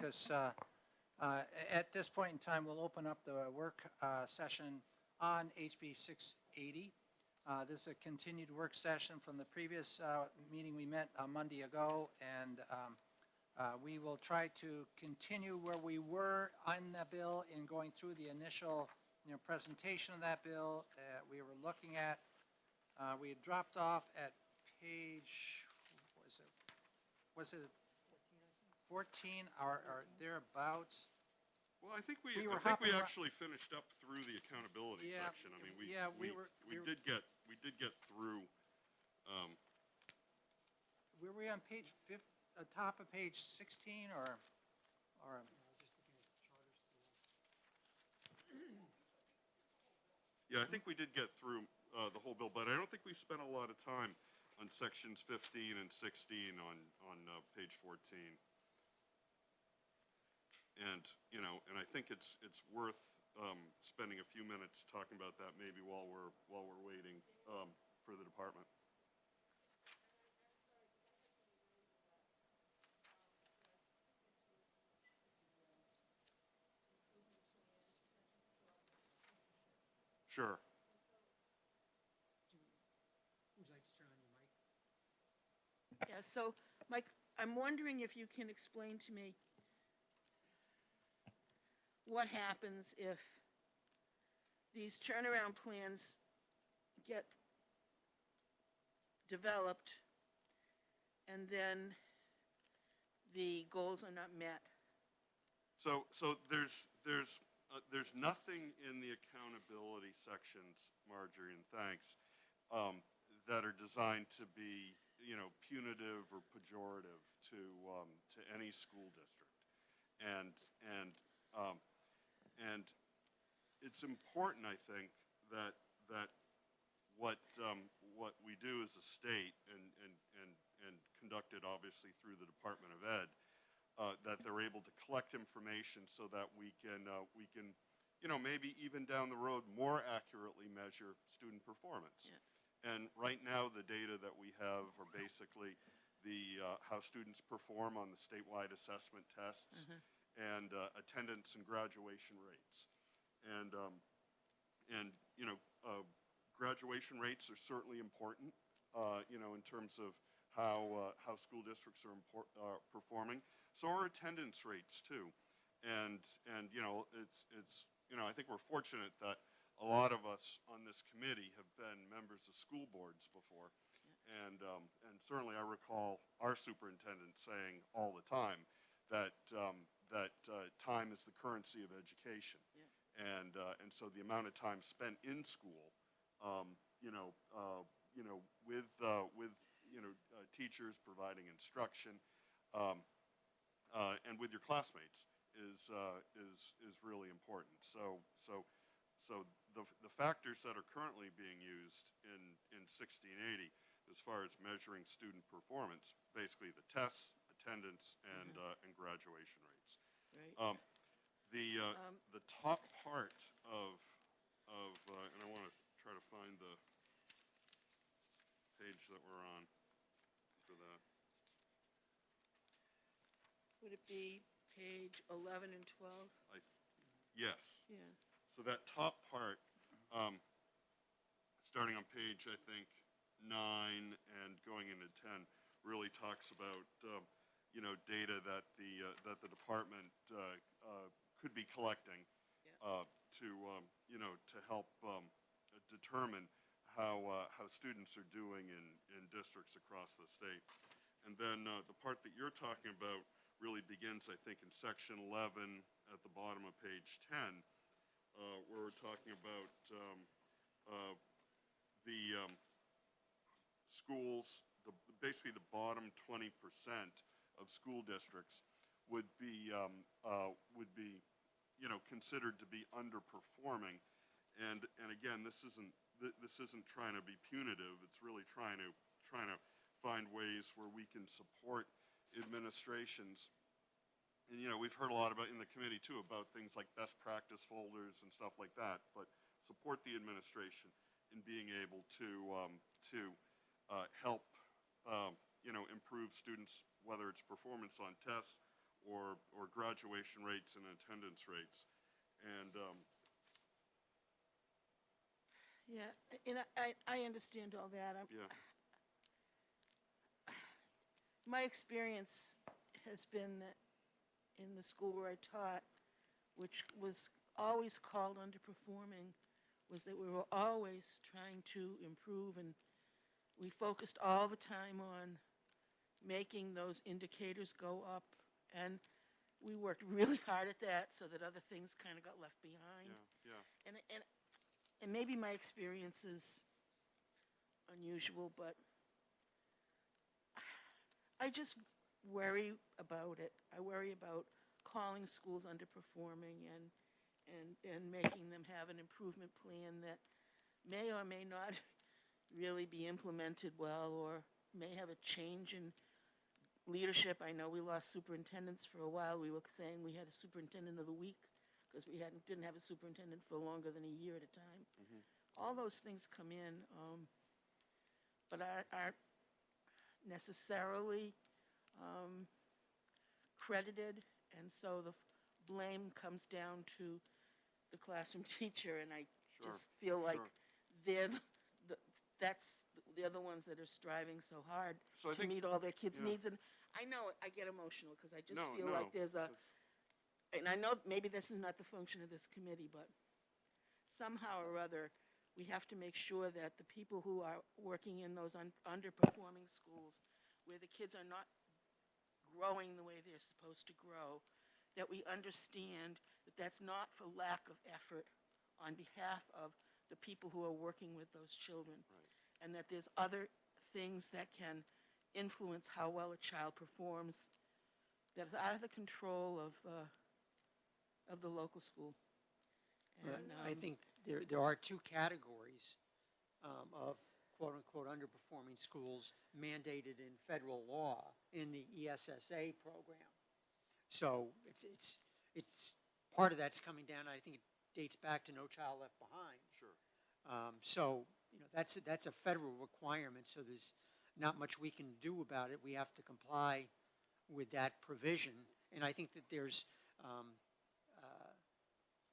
caucus. At this point in time, we'll open up the work session on HB 680. This is a continued work session from the previous meeting we met a Monday ago, and we will try to continue where we were on the bill in going through the initial presentation of that bill. We were looking at, we had dropped off at page, was it 14 or thereabouts? Well, I think we actually finished up through the accountability section. I mean, we did get through. Were we on page top of page 16 or? Yeah, I think we did get through the whole bill, but I don't think we spent a lot of time on sections 15 and 16 on page 14. And I think it's worth spending a few minutes talking about that maybe while we're waiting for the department. Sure. Would you like to turn on your mic? Yeah, so Mike, I'm wondering if you can explain to me what happens if these turnaround plans get developed and then the goals are not met. So there's nothing in the accountability sections, Marjorie, and thanks, that are designed to be punitive or pejorative to any school district, and it's important, I think, that what we do as a state and conducted obviously through the Department of Ed, that they're able to collect information so that we can maybe even down the road more accurately measure student performance. Yeah. And right now the data that we have are basically the how students perform on the statewide assessment tests. And attendance and graduation rates, and graduation rates are certainly important, in terms of how school districts are performing. So are attendance rates too, and it's I think we're fortunate that a lot of us on this committee have been members of school boards before, and certainly I recall our superintendent saying all the time that time is the currency of education, and so the amount of time spent in school, with teachers providing instruction, and with your classmates is really important. So the factors that are currently being used in 1680 as far as measuring student performance, basically the tests, attendance, and graduation rates. Right. The top part of and I want to try to find the page that we're on for that. Would it be page 11 and 12? Yes. Yeah. So that top part, starting on page, I think, 9 and going into 10, really talks about data that the department could be collecting to help determine how students are doing in districts across the state. And then the part that you're talking about really begins, I think, in section 11 at the bottom of page 10, where we're talking about the schools, basically the bottom 20% of school districts would be considered to be underperforming, and again, this isn't trying to be punitive. It's really trying to find ways where we can support administrations. And we've heard a lot about in the committee too about things like best practice folders and stuff like that, but support the administration in being able to help improve students, whether it's performance on tests or graduation rates and attendance rates. And, Yeah, and I understand all that. yeah, My experience has been that in the school where I taught, which was always called underperforming, was that we were always trying to improve, and we focused all the time on making those indicators go up, and we worked really hard at that so that other things kind of got left behind. yeah, yeah. And maybe my experience is unusual, but I just worry about it. I worry about calling schools underperforming and making them have an improvement plan that may or may not really be implemented well, or may have a change in leadership. I know we lost superintendents for a while. We were saying we had a superintendent of the week because we didn't have a superintendent for longer than a year at a time. All those things come in, but aren't necessarily credited, and so the blame comes down to the classroom teacher, and I Sure, just feel like sure. they're they're the ones that are striving so hard So I to think, meet all their kids' yeah. needs. And I know I get emotional because I just No, feel no. like there's and I know maybe this is not the function of this committee, but somehow or other, we have to make sure that the people who are working in those underperforming schools, where the kids are not growing the way they're supposed to grow, that we understand that that's not for lack of effort on behalf of the people who are working with those children. Right. And that there's other things that can influence how well a child performs that is out of the control of the local school. But And, I think there are two categories of quote-unquote underperforming schools mandated in federal law in the ESSA program. So it's part of that's coming down. I think it dates back to No Child Left Behind. Sure. So that's a federal requirement. So there's not much we can do about it. We have to comply with that provision. And I think that there's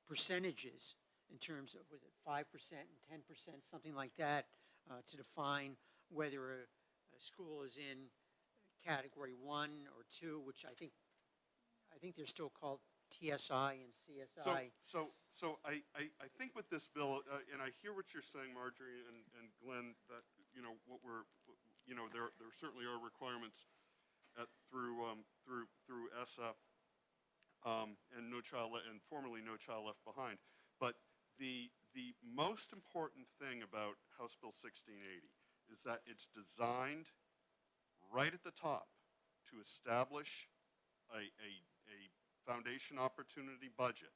percentages in terms of, was it 5% and 10%, something like that, to define whether a school is in category 1 or 2, which I think they're still called TSI and CSI. So I think with this bill, and I hear what you're saying, Marjorie and Glenn, that, there certainly are requirements through ESSA, and formerly No Child Left Behind. But the most important thing about House Bill 1680 is that it's designed right at the top to establish a foundation opportunity budget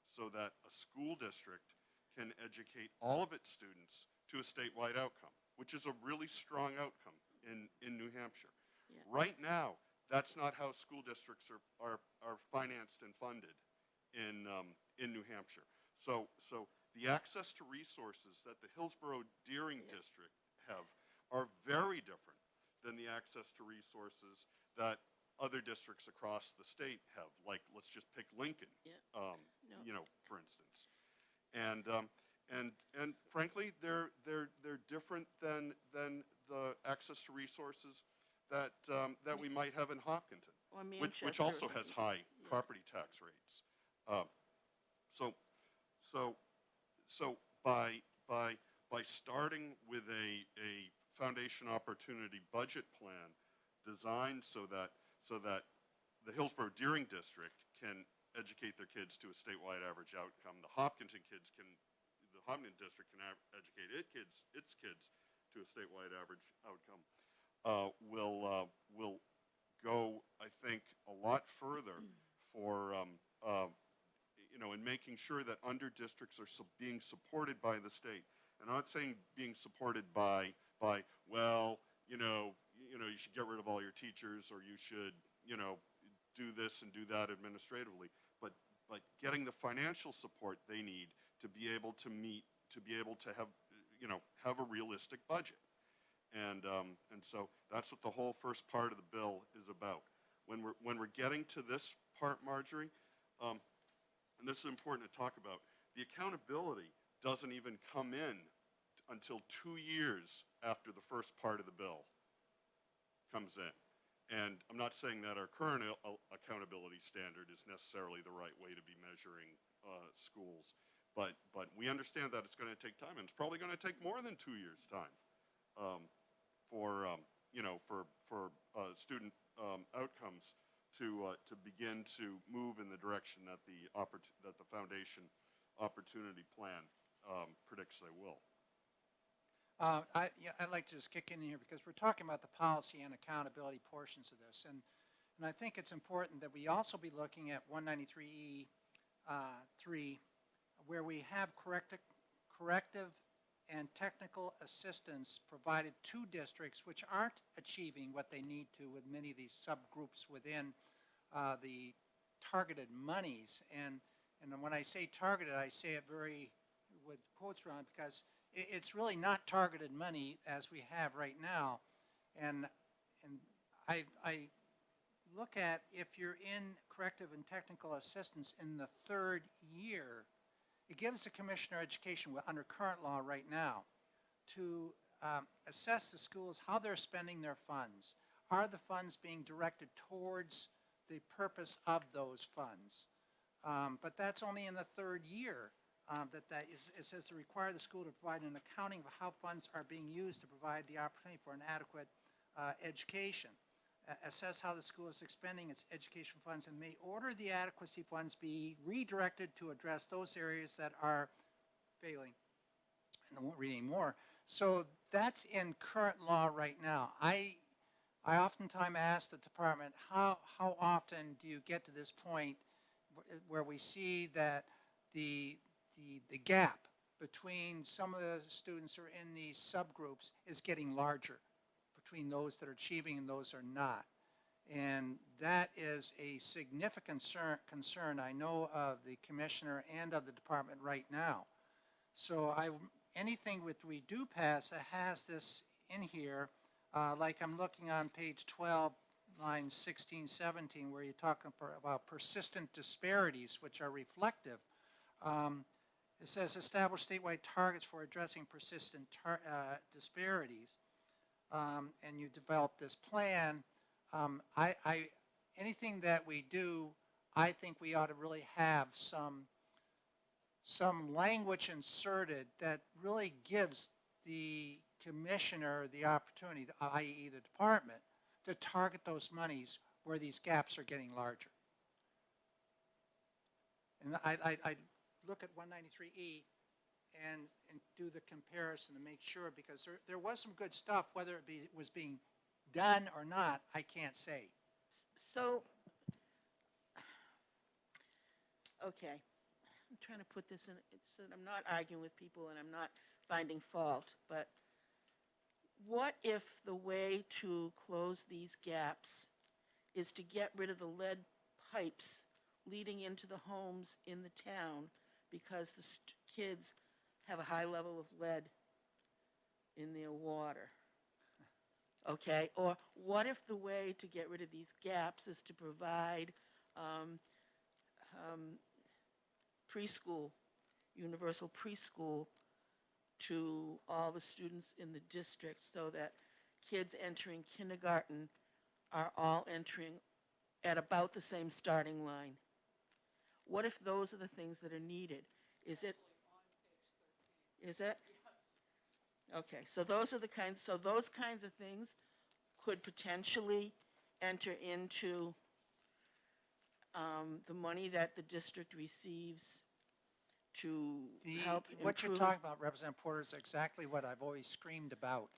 so that a school district can educate all of its students to a statewide outcome, which is a really strong outcome in New Hampshire. Yeah. Right now, that's not how school districts are financed and funded in New Hampshire. So the access to resources that the Hillsborough-Deering district have are very different than the access to resources that other districts across the state have. Like, let's just pick Lincoln, for instance. And frankly, they're different than the access to resources that we might have in Hopkinton, Or which Manchester or also has something. high property tax rates. So by starting with a foundation opportunity budget plan designed so that the Hillsborough-Deering district can educate their kids to a statewide average outcome, the Hopkinton district can educate its kids to a statewide average outcome, will go, I think, a lot further for in making sure that under districts are being supported by the state. And I'm not saying being supported by well, you should get rid of all your teachers, or you should, do this and do that administratively, but getting the financial support they need to be able to have a realistic budget. And so that's what the whole first part of the bill is about. when we're getting to this part, Marjorie, and this is important to talk about, the accountability doesn't even come in until 2 years after the first part of the bill comes in. And I'm not saying that our current accountability standard is necessarily the right way to be measuring schools, but we understand that it's going to take time, and it's probably going to take more than 2 years' time for student outcomes to begin to move in the direction that the foundation opportunity plan predicts they will. I'd like to just kick in here because we're talking about the policy and accountability portions of this. And I think it's important that we also be looking at 193E 3, where we have corrective and technical assistance provided to districts which aren't achieving what they need to with many of these subgroups within the targeted monies. And when I say targeted, I say it very with quotes around because it's really not targeted money as we have right now. And I look at if you're in corrective and technical assistance in the 3rd year, it gives the Commissioner of Education under current law right now to assess the schools, how they're spending their funds. Are the funds being directed towards the purpose of those funds? But that's only in the 3rd year. It says to require the school to provide an accounting of how funds are being used to provide the opportunity for an adequate education. Assess how the school is expending its education funds and may order the adequacy funds be redirected to address those areas that are failing. And I won't read any more. So that's in current law right now. I oftentimes ask the department, how often do you get to this point where we see that the gap between some of the students who are in these subgroups is getting larger between those that are achieving and those that are not. And that is a significant concern, I know, of the commissioner and of the department right now. So anything which we do pass that has this in here, like I'm looking on page 12, lines 16, 17, where you talk about persistent disparities, which are reflective. It says establish statewide targets for addressing persistent disparities, and you develop this plan. Anything that we do, I think we ought to really have some language inserted that really gives the commissioner the opportunity, i.e. the department, to target those monies where these gaps are getting larger. And I look at 193E and do the comparison to make sure, because there was some good stuff, whether it was being done or not, I can't say. So, okay, I'm trying to put this in, so that I'm not arguing with people and I'm not finding fault, but what if the way to close these gaps is to get rid of the lead pipes leading into the homes in the town because the kids have a high level of lead in their water? Okay, or what if the way to get rid of these gaps is to provide preschool, universal preschool to all the students in the district so that kids entering kindergarten are all entering at about the same starting line? What if those are the things that are needed? Is it? Is it? Okay, so those are the kinds, so those kinds of things could potentially enter into the money that the district receives to help improve. What you're talking about, Representative Porter, is exactly what I've always screamed about.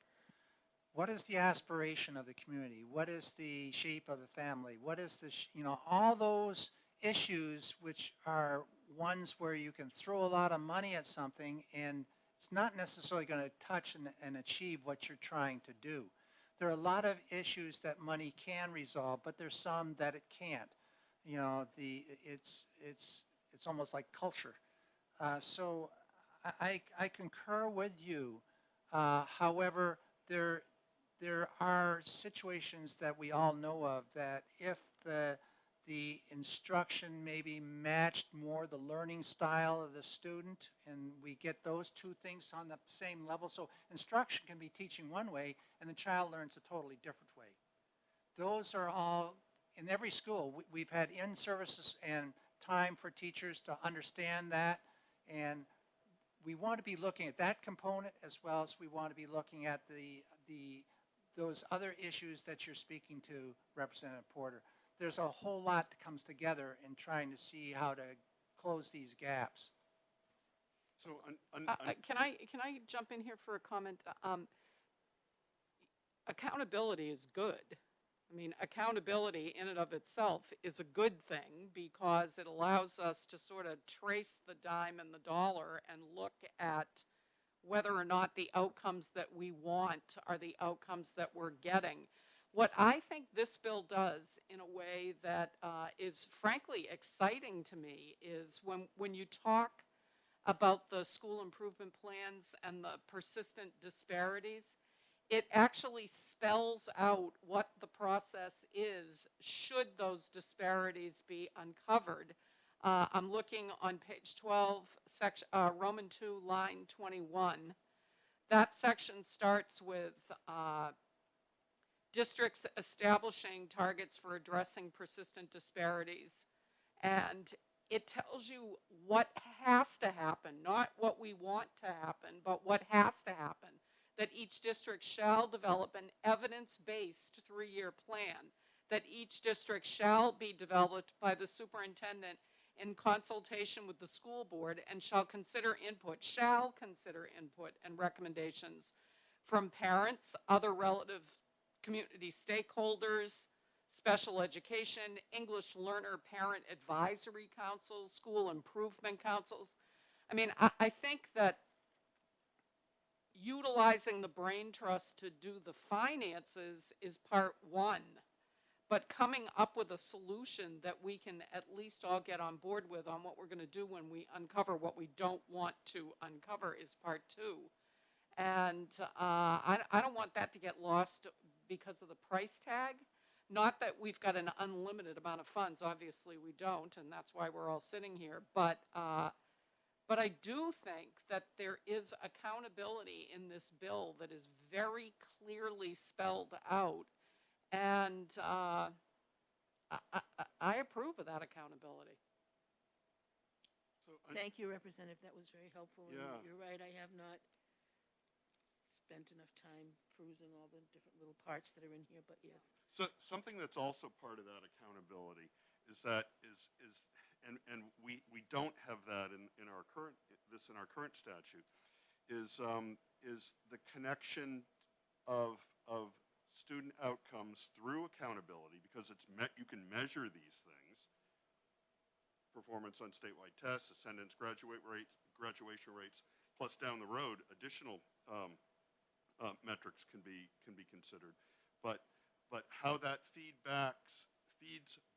What is the aspiration of the community? What is the shape of the family? What is the, all those issues which are ones where you can throw a lot of money at something and it's not necessarily going to touch and achieve what you're trying to do. There are a lot of issues that money can resolve, but there's some that it can't. It's almost like culture. So I concur with you. However, there are situations that we all know of that if the instruction maybe matched more the learning style of the student, and we get those two things on the same level. So instruction can be teaching one way, and the child learns a totally different way. Those are all, in every school, we've had in-services and time for teachers to understand that, and we want to be looking at that component as well as we want to be looking at those other issues that you're speaking to, Representative Porter. There's a whole lot that comes together in trying to see how to close these gaps. So, Can I jump in here for a comment? Accountability is good. I mean, accountability in and of itself is a good thing because it allows us to sort of trace the dime and the dollar and look at whether or not the outcomes that we want are the outcomes that we're getting. What I think this bill does in a way that is frankly exciting to me is when you talk about the school improvement plans and the persistent disparities, it actually spells out what the process is should those disparities be uncovered. I'm looking on page 12, Roman 2, line 21. That section starts with districts establishing targets for addressing persistent disparities. And it tells you what has to happen, not what we want to happen, but what has to happen. That each district shall develop an evidence-based 3-year plan, that each district shall be developed by the superintendent in consultation with the school board and shall consider input and recommendations from parents, other relative community stakeholders, special education, English learner parent advisory councils, school improvement councils. I mean, I think that utilizing the brain trust to do the finances is part one, but coming up with a solution that we can at least all get on board with on what we're going to do when we uncover what we don't want to uncover is part two. And I don't want that to get lost because of the price tag. Not that we've got an unlimited amount of funds, obviously we don't, and that's why we're all sitting here, but I do think that there is accountability in this bill that is very clearly spelled out, and I approve of that accountability. so Thank you, Representative, that was very helpful. And Yeah. you're right, I have not spent enough time perusing all the different little parts that are in here, but yes. So something that's also part of that accountability is that and we don't have that in our current statute is the connection of student outcomes through accountability, because you can measure these things: performance on statewide tests, attendance, graduation rates, plus down the road additional metrics can be considered, but how that feeds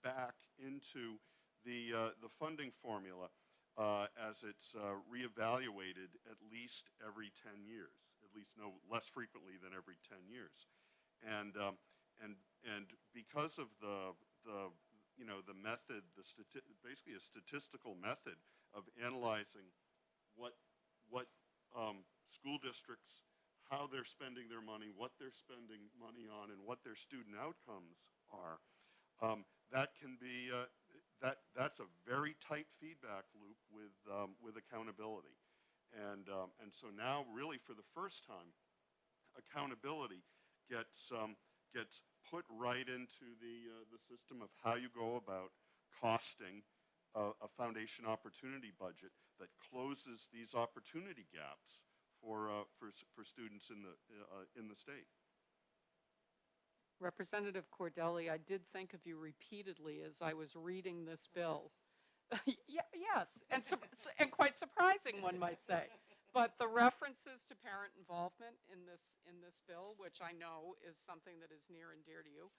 back into the funding formula as it's reevaluated at least every 10 years, at least no less frequently than every 10 years, and because of the method, basically a statistical method of analyzing what school districts, how they're spending their money, what they're spending money on, and what their student outcomes are. That can be that's a very tight feedback loop with accountability, and so now, really, for the first time, accountability gets put right into the system of how you go about costing a foundation opportunity budget that closes these opportunity gaps for students in the state. Representative Cordelli, I did think of you repeatedly as I was reading this bill. Yes, and quite surprising, one might say. But the references to parent involvement in this bill, which I know is something that is near and dear to you,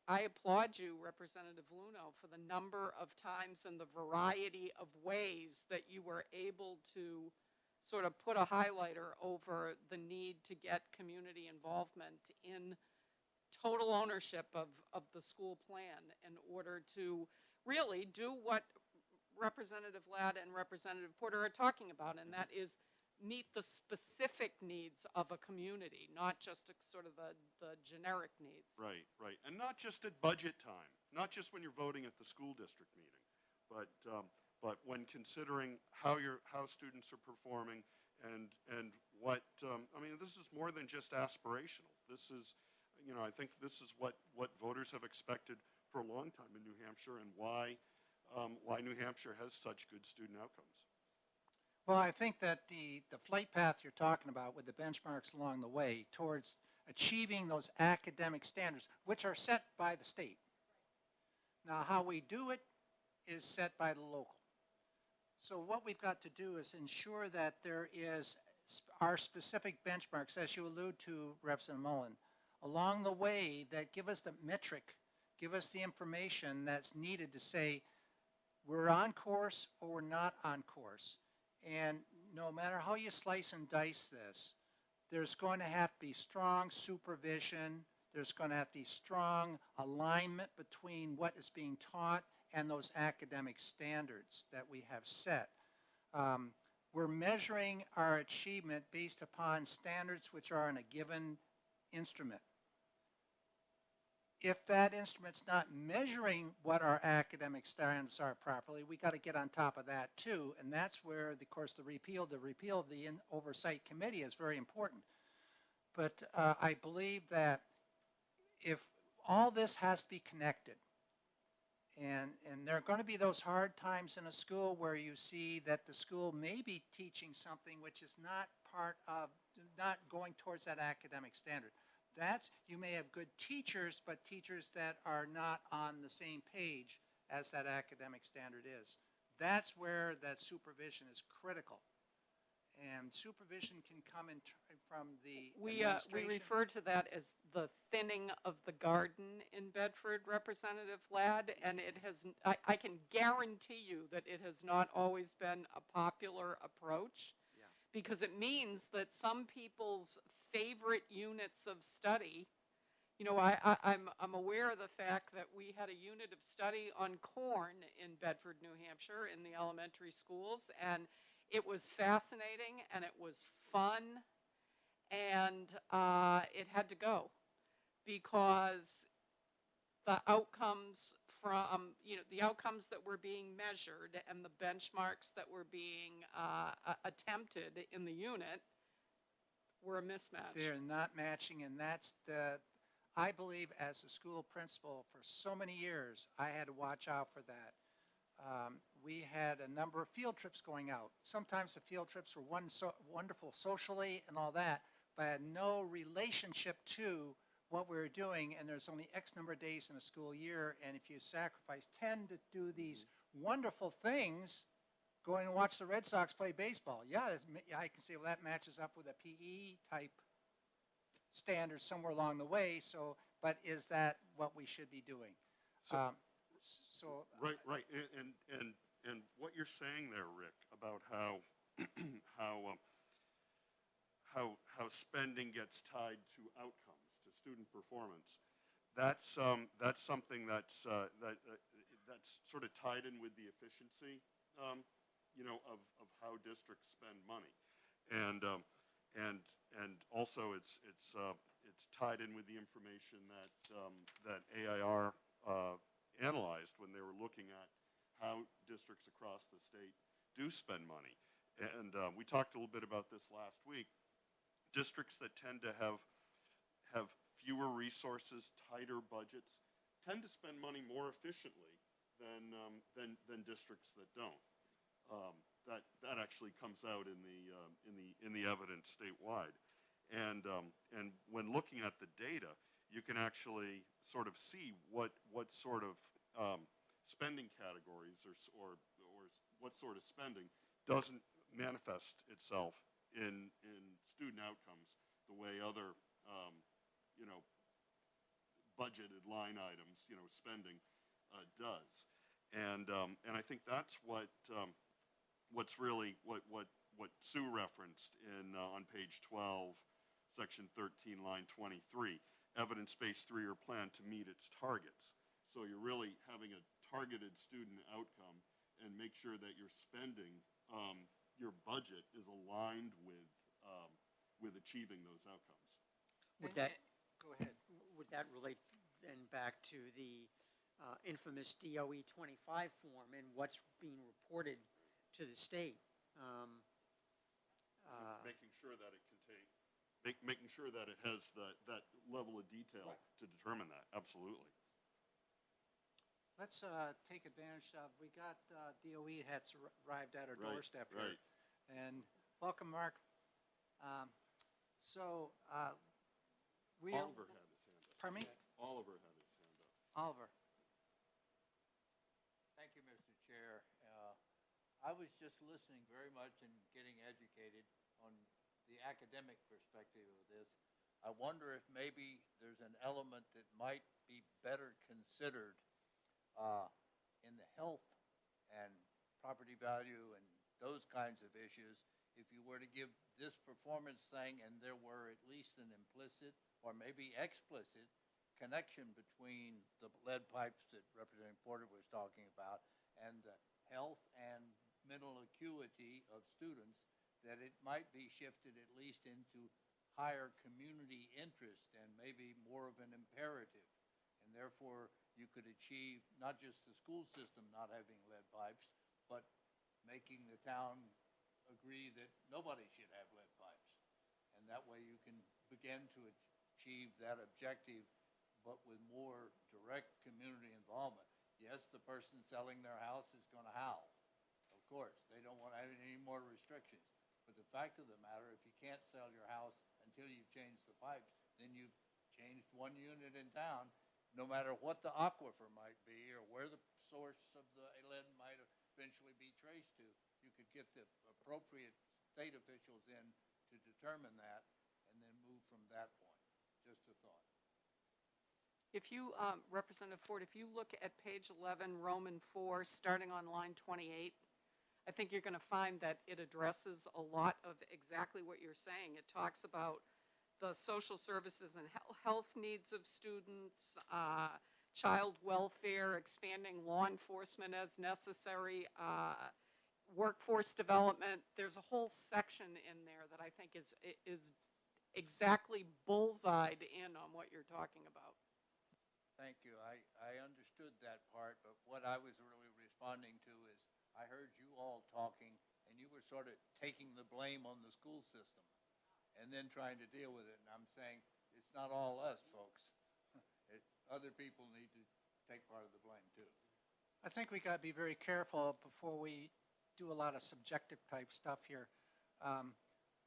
I applaud you, Representative Luno, for the number of times and the variety of ways that you were able to sort of put a highlighter over the need to get community involvement in total ownership of the school plan in order to really do what Representative Ladd and Representative Porter are talking about, and that is meet the specific needs of a community, not just sort of the generic needs. Right, right. And not just at budget time, not just when you're voting at the school district meeting, but when considering how students are performing and what, I mean, this is more than just aspirational. This is, I think this is what voters have expected for a long time in New Hampshire, and why New Hampshire has such good student outcomes. Well, I think that the flight path you're talking about with the benchmarks along the way towards achieving those academic standards, which are set by the state. Now, how we do it is set by the local. So what we've got to do is ensure that there is our specific benchmarks, as you allude to, Representative Mullen, along the way that give us the metric, give us the information that's needed to say we're on course or we're not on course. And no matter how you slice and dice this, there's going to have to be strong supervision. There's going to have to be strong alignment between what is being taught and those academic standards that we have set. We're measuring our achievement based upon standards which are in a given instrument. If that instrument's not measuring what our academic standards are properly, we got to get on top of that too, and that's where, of course, the repeal of the Oversight Committee is very important. But I believe that if all this has to be connected, and there are going to be those hard times in a school where you see that the school may be teaching something which is not not going towards that academic standard. You may have good teachers, but teachers that are not on the same page as that academic standard is. That's where that supervision is critical. And supervision can come in from the administration. We refer to that as the thinning of the garden in Bedford, Representative Ladd, and it has, I can guarantee you that it has not always been a popular approach, because it means that some people's favorite units of study, I'm aware of the fact that we had a unit of study on corn in Bedford, New Hampshire in the elementary schools, and it was fascinating and it was fun, and it had to go because the outcomes from, the outcomes that were being measured and the benchmarks that were being attempted in the unit were a mismatch. They're not matching, and that's I believe as a school principal for so many years, I had to watch out for that. We had a number of field trips going out. Sometimes the field trips were wonderful socially and all that, but had no relationship to what we were doing, and there's only X number of days in a school year, and if you sacrifice 10 to do these wonderful things, going and watch the Red Sox play baseball. Yeah, I can say, well, that matches up with a PE type standard somewhere along the way. So, but is that what we should be doing? Right, and what you're saying there, Rick, about how how spending gets tied to outcomes, to student performance. That's something that's sort of tied in with the efficiency. Of how districts spend money, and also it's tied in with the information that AIR analyzed when they were looking at how districts across the state do spend money. And we talked a little bit about this last week. Districts that tend to have fewer resources, tighter budgets, tend to spend money more efficiently than districts that don't. That actually comes out in the evidence statewide, and when looking at the data, you can actually sort of see what sort of spending categories or what sort of spending doesn't manifest itself in student outcomes the way other budgeted line items spending does, and I think that's what's really what what Sue referenced in, on page 12, section 13, line 23, evidence-based three-year plan to meet its targets. So you're really having a targeted student outcome and make sure that you're spending, your budget is aligned with achieving those outcomes. Would And- that, Go ahead. would that relate then back to the infamous DOE 25 form and what's being reported to the state? Making sure that it making sure that it has that level of detail Right. to determine that, absolutely. Let's take advantage of, we got DOE has arrived at our Right, doorstep here. right. And welcome, Mark. So, we. Oliver had his hand up. Pardon me? Oliver had his hand up. Oliver. Thank you, Mr. Chair. I was just listening very much and getting educated on the academic perspective of this. I wonder if maybe there's an element that might be better considered in the health and property value and those kinds of issues. If you were to give this performance thing and there were at least an implicit or maybe explicit connection between the lead pipes that Representative Porter was talking about and the health and mental acuity of students, that it might be shifted at least into higher community interest and maybe more of an imperative. And therefore, you could achieve not just the school system not having lead pipes, but making the town agree that nobody should have lead pipes. And that way you can begin to achieve that objective, but with more direct community involvement. Yes, the person selling their house is going to howl. Of course, they don't want to have any more restrictions. But the fact of the matter, if you can't sell your house until you've changed the pipes, then you've changed one unit in town, no matter what the aquifer might be or where the source of the lead might eventually be traced to. You could get the appropriate state officials in to determine that and then move from that point. Just a thought. If you, Representative Ford, if you look at page 11, Roman 4, starting on line 28, I think you're going to find that it addresses a lot of exactly what you're saying. It talks about the social services and health needs of students, child welfare, expanding law enforcement as necessary, workforce development. There's a whole section in there that I think is exactly bullseyed in on what you're talking about. Thank you. I understood that part, but what I was really responding to is I heard you all talking and you were sort of taking the blame on the school system and then trying to deal with it. And I'm saying it's not all us, folks. Other people need to take part of the blame too. I think we got to be very careful before we do a lot of subjective type stuff here.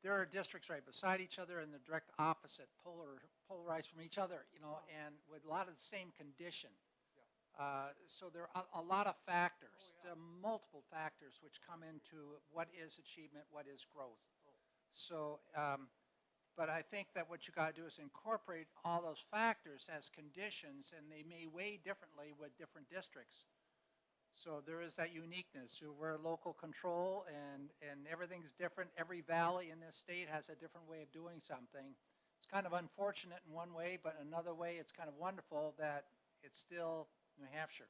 There are districts right beside each other and the direct opposite, polarized from each other, you know, and with a lot of the same condition. So there are a lot of factors. There are multiple factors which come into what is achievement, what is growth. So, but I think that what you got to do is incorporate all those factors as conditions, and they may weigh differently with different districts. So there is that uniqueness. We're local control, and everything's different. Every valley in this state has a different way of doing something. It's kind of unfortunate in one way, but in another way, it's kind of wonderful that it's still New Hampshire.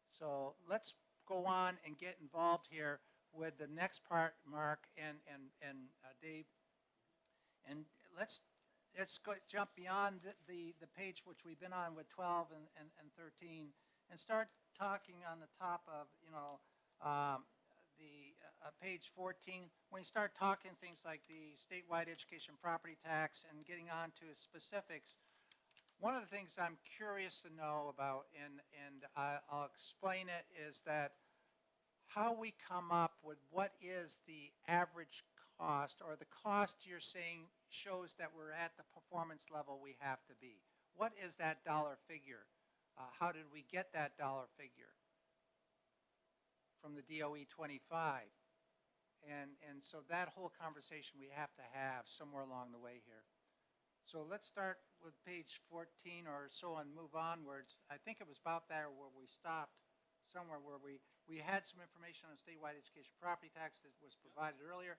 So let's go on and get involved here with the next part, Mark and Dave. And let's jump beyond the page which we've been on with 12 and 13 and start talking on the top of, you know, page 14, when you start talking things like the statewide education property tax and getting on to specifics, one of the things I'm curious to know about, and I'll explain it, is that how we come up with what is the average cost, or the cost you're saying shows that we're at the performance level we have to be. What is that dollar figure? How did we get that dollar figure from the DOE 25? And so that whole conversation we have to have somewhere along the way here. So let's start with page 14 or so and move onwards. I think it was about there where we stopped, somewhere where we had some information on statewide education property tax that was provided earlier.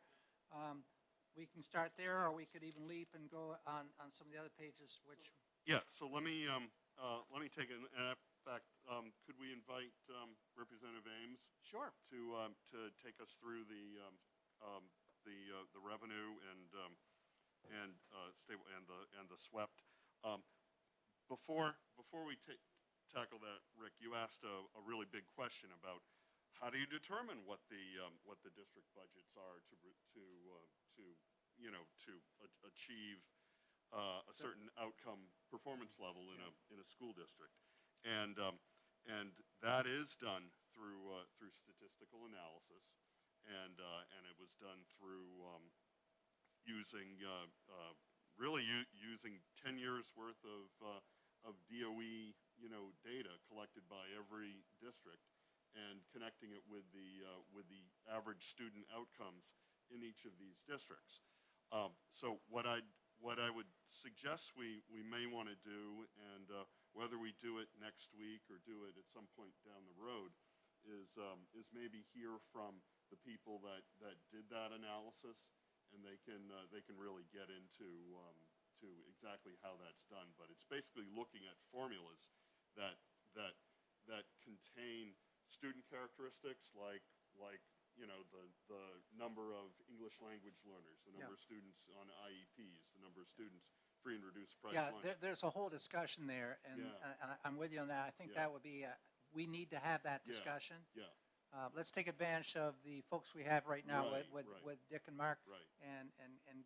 We can start there, or we could even leap and go on some of the other pages, which, Yeah, so let me take it, and in fact, could we invite Representative Ames sure. to take us through the revenue and the SWEPT? Before we tackle that, Rick, you asked a really big question about how do you determine what the district budgets are to achieve a certain outcome performance level in a school district, and that is done through statistical analysis, and it was done through using using 10 years worth of DOE data collected by every district, and connecting it with the average student outcomes in each of these districts. So what I would suggest we may want to do, and whether we do it next week or do it at some point down the road, is maybe hear from the people that did that analysis, and they can really get into to exactly how that's done. But it's basically looking at formulas that contain student characteristics like the number of English language learners, the number of students on IEPs, the number of students free and reduced price Yeah, lunch. there's a whole discussion there, and I'm with you on that. I think that would be, we need to have that discussion. Yeah, Let's take advantage of the folks we have right now Right, with right. Dick and Mark, right. and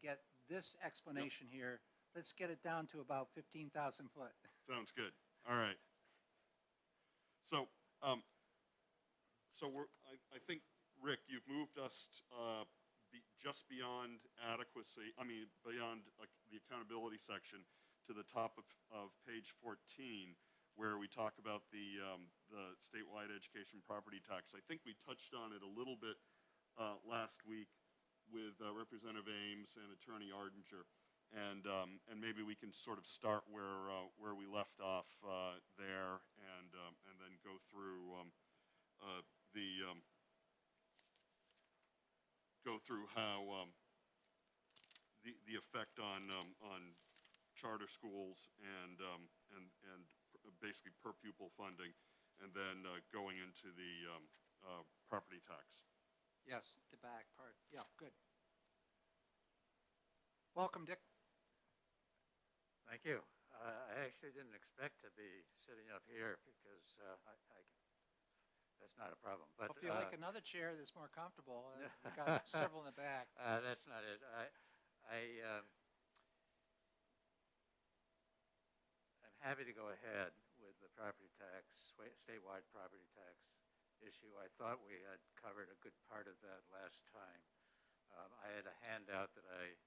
get this explanation here. Let's get it down to about 15,000 foot. Sounds good. All right. So, I think, Rick, you've moved us just beyond adequacy, beyond the accountability section to the top of page 14, where we talk about the statewide education property tax. I think we touched on it a little bit last week with Representative Ames and Attorney Ardinger, and maybe we can sort of start where we left off there, and then go through how the effect on charter schools and basically per pupil funding, and then going into the property tax. Yes, the back part. Yeah, good. Welcome, Dick. Thank you. I actually didn't expect to be sitting up here because that's not a problem. But If you like another chair that's more comfortable, we've got several in the back. that's not it. I'm happy to go ahead with the property tax, statewide property tax issue. I thought we had covered a good part of that last time. I had a handout that I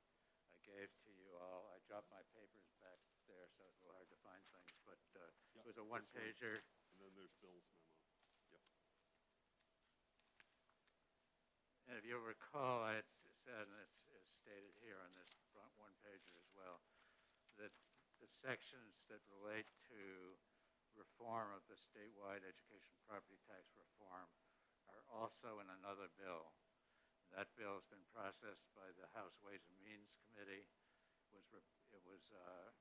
gave to you all. I dropped my papers back there, so it's a little hard to find things, but it was a one-pager. And then there's Bill's memo. Yep. And if you'll recall, I had said, and it's stated here on this front one-pager as well, that the sections that relate to reform of the statewide education property tax reform are also in another bill. That bill has been processed by the House Ways and Means Committee. It was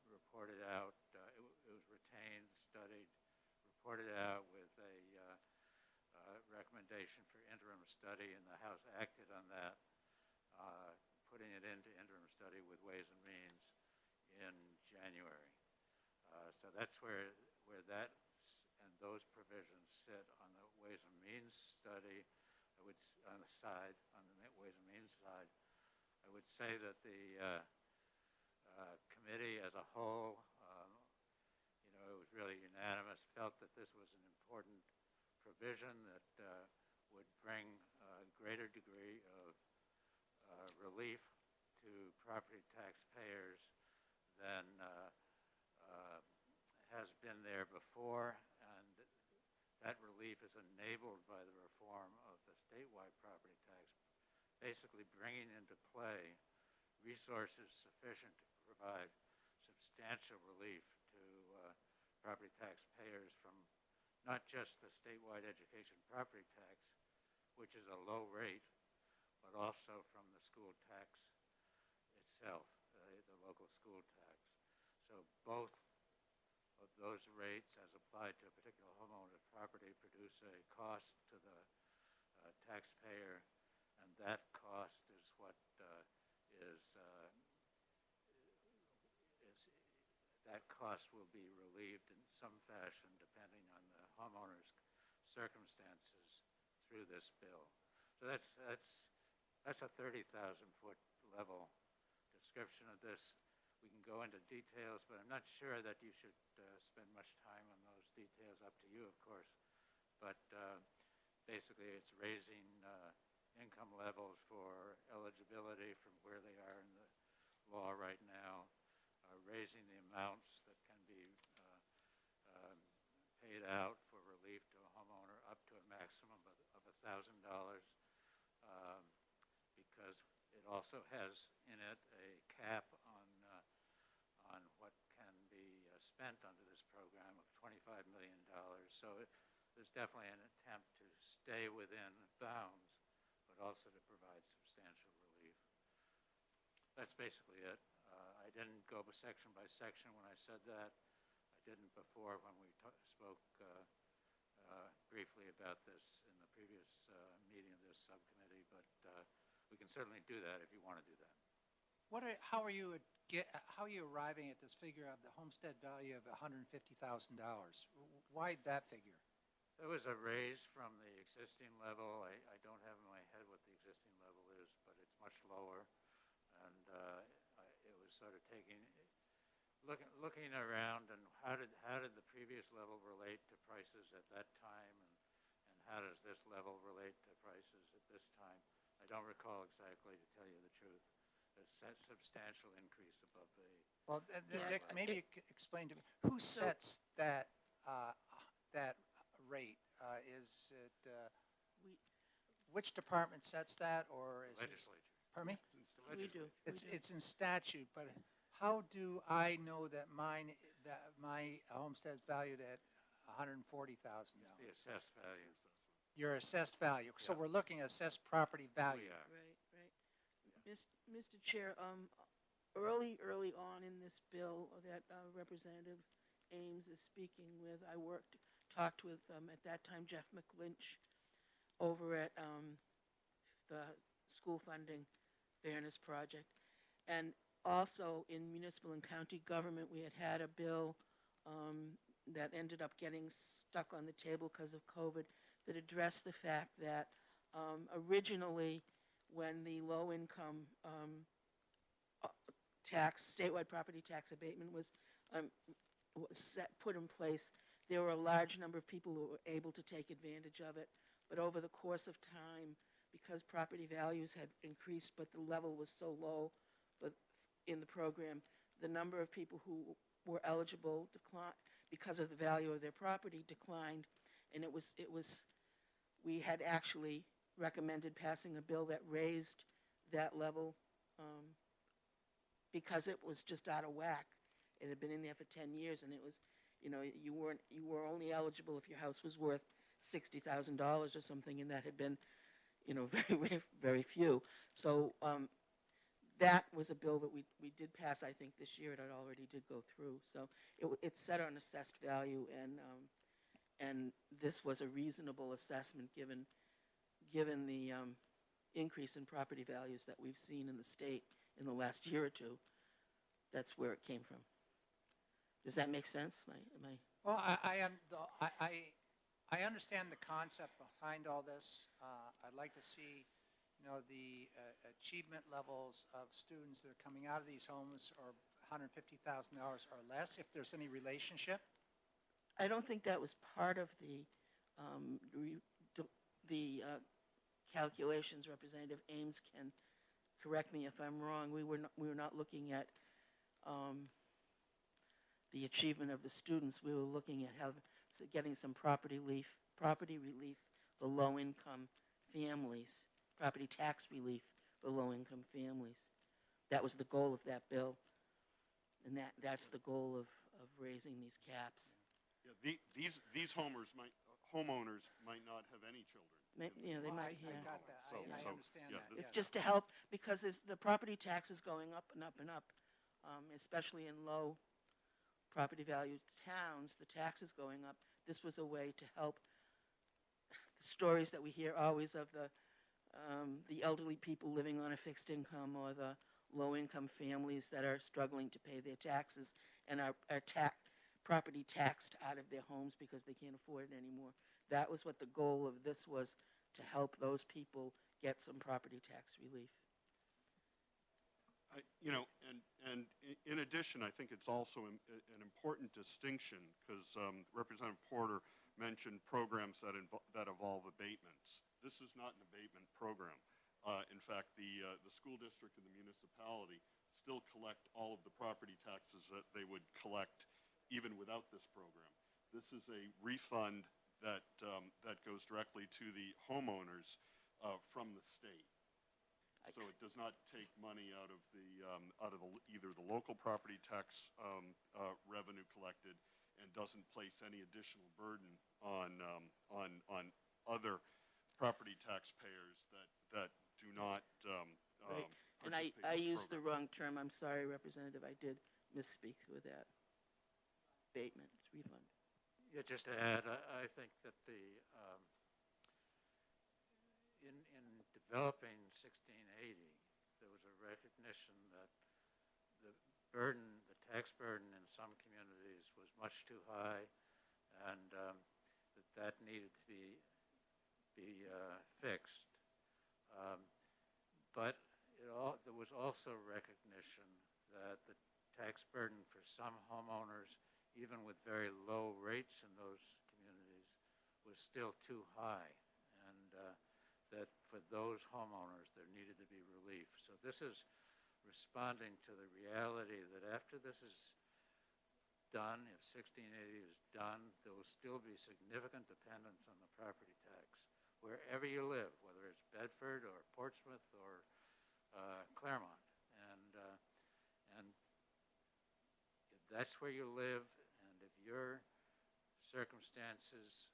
reported out, it was retained, studied, reported out with a recommendation for interim study, and the House acted on that, putting it into interim study with Ways and Means in January. So that's where that and those provisions sit on the Ways and Means study. On the Ways and Means side, I would say that the committee as a whole, it was really unanimous, felt that this was an important provision that would bring a greater degree of relief to property taxpayers than has been there before, and that relief is enabled by the reform of the statewide property tax, basically bringing into play resources sufficient to provide substantial relief to property taxpayers from not just the statewide education property tax, which is a low rate, but also from the school tax itself, the local school tax. So both of those rates, as applied to a particular homeowner's property, produce a cost to the taxpayer, and that cost is what that cost will be relieved in some fashion depending on the homeowner's circumstances through this bill. So that's a 30,000-foot level description of this. We can go into details, but I'm not sure that you should spend much time on those details. Up to you, of course. But basically, it's raising income levels for eligibility from where they are in the law right now, raising the amounts that can be paid out for relief to a homeowner up to a maximum of $1,000, because it also has in it a cap on what can be spent under this program of $25 million. So there's definitely an attempt to stay within bounds, but also to provide substantial relief. That's basically it. I didn't go section by section when I said that. I didn't before when we spoke briefly about this in the previous meeting of this subcommittee, but we can certainly do that if you want to do that. How are you arriving at this figure of the homestead value of $150,000? Why that figure? There was a raise from the existing level. I don't have in my head what the existing level is, but it's much lower. And it was sort of looking around, and how did the previous level relate to prices at that time, and how does this level relate to prices at this time? I don't recall exactly, to tell you the truth. A substantial increase above the. Well, Yeah, Dick, maybe you could explain to me, who sets that rate? Is it, We- which department sets that, or is it? Legislature. Pardon me? We do. It's in statute, but how do I know that my homestead's valued at $140,000? It's the assessed value. Your assessed value. So Yeah. we're looking at assessed property value. Yeah. Right. Mr. Chair, early on in this bill that Representative Ames is speaking with, I talked with, at that time, Jeff McLynch over at the School Funding Fairness Project. And also in municipal and county government, we had a bill that ended up getting stuck on the table because of COVID that addressed the fact that originally, when the low-income statewide property tax abatement was put in place, there were a large number of people who were able to take advantage of it. But over the course of time, because property values had increased, but the level was so low in the program, the number of people who were eligible declined because of the value of their property declined, and we had actually recommended passing a bill that raised that level because it was just out of whack. It had been in there for 10 years, and it was, you were only eligible if your house was worth $60,000 or something, and that had been, very, very few. So that was a bill that we did pass, I think, this year. It already did go through. So it's set on assessed value, and this was a reasonable assessment given the increase in property values that we've seen in the state in the last year or two. That's where it came from. Does that make sense? Well, I understand the concept behind all this. I'd like to see, the achievement levels of students that are coming out of these homes are $150,000 or less, if there's any relationship. I don't think that was part of the calculations. Representative Ames can correct me if I'm wrong. We were not looking at the achievement of the students. We were looking at getting some property relief for low-income families, property tax relief for low-income families. That was the goal of that bill, and that's the goal of raising these caps. Yeah, these homeowners might not have any children. You know, they Well, might, I yeah. got that. So- I so, understand yeah, that. It's yeah. just to help, because the property tax is going up and up and up, especially in low property value towns, the tax is going up. This was a way to help the stories that we hear always of the elderly people living on a fixed income, or the low-income families that are struggling to pay their taxes and are property taxed out of their homes because they can't afford it anymore. That was what the goal of this was, to help those people get some property tax relief. In addition, I think it's also an important distinction, because Representative Porter mentioned programs that involve abatements. This is not an abatement program. In fact, the school district and the municipality still collect all of the property taxes that they would collect even without this program. This is a refund that goes directly to the homeowners from the state. So it does not take money out of either the local property tax revenue collected, and doesn't place any additional burden on other property taxpayers that do not Right. And participate I in this used the program. wrong term. I'm sorry, Representative. I did misspeak with that. Abatement, it's refund. Yeah, just to add, I think that in developing 1680, there was a recognition that the tax burden in some communities was much too high, and that needed to be fixed. But there was also recognition that the tax burden for some homeowners, even with very low rates in those communities, was still too high, and that for those homeowners there needed to be relief. So this is responding to the reality that after this is done, if 1680 is done, there will still be significant dependence on the property tax wherever you live, whether it's Bedford or Portsmouth or Claremont. And if that's where you live, and if your circumstances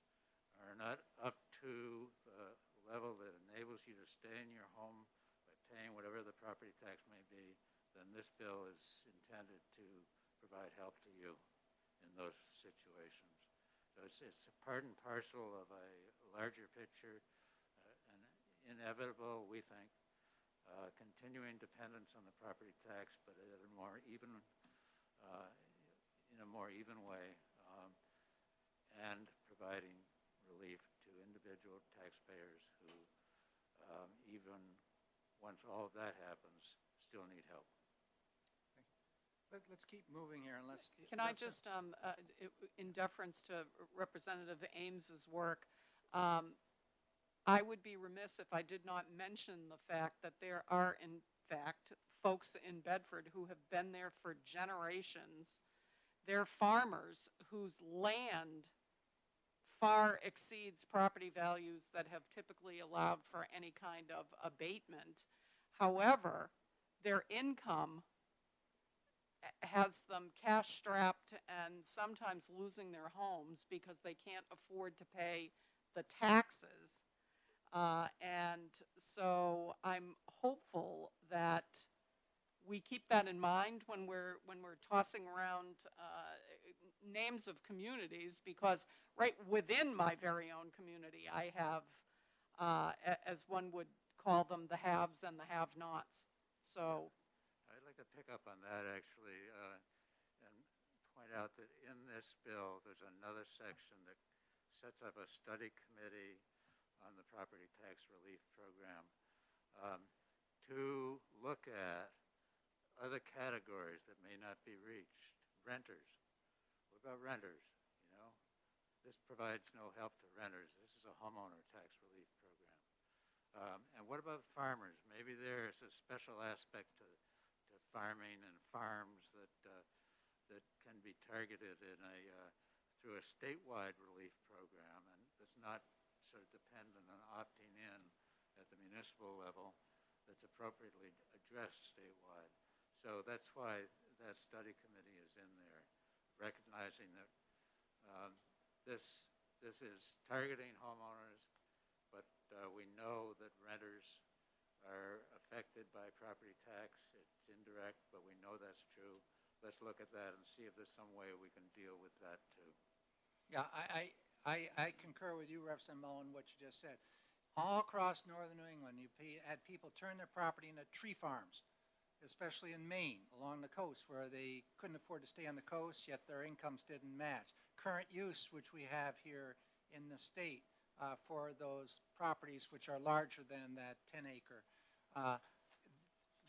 are not up to the level that enables you to stay in your home by paying whatever the property tax may be, then this bill is intended to provide help to you in those situations. So it's a part and parcel of a larger picture, and inevitable, we think, continuing dependence on the property tax, but at a more even, in a more even way, and providing relief to individual taxpayers who, even once all of that happens, still need help. Let's keep moving here, and let's. Can I let's, just, in deference to Representative Ames's work, I would be remiss if I did not mention the fact that there are, in fact, folks in Bedford who have been there for generations. They're farmers whose land far exceeds property values that have typically allowed for any kind of abatement. However, their income has them cash strapped and sometimes losing their homes because they can't afford to pay the taxes. And so I'm hopeful that we keep that in mind when we're tossing around names of communities, because right within my very own community, I have, as one would call them, the haves and the have-nots. So I'd like to pick up on that, actually, and point out that in this bill, there's another section that sets up a study committee on the property tax relief program to look at other categories that may not be reached. Renters. What about renters? You know, this provides no help to renters. This is a homeowner tax relief program. And what about farmers? Maybe there's a special aspect to farming and farms that can be targeted in through a statewide relief program, and it's not sort of dependent on opting in at the municipal level. That's appropriately addressed statewide. So that's why that study committee is in there, recognizing that this is targeting homeowners, but we know that renters are affected by property tax. It's indirect, but we know that's true. Let's look at that and see if there's some way we can deal with that too. Yeah, I concur with you, Representative Mullen, what you just said. All across northern New England, had people turn their property into tree farms, especially in Maine, along the coast, where they couldn't afford to stay on the coast, yet their incomes didn't match. Current use, which we have here in the state for those properties which are larger than that 10-acre.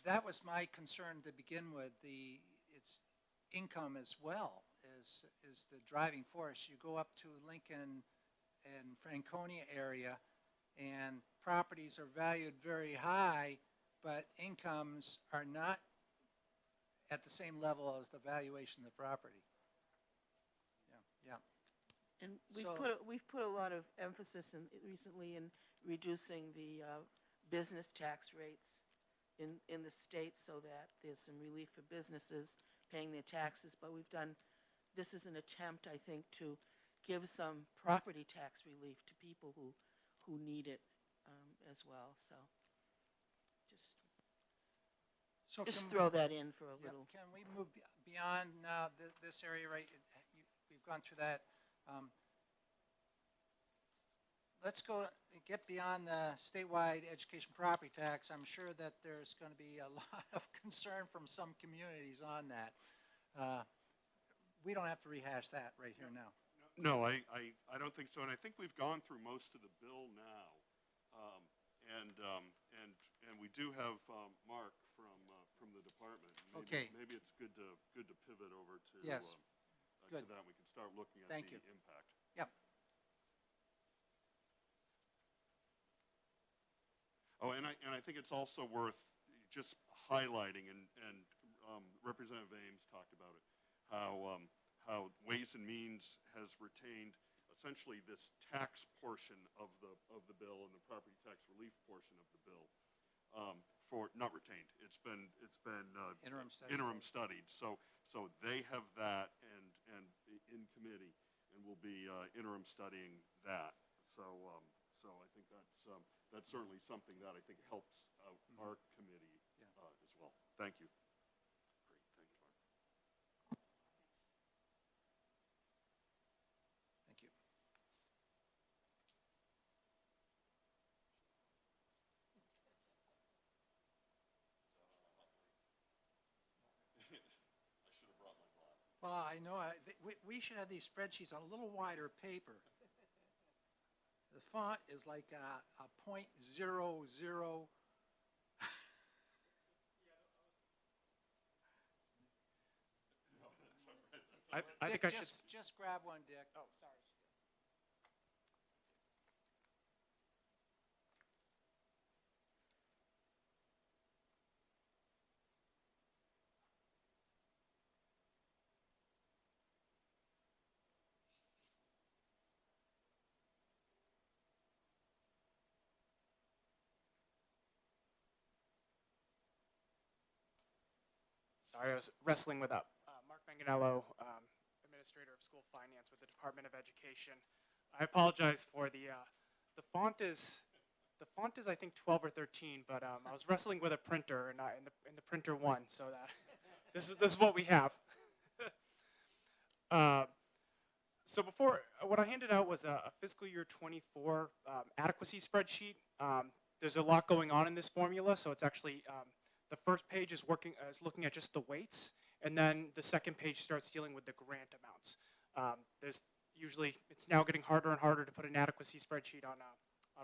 That was my concern to begin with. Its income as well is the driving force. You go up to Lincoln and Franconia area, and properties are valued very high, but incomes are not at the same level as the valuation of the property. Yeah. And So- we've put a lot of emphasis recently in reducing the business tax rates in the state so that there's some relief for businesses paying their taxes, but this is an attempt, I think, to give some property tax relief to people who need it as well, so So just can- throw that in for a Yeah, little. can we move beyond now this area, right? We've gone through that. Let's get beyond the statewide education property tax. I'm sure that there's going to be a lot of concern from some communities on that. We don't have to rehash that right here now. No, I don't think so, and I think we've gone through most of the bill now. And we do have Mark from the department. Okay. Maybe it's good to pivot over to Yes. to Good. that. We can start looking at Thank the you. impact. Yep. Oh, and I think it's also worth just highlighting, and Representative Ames talked about it, how Ways and Means has retained essentially this tax portion of the bill and the property tax relief portion of the bill, for not retained. It's been interim studied. So they have that and in committee, and we'll be interim studying that. So I think that's certainly something that I think helps out our committee as well. Thank you. Great, thank you, Mark. Thank you. Well, I know, we should have these spreadsheets on a little wider paper. The font is like a .00. I Dick, think I should. just grab one, Dick. Oh, sorry. Sorry, I was wrestling with Mark Manganello, Administrator of School Finance with the Department of Education. I apologize for the font is I think 12 or 13, but I was wrestling with a printer and the printer won, so that this is what we have. So before, what I handed out was a fiscal year 24 adequacy spreadsheet. There's a lot going on in this formula, so it's actually the first page is looking at just the weights, and then the second page starts dealing with the grant amounts. It's now getting harder and harder to put an adequacy spreadsheet on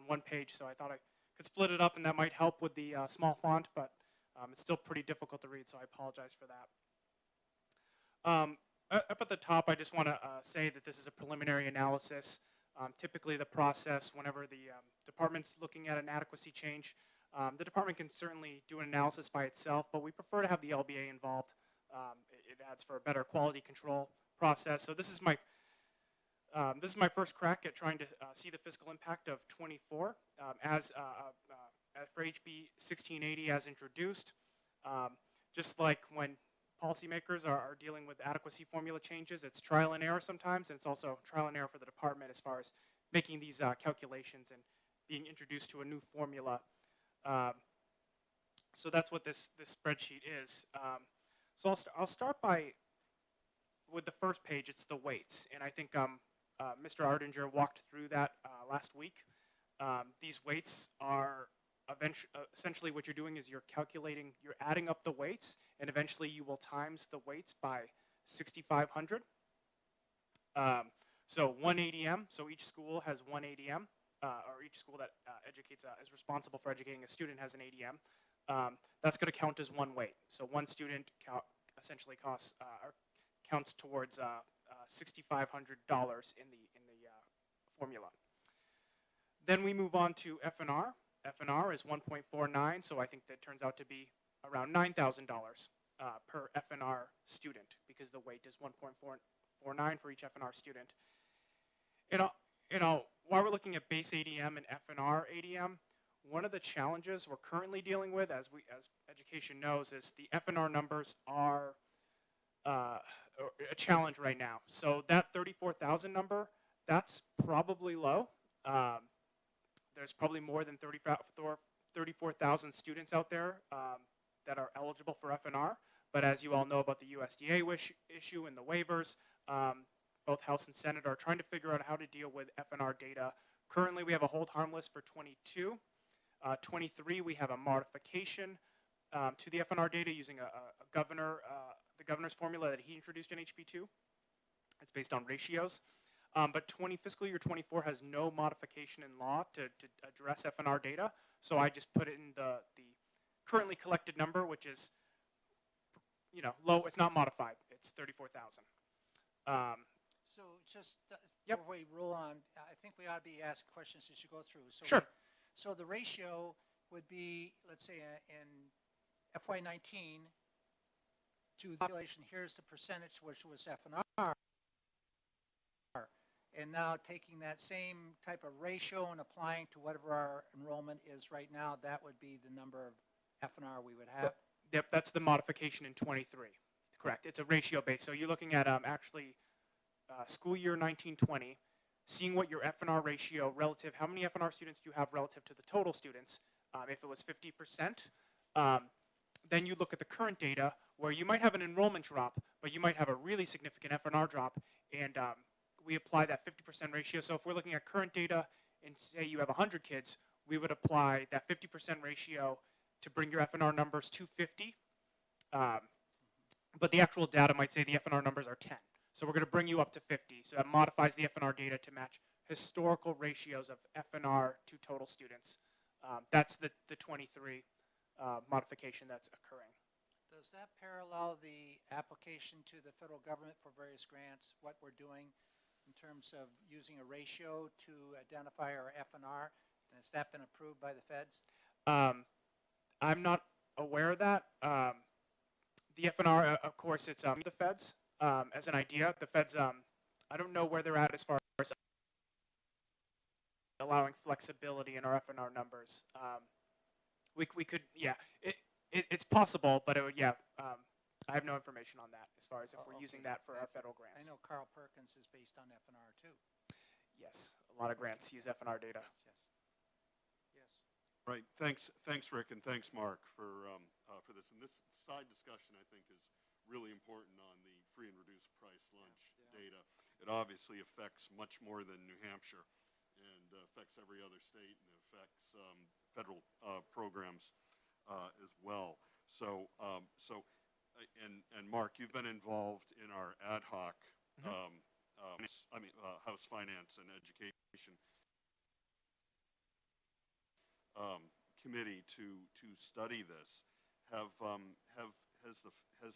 one page, so I thought I could split it up, and that might help with the small font, but it's still pretty difficult to read, so I apologize for that. Up at the top, I just want to say that this is a preliminary analysis. Typically, the process, whenever the department's looking at an adequacy change, the department can certainly do an analysis by itself, but we prefer to have the LBA involved. It adds for a better quality control process. So this is my first crack at trying to see the fiscal impact of 24 for HB 1680 as introduced. Just like when policymakers are dealing with adequacy formula changes, it's trial and error sometimes, and it's also trial and error for the department as far as making these calculations being introduced to a new formula. So that's what this spreadsheet is. So I'll start with the first page. It's the weights, and I think Mr. Ardinger walked through that last week. These weights are essentially what you're doing is you're adding up the weights, and eventually you will times the weights by 6,500. So 1 ADM, so each school has 1 ADM, or each school that is responsible for educating a student has an ADM. That's going to count as one weight. So one student essentially counts towards $6,500 in the formula. Then we move on to FNR. FNR is 1.49, so I think that turns out to be around $9,000 per FNR student, because the weight is 1.49 for each FNR student. While we're looking at base ADM and FNR ADM, one of the challenges we're currently dealing with, as education knows, is the FNR numbers are a challenge right now. So that 34,000 number, that's probably low. There's probably more than 34,000 students out there that are eligible for FNR. But as you all know about the USDA issue and the waivers, both House and Senate are trying to figure out how to deal with FNR data. Currently, we have a hold harmless for 22. 23, we have a modification to the FNR data using the governor's formula that he introduced in HB2. It's based on ratios. But fiscal year 24 has no modification in law to address FNR data. So I just put it in the currently collected number, which is, low. It's not modified. It's 34,000. So just Yep. before we roll on, I think we ought to be asked questions as you go through. So Sure. So the ratio would be, let's say, in FY19 to the population, here's the percentage which was FNR. And now taking that same type of ratio and applying to whatever our enrollment is right now, that would be the number of FNR we would have. Yep, that's the modification in 23. Correct. It's a ratio base. So you're looking at school year 1920, seeing what your FNR ratio relative, how many FNR students do you have relative to the total students. If it was 50%, then you look at the current data where you might have an enrollment drop, but you might have a really significant FNR drop, and we apply that 50% ratio. So if we're looking at current data and say you have 100 kids, we would apply that 50% ratio to bring your FNR numbers to 50. But the actual data might say the FNR numbers are 10. So we're going to bring you up to 50. So that modifies the FNR data to match historical ratios of FNR to total students. That's the 23 modification that's occurring. Does that parallel the application to the federal government for various grants, what we're doing in terms of using a ratio to identify our FNR? And has that been approved by the feds? I'm not aware of that. The FNR, of course, it's the feds. As an idea, the feds, I don't know where they're at as far as allowing flexibility in our FNR numbers. We could, yeah, it's possible, but I have no information on that as far as if we're using that for our federal grants. I know Carl Perkins is based on FNR too. Yes, a lot of grants use FNR data. Yes. Right. Thanks, Rick, and thanks, Mark, for this. And this side discussion, I think, is really important on the free and reduced price lunch data. It obviously affects much more than New Hampshire, and affects every other state, and affects federal programs as well. So, and Mark, you've been involved in our ad hoc, House Finance and Education committee to study this. Has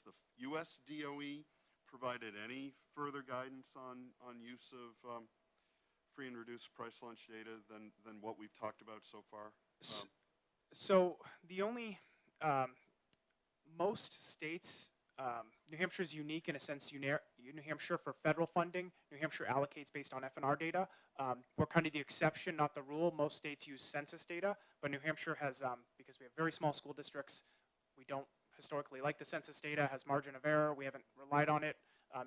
the U.S. DOE provided any further guidance on use of free and reduced price lunch data than what we've talked about so far? So the only, most states, New Hampshire is unique in a sense. New Hampshire, for federal funding, New Hampshire allocates based on FNR data. We're kind of the exception, not the rule. Most states use census data, but New Hampshire has, because we have very small school districts, we don't historically like the census data, has margin of error. We haven't relied on it.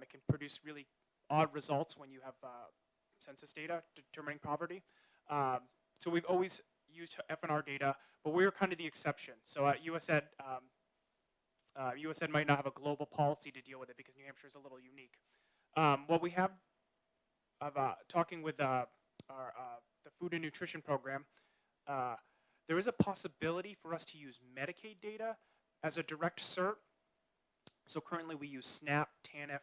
It can produce really odd results when you have census data determining poverty. so we've always used FNR data, but we're kind of the exception. So at USED, USED might not have a global policy to deal with it because New Hampshire is a little unique. What we have, talking with the food and nutrition program, there is a possibility for us to use Medicaid data as a direct cert. So currently we use SNAP, TANF,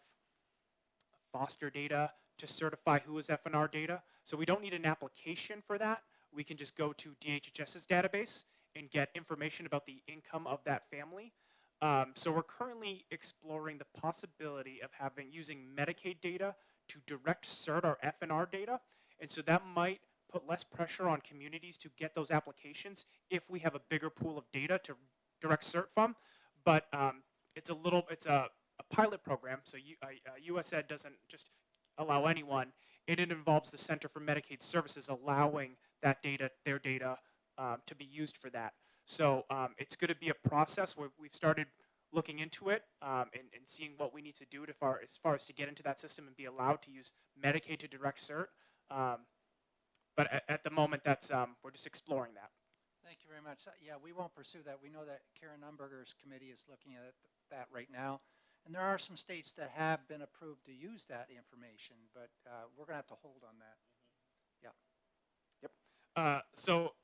foster data to certify who is FNR data. So we don't need an application for that. We can just go to DHHS's database and get information about the income of that family. So we're currently exploring the possibility of using Medicaid data to direct cert our FNR data. And so that might put less pressure on communities to get those applications if we have a bigger pool of data to direct cert from. But it's a pilot program, so USED doesn't just allow anyone, and it involves the Center for Medicaid Services allowing that data, their data, to be used for that. So it's going to be a process where we've started looking into it and seeing what we need to do as far as to get into that system and be allowed to use Medicaid to direct cert. But at the moment, we're just exploring that. Thank you very much. Yeah, we won't pursue that. We know that Karen Umberger's committee is looking at that right now. And there are some states that have been approved to use that information, but we're going to have to hold on that. Yep. So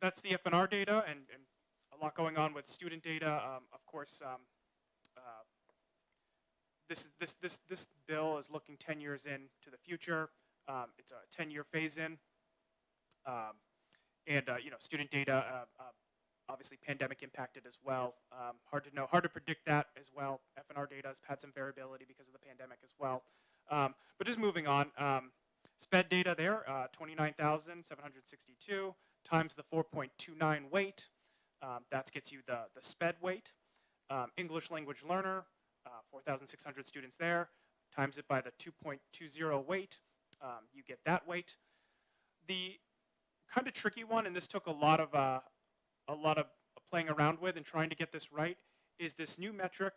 that's the FNR data and a lot going on with student data. Of course, this bill is looking 10 years into the future. It's a 10-year phase-in. And student data, obviously pandemic impacted as well. Hard to know, hard to predict that as well. FNR data has had some variability because of the pandemic as well. But just moving on, SPED data there, 29,762 times the 4.29 weight. That gets you the SPED weight. English language learner, 4,600 students there, times it by the 2.20 weight. You get that weight. The kind of tricky one, and this took a lot of playing around with and trying to get this right, is this new metric.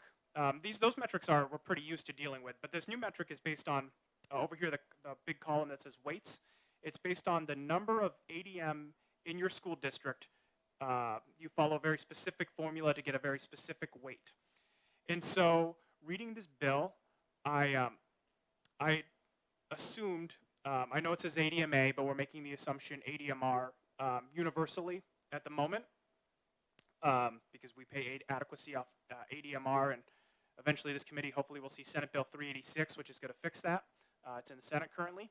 Those metrics we're pretty used to dealing with, but this new metric is based on, over here, the big column that says weights. It's based on the number of ADM in your school district. You follow a very specific formula to get a very specific weight. And so, reading this bill, I assumed, I know it says ADMA, but we're making the assumption ADMR universally at the moment, because we pay adequacy off ADMR, and eventually this committee hopefully will see Senate Bill 386, which is going to fix that. It's in the Senate currently.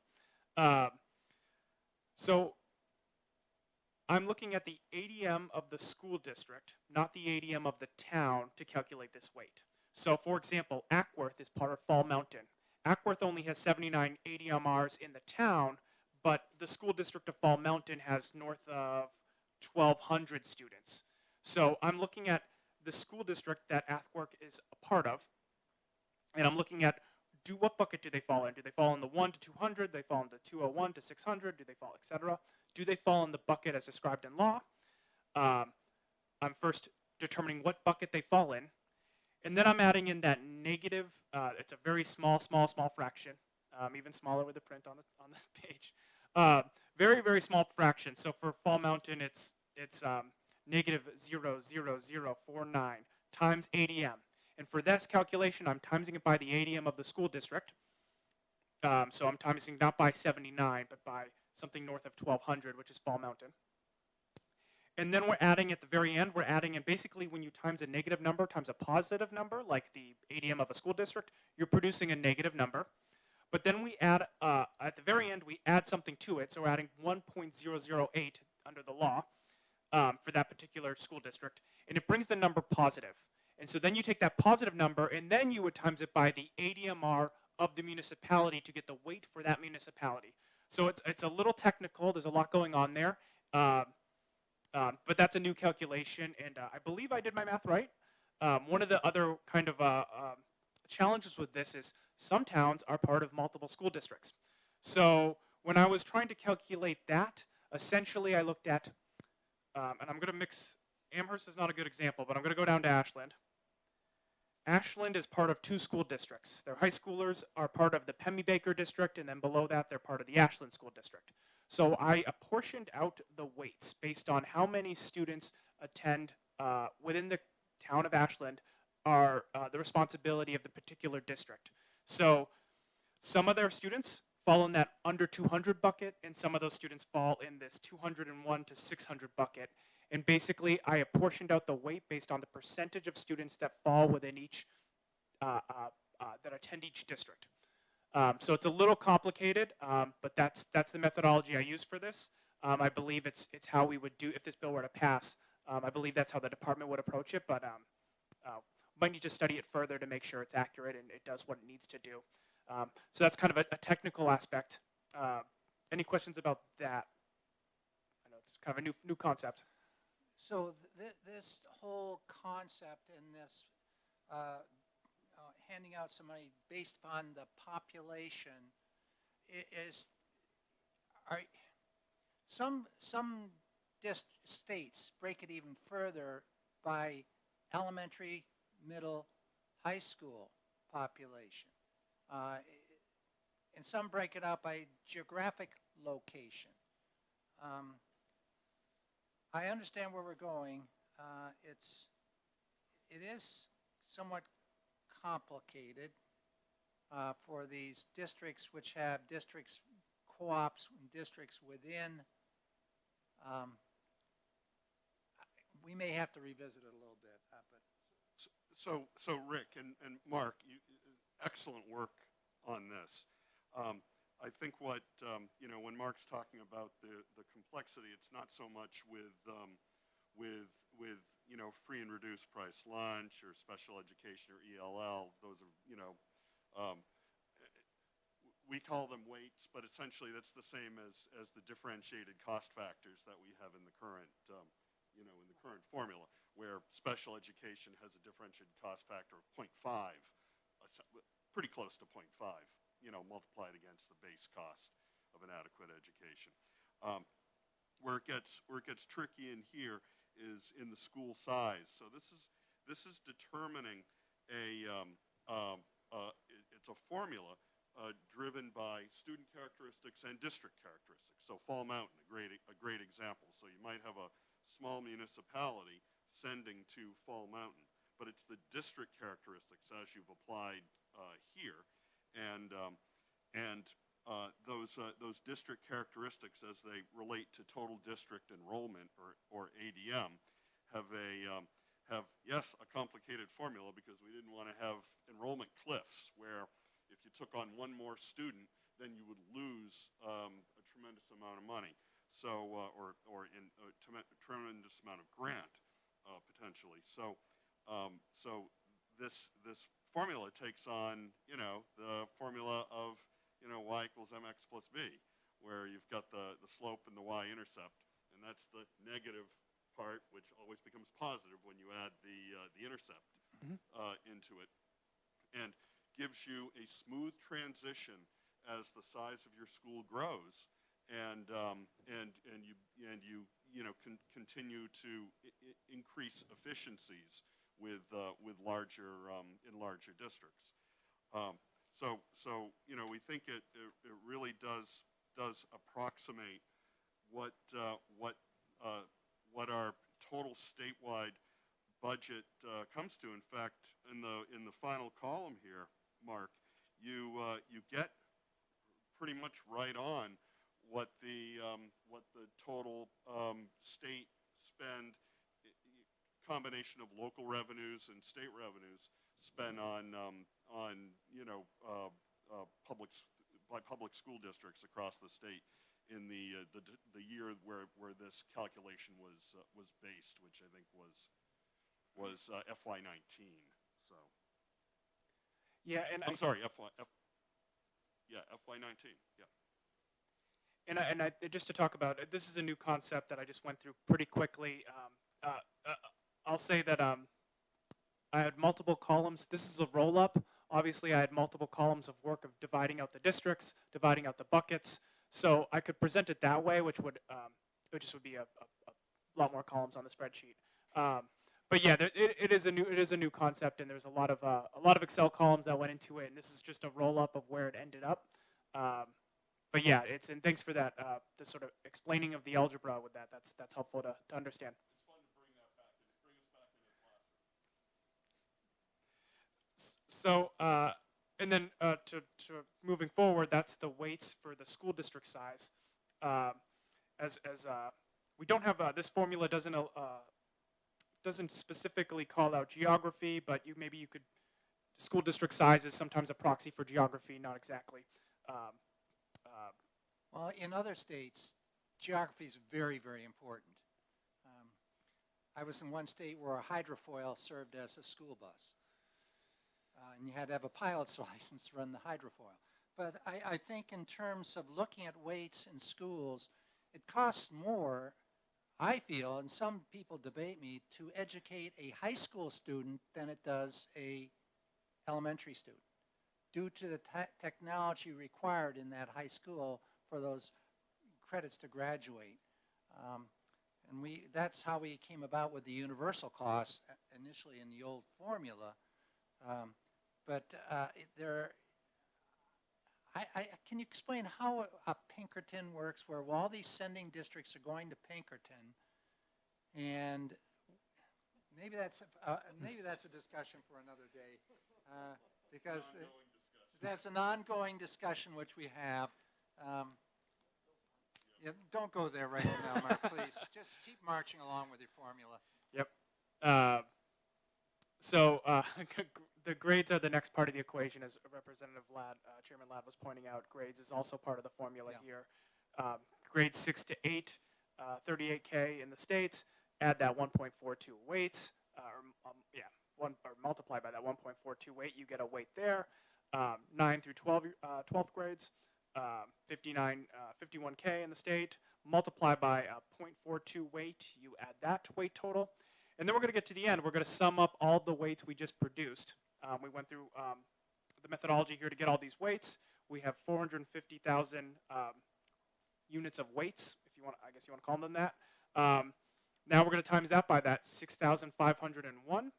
So I'm looking at the ADM of the school district, not the ADM of the town, to calculate this weight. So for example, Ackworth is part of Fall Mountain. Ackworth only has 79 ADMRs in the town, but the school district of Fall Mountain has north of 1,200 students. So I'm looking at the school district that Ackworth is a part of, and I'm looking at what bucket do they fall in? Do they fall in the 1 to 200? Do they fall in the 201 to 600? Do they fall, etc.? Do they fall in the bucket as described in law? I'm first determining what bucket they fall in, and then I'm adding in that negative. It's a very small fraction, even smaller with the print on the page. Very, very small fraction. So for Fall Mountain, it's negative 0.00049 times ADM. And for this calculation, I'm timesing it by the ADM of the school district. So I'm timesing not by 79, but by something north of 1,200, which is Fall Mountain. And then we're adding at the very end, we're adding in basically when you times a negative number times a positive number, like the ADM of a school district, you're producing a negative number. But then we add, at the very end, we add something to it. So we're adding 1.008 under the law for that particular school district. And it brings the number positive. And so then you take that positive number, and then you would times it by the ADMR of the municipality to get the weight for that municipality. So it's a little technical. There's a lot going on there. But that's a new calculation, and I believe I did my math right. One of the other kind of challenges with this is some towns are part of multiple school districts. So when I was trying to calculate that, essentially I looked at, and I'm going to mix, Amherst is not a good example, but I'm going to go down to Ashland. Ashland is part of 2 school districts. Their high schoolers are part of the Pemmy Baker district, and then below that they're part of the Ashland school district. So I apportioned out the weights based on how many students attend within the town of Ashland are the responsibility of the particular district. So some of their students fall in that under 200 bucket, and some of those students fall in this 201 to 600 bucket. And basically, I apportioned out the weight based on the percentage of students that fall within each, that attend each district. So it's a little complicated, but that's the methodology I use for this. I believe it's how we would do, if this bill were to pass, I believe that's how the department would approach it, but might need to study it further to make sure it's accurate and it does what it needs to do. So that's kind of a technical aspect. Any questions about that? I know it's kind of a new concept. So this whole concept and this handing out some money based upon the population some states break it even further by elementary, middle, high school population. And some break it out by geographic location. I understand where we're going. It is somewhat complicated for these districts which have districts, co-ops, and districts within. We may have to revisit it a little bit, but So Rick and Mark, excellent work on this. I think what, when Mark's talking about the complexity, it's not so much with free and reduced price lunch or special education or ELL. Those are, we call them weights, but essentially that's the same as the differentiated cost factors that we have in the current, in the current formula, where special education has a differentiated cost factor of 0.5, pretty close to 0.5, multiplied against the base cost of an adequate education. Where it gets tricky in here is in the school size. So this is determining it's a formula driven by student characteristics and district characteristics. So Fall Mountain, a great example. So you might have a small municipality sending to Fall Mountain, but it's the district characteristics as you've applied here, and those district characteristics as they relate to total district enrollment or ADM have a complicated formula, because we didn't want to have enrollment cliffs where if you took on one more student, then you would lose a tremendous amount of money. So, or in a tremendous amount of grant, potentially. So this formula takes on, the formula of, y equals mx plus b, where you've got the slope and the y-intercept, and that's the negative part, which always becomes positive when you add the intercept into it, and gives you a smooth transition as the size of your school grows, and you continue to increase efficiencies with larger districts. So we think it really does approximate what our total statewide budget comes to. In fact, in the final column here, Mark, you get pretty much right on what the total state spend, combination of local revenues and state revenues, spend on public school districts across the state in the year where this calculation was based, which I think was FY19. So Yeah, and I'm sorry, FY19. Yeah. And I just to talk about it, this is a new concept that I just went through pretty quickly. I'll say that I had multiple columns. This is a roll-up. Obviously, I had multiple columns of work of dividing out the districts, dividing out the buckets. So I could present it that way, which would be a lot more columns on the spreadsheet. But yeah, it is a new concept, and there's a lot of Excel columns that went into it. And this is just a roll-up of where it ended up. but yeah, and thanks for that, the sort of explaining of the algebra with that. That's helpful to understand. So, and then to moving forward, that's the weights for the school district size. As we don't have this formula doesn't specifically call out geography, but maybe you could. School district size is sometimes a proxy for geography, not exactly. Well, in other states, geography is very, very important. I was in one state where a hydrofoil served as a school bus. And you had to have a pilot's license to run the hydrofoil. But I think in terms of looking at weights in schools, it costs more, I feel, and some people debate me, to educate a high school student than it does a elementary student, due to the technology required in that high school for those credits to graduate. And that's how we came about with the universal cost initially in the old formula. Can you explain how a Pinkerton works, where all these sending districts are going to Pinkerton, and maybe that's a discussion for another day, because that's an ongoing discussion which we have. Yeah, don't go there right now, Mark, please. Just keep marching along with your formula. Yep. So the grades are the next part of the equation, as Representative Ladd, Chairman Ladd was pointing out. Grades is also part of the formula here. Grades 6 to 8, 38K in the states. Add that 1.42 weights, or multiply by that 1.42 weight. You get a weight there. 9 through 12th grades, 51K in the state. Multiply by a 0.42 weight. You add that weight total. And then we're going to get to the end. We're going to sum up all the weights we just produced. We went through the methodology here to get all these weights. We have 450,000 units of weights, if you want, I guess you want to call them that. Now we're going to times that by that 6,501,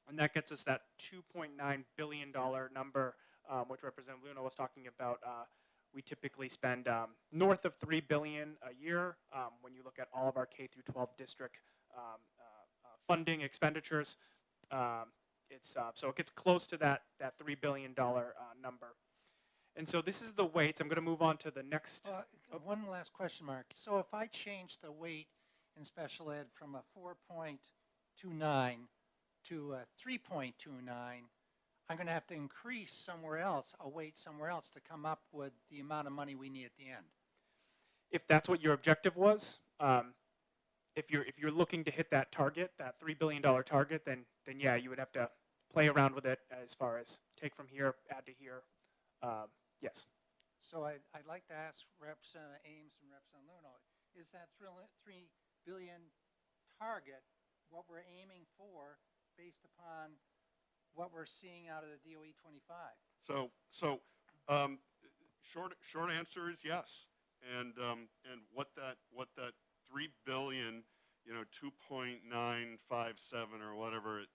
and that gets us that $2.9 billion number, which Representative Luna was talking about. We typically spend north of $3 billion a year when you look at all of our K through 12 district funding expenditures. So it gets close to that $3 billion number. And so this is the weights. I'm going to move on to the next. One last question, Mark. So if I change the weight in special ed from a 4.29 to a 3.29, I'm going to have to increase somewhere else, a weight somewhere else, to come up with the amount of money we need at the end. If that's what your objective was, if you're looking to hit that target, that $3 billion target, then yeah, you would have to play around with it as far as take from here, add to here. Yes. So I'd like to ask Representative Ames and Representative Luna, is that $3 billion target what we're aiming for based upon what we're seeing out of the DOE 25? Short answer is yes. And what that $3 billion, 2.957 or whatever it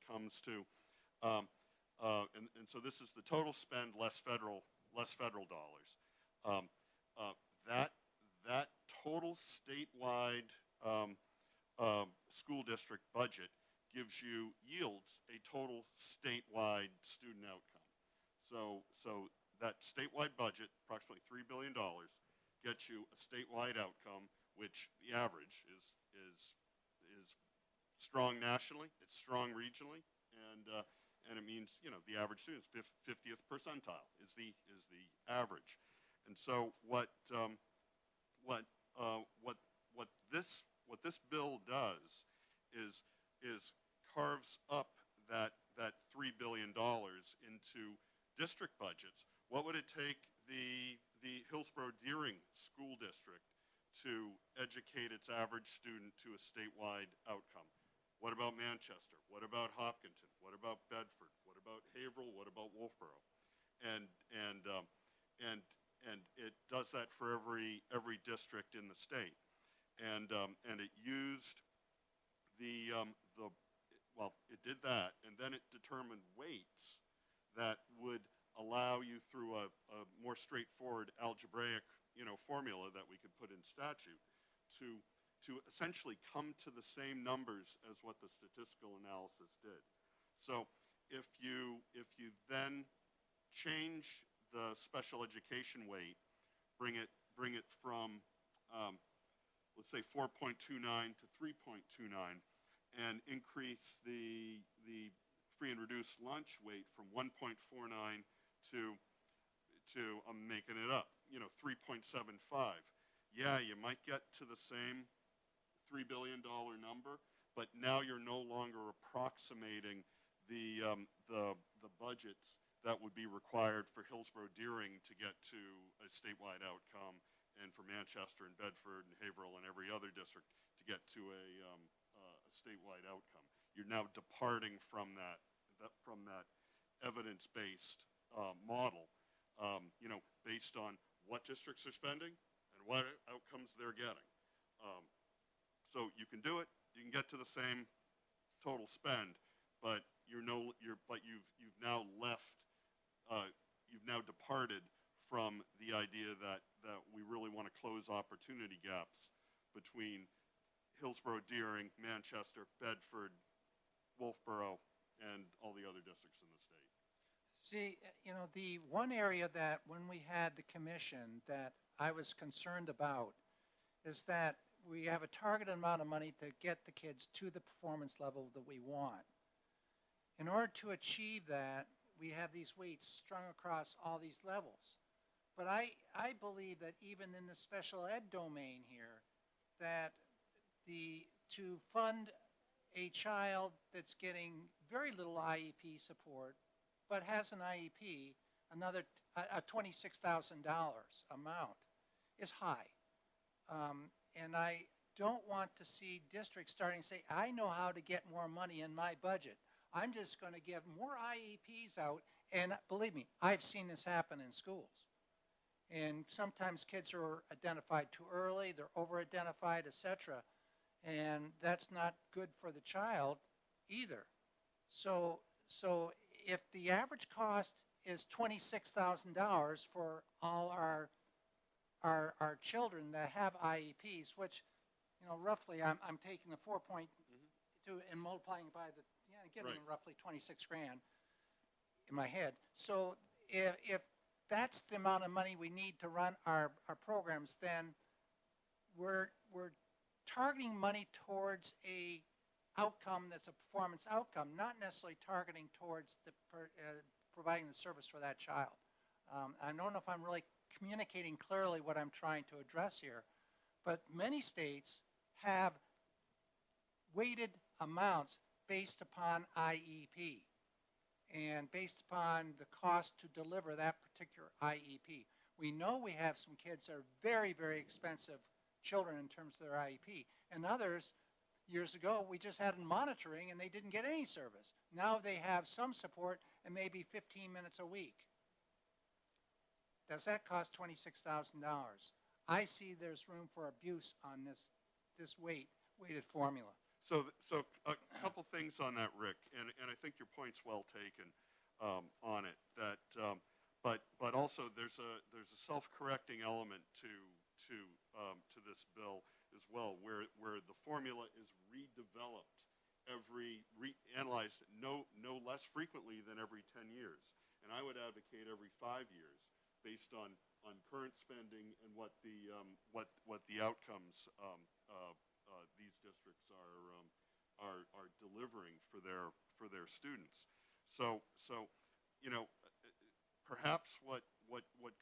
comes to, and so this is the total spend less federal dollars. That total statewide school district budget yields a total statewide student outcome. So that statewide budget, approximately $3 billion, gets you a statewide outcome, which the average is strong nationally, it's strong regionally, and it means the average student's 50th percentile is the average. And so what this bill does is carves up that $3 billion into district budgets. What would it take the Hillsborough-Deering School District to educate its average student to a statewide outcome? What about Manchester? What about Hopkinton? What about Bedford? What about Haverhill? What about Wolfboro? And it does that for every district in the state. And it used it did that, and then it determined weights that would allow you through a more more straightforward algebraic, formula that we could put in statute to essentially come to the same numbers as what the statistical analysis did. So if you then change the special education weight, bring it from let's say 4.29 to 3.29, and increase the free and reduced lunch weight from 1.49 to I'm making it up, 3.75. Yeah, you might get to the same $3 billion number, but now you're no longer approximating the budgets that would be required for Hillsborough Deering to get to a statewide outcome, and for Manchester and Bedford and Haverhill and every other district to get to a statewide outcome. You're now departing from that evidence-based model, based on what districts are spending and what outcomes they're getting. So you can do it. You can get to the same total spend, but you've now departed from the idea that we really want to close opportunity gaps between Hillsborough, Deering, Manchester, Bedford, Wolfboro, and all the other districts in the state. See, the one area that when we had the commission that I was concerned about is that we have a targeted amount of money to get the kids to the performance level that we want. In order to achieve that, we have these weights strung across all these levels. But I believe that even in the special ed domain here, that to fund a child that's getting very little IEP support, but has an IEP, a $26,000 amount is high. And I don't want to see districts starting to say, I know how to get more money in my budget. I'm just going to give more IEPs out. And believe me, I've seen this happen in schools. And sometimes kids are identified too early, they're over-identified, etc. And that's not good for the child either. So if the average cost is $26,000 for all our children that have IEPs, which, roughly I'm taking the 4.2 and multiplying by getting Right. roughly 26 grand in my head. So if that's the amount of money we need to run our programs, then we're targeting money towards a outcome that's a performance outcome, not necessarily targeting towards providing the service for that child. I don't know if I'm really communicating clearly what I'm trying to address here, but many states have weighted amounts based upon IEP and based upon the cost to deliver that particular IEP. We know we have some kids that are very, very expensive children in terms of their IEP, and others, years ago, we just had them monitoring and they didn't get any service. Now they have some support and maybe 15 minutes a week. Does that cost $26,000? I see there's room for abuse on this weighted formula. So a couple things on that, Rick, and I think your point's well taken on it. But also there's a self-correcting element to this bill as well, where the formula is redeveloped analyzed no less frequently than every 10 years, and I would advocate every 5 years, based on current spending and what the outcomes these districts are delivering for their students. So perhaps what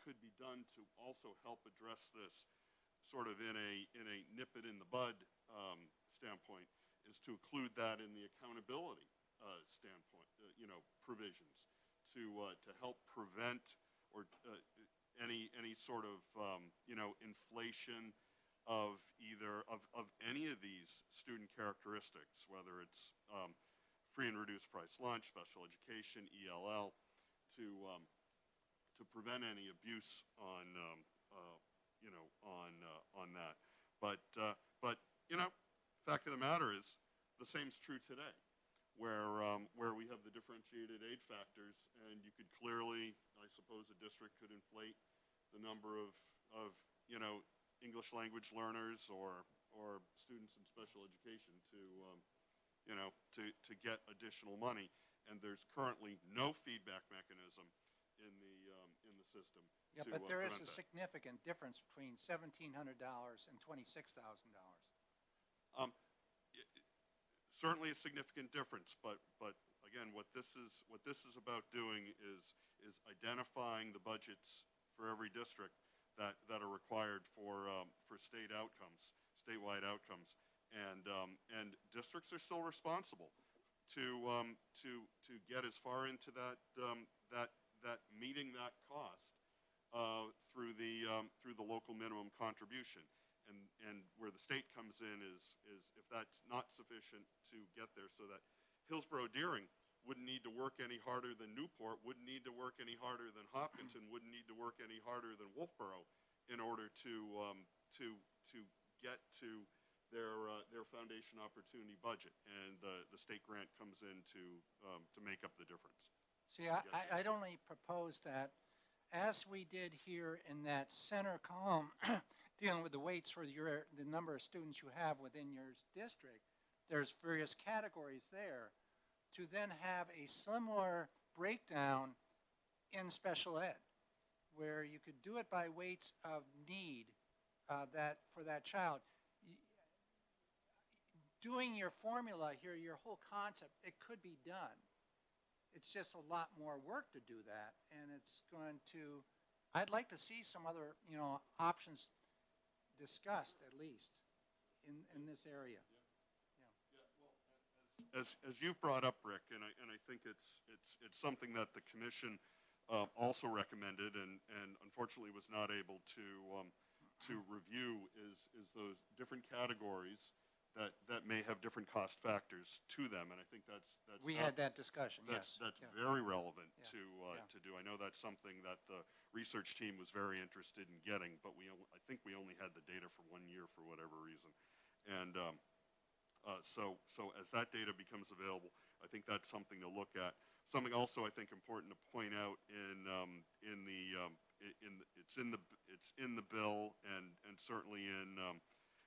could be done to also help address this sort of in a nip it in the bud standpoint is to include that in the accountability standpoint, provisions to help prevent or any sort of inflation of any of these student characteristics, whether it's free and reduced price lunch, special education, ELL, to prevent any abuse on that. But fact of the matter is, the same's true today, where we have the differentiated aid factors, and you could clearly, I suppose, a district could inflate the number of English language learners or students in special education to get additional money. And there's currently no feedback mechanism in the system. Yeah, to, but there is a prevent that. significant difference between $1,700 and $26,000. Certainly a significant difference, but again, what this is about doing is identifying the budgets for every district that are required for statewide outcomes, and districts are still responsible to get as far into that meeting that cost through the local minimum contribution. And where the state comes in is if that's not sufficient to get there, so that Hillsborough-Deering wouldn't need to work any harder than Newport, wouldn't need to work any harder than Hopkinton, wouldn't need to work any harder than Wolfboro in order to get to their foundation opportunity budget, and the state grant comes in to make up the difference. See, I'd only propose that, as we did here in that center column, dealing with the weights for the number of students you have within your district, there's various categories there, to then have a similar breakdown in special ed, where you could do it by weights of need for that child. Doing your formula here, your whole concept, it could be done. It's just a lot more work to do that, and it's going to, I'd like to see some other, options discussed, at least, in this area. As you've brought up, Rick, and I think it's something that the commission also recommended, and unfortunately was not able to review, is those different categories that may have different cost factors to them, and I think that's We had that discussion, yes. That's Yeah. very relevant Yeah. to do. I know that's something that the research team was very interested in getting, but I think we only had the data for 1 year for whatever reason, and so as that data becomes available, I think that's something to look at. Something also I think important to point out it's in the bill, and certainly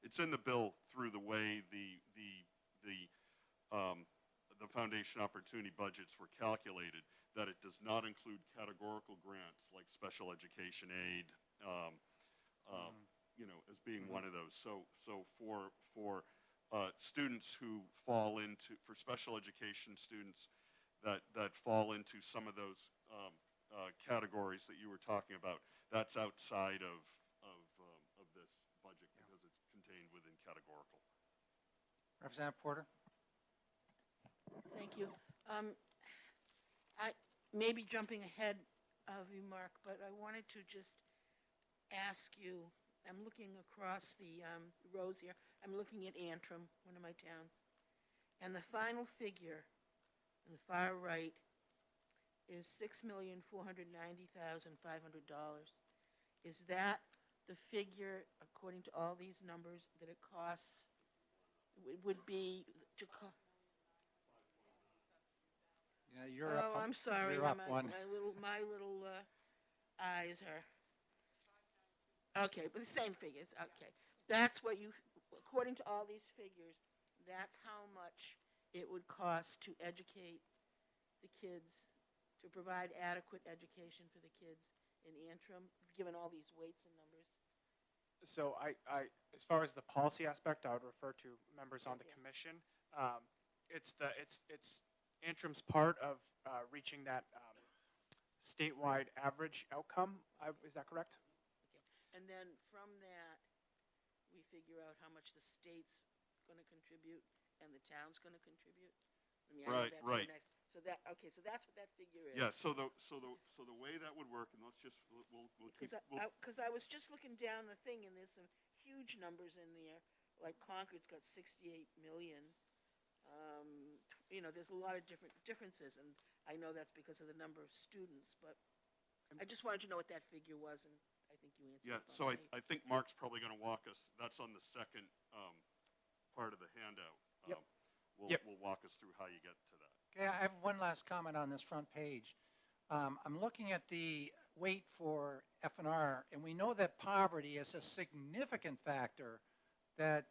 it's in the bill through the way the foundation opportunity budgets were calculated, that it does not include categorical grants like special education aid, as being one of those. So for students who fall into, for special education students that fall into some of those categories that you were talking about, that's outside of this budget because it's contained within categorical. Representative Porter? Thank you. I may be jumping ahead of you, Mark, but I wanted to just ask you, I'm looking across the rows here. I'm looking at Antrim, one of my towns, and the final figure on the far right is $6,490,500. Is that the figure, according to all these numbers, that it costs, would be to cost? Yeah, you're up. Oh, I'm sorry, You're up my one. my little eyes are. Okay, but the same figures, okay. That's what you, according to all these figures, that's how much it would cost to educate the kids, to provide adequate education for the kids in Antrim, given all these weights and numbers. So I as far as the policy aspect, I would refer to members on the Yeah. commission. It's Antrim's part of reaching that statewide average outcome. Is that correct? And then from that, we figure out how much the state's gonna contribute and the town's gonna contribute? I mean, I know Right, that's right. the next, so that's what that figure is. Yeah, so the way that would work, and let's just, we'll keep, Because I was just looking down the thing, and there's some huge numbers in there, like Concord's got 68 million. There's a lot of differences, and I know that's because of the number of students, but I just wanted to know what that figure was, and I think you answered yeah, it. so I think Mark's probably gonna walk us, that's on the second, part of the handout. Yep. We'll Yep. we'll walk us through how you get to that. Okay, I have one last comment on this front page. I'm looking at the weight for F&R, and we know that poverty is a significant factor that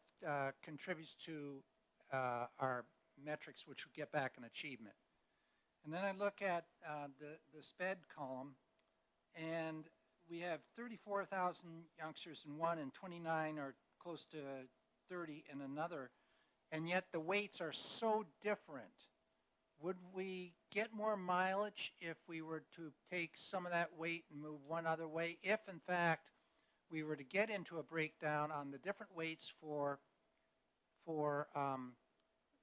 contributes to our metrics, which we get back in achievement. And then I look at the SPED column, and we have 34,000 youngsters in one and 29 or close to 30 in another, and yet the weights are so different. Would we get more mileage if we were to take some of that weight and move one other way, if in fact we were to get into a breakdown on the different weights for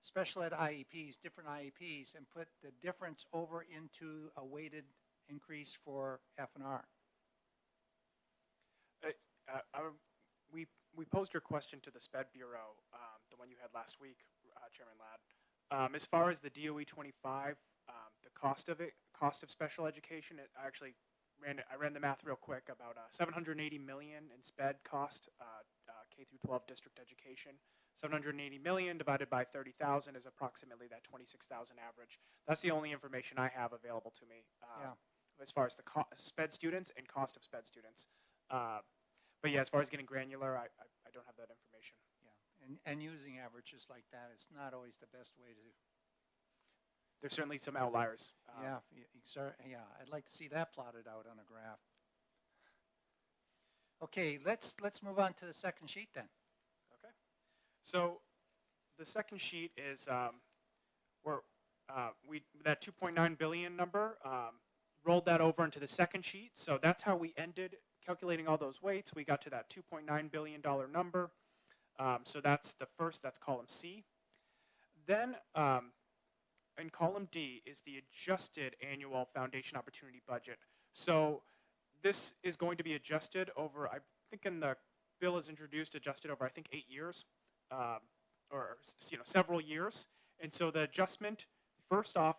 special ed IEPs, different IEPs, and put the difference over into a weighted increase for F&R? We posed your question to the SPED Bureau, the one you had last week, Chairman Ladd. As far as the DOE 25, the cost of special education, I ran the math real quick, about $780 million in SPED cost, K through 12 district education. 780 million divided by 30,000 is approximately that 26,000 average. That's the only information I have available to me as far as the SPED students and cost of SPED students. But yeah, as far as getting granular, I don't have that information. Yeah, and using averages like that is not always the best way to. There's certainly some outliers. Yeah, I'd like to see that plotted out on a graph. Okay, let's move on to the second sheet then. Okay. So the second sheet is that 2.9 billion number, rolled that over into the second sheet. So that's how we ended calculating all those weights. We got to that $2.9 billion number. So that's that's column C. Then in column D is the adjusted annual foundation opportunity budget. So this is going to be adjusted over, I think in the bill is introduced, adjusted over, I think 8 years, or several years. And so the adjustment, first off,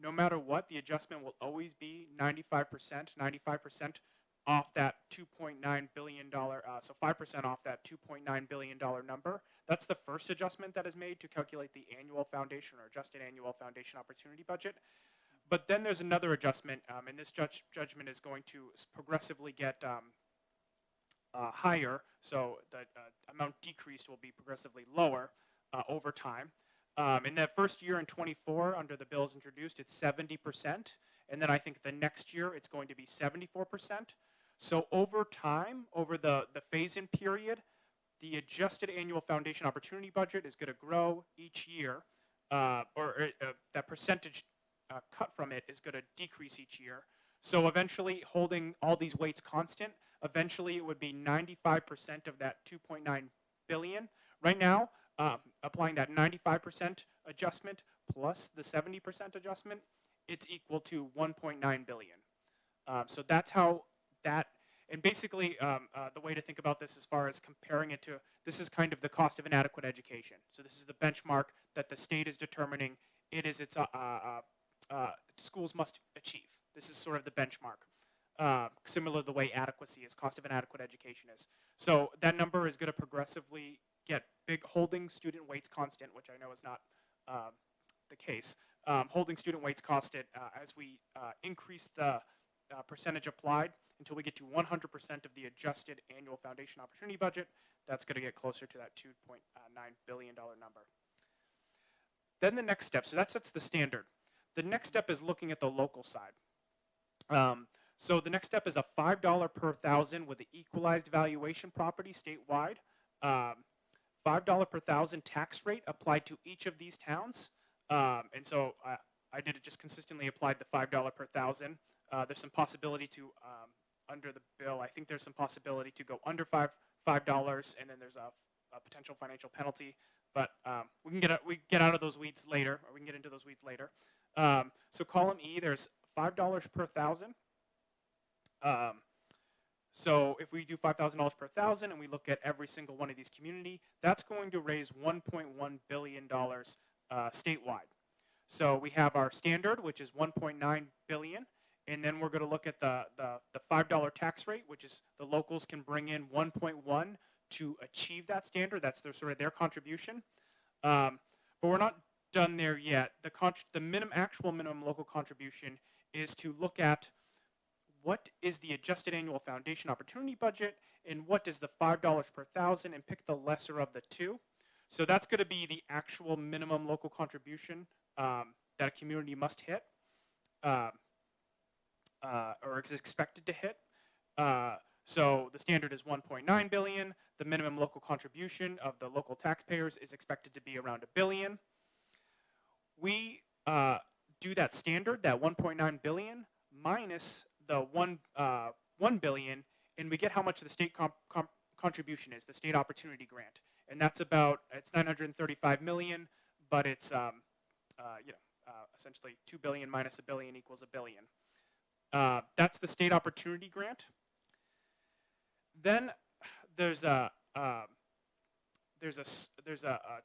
no matter what, the adjustment will always be 95% off that $2.9 billion, so 5% off that $2.9 billion number. That's the first adjustment that is made to calculate the annual foundation or adjusted annual foundation opportunity budget. But then there's another adjustment, and this judgment is going to progressively get higher, so the amount decreased will be progressively lower over time. In that first year in 24, under the bills introduced, it's 70%, and then I think the next year it's going to be 74%. So over time, over the phase-in period, the adjusted annual foundation opportunity budget is going to grow each year, that percentage cut from it is going to decrease each year. So eventually, holding all these weights constant, eventually it would be 95% of that 2.9 billion. Right now, applying that 95% adjustment plus the 70% adjustment, it's equal to 1.9 billion. So that's how that, and basically the way to think about this as far as comparing it to, this is kind of the cost of inadequate education. So this is the benchmark that the state is determining it is its schools must achieve. This is sort of the benchmark, similar to the way adequacy is, cost of inadequate education is. So that number is going to progressively get big, holding student weights constant, which I know is not the case. Holding student weights constant as we increase the percentage applied until we get to 100% of the adjusted annual foundation opportunity budget. That's going to get closer to that $2.9 billion number. Then the next step, so that sets the standard. The next step is looking at the local side. So the next step is a $5 per thousand with the equalized valuation property statewide. $5 per thousand tax rate applied to each of these towns. And so I did it just consistently applied the $5 per thousand. There's some possibility to, under the bill, I think there's some possibility to go under $5, and then there's a potential financial penalty. But we get out of those weeds later, or we can get into those weeds later. So column E, there's $5 per thousand. So if we do $5,000 per thousand and we look at every single one of these community, that's going to raise $1.1 billion statewide. So we have our standard, which is $1.9 billion, and then we're going to look at the $5 tax rate, which is the locals can bring in 1.1 to achieve that standard. That's sort of their contribution. But we're not done there yet. The actual minimum local contribution is to look at what is the adjusted annual foundation opportunity budget, and what is the $5 per thousand, and pick the lesser of the two. So that's going to be the actual minimum local contribution that a community must hit, or is expected to hit. So the standard is 1.9 billion. The minimum local contribution of the local taxpayers is expected to be around $1 billion. We do that standard, that 1.9 billion, minus the 1 billion, and we get how much the state contribution is, the state opportunity grant, and that's about, it's 935 million, but it's essentially 2 billion minus $1 billion equals $1 billion. That's the state opportunity grant. Then there's a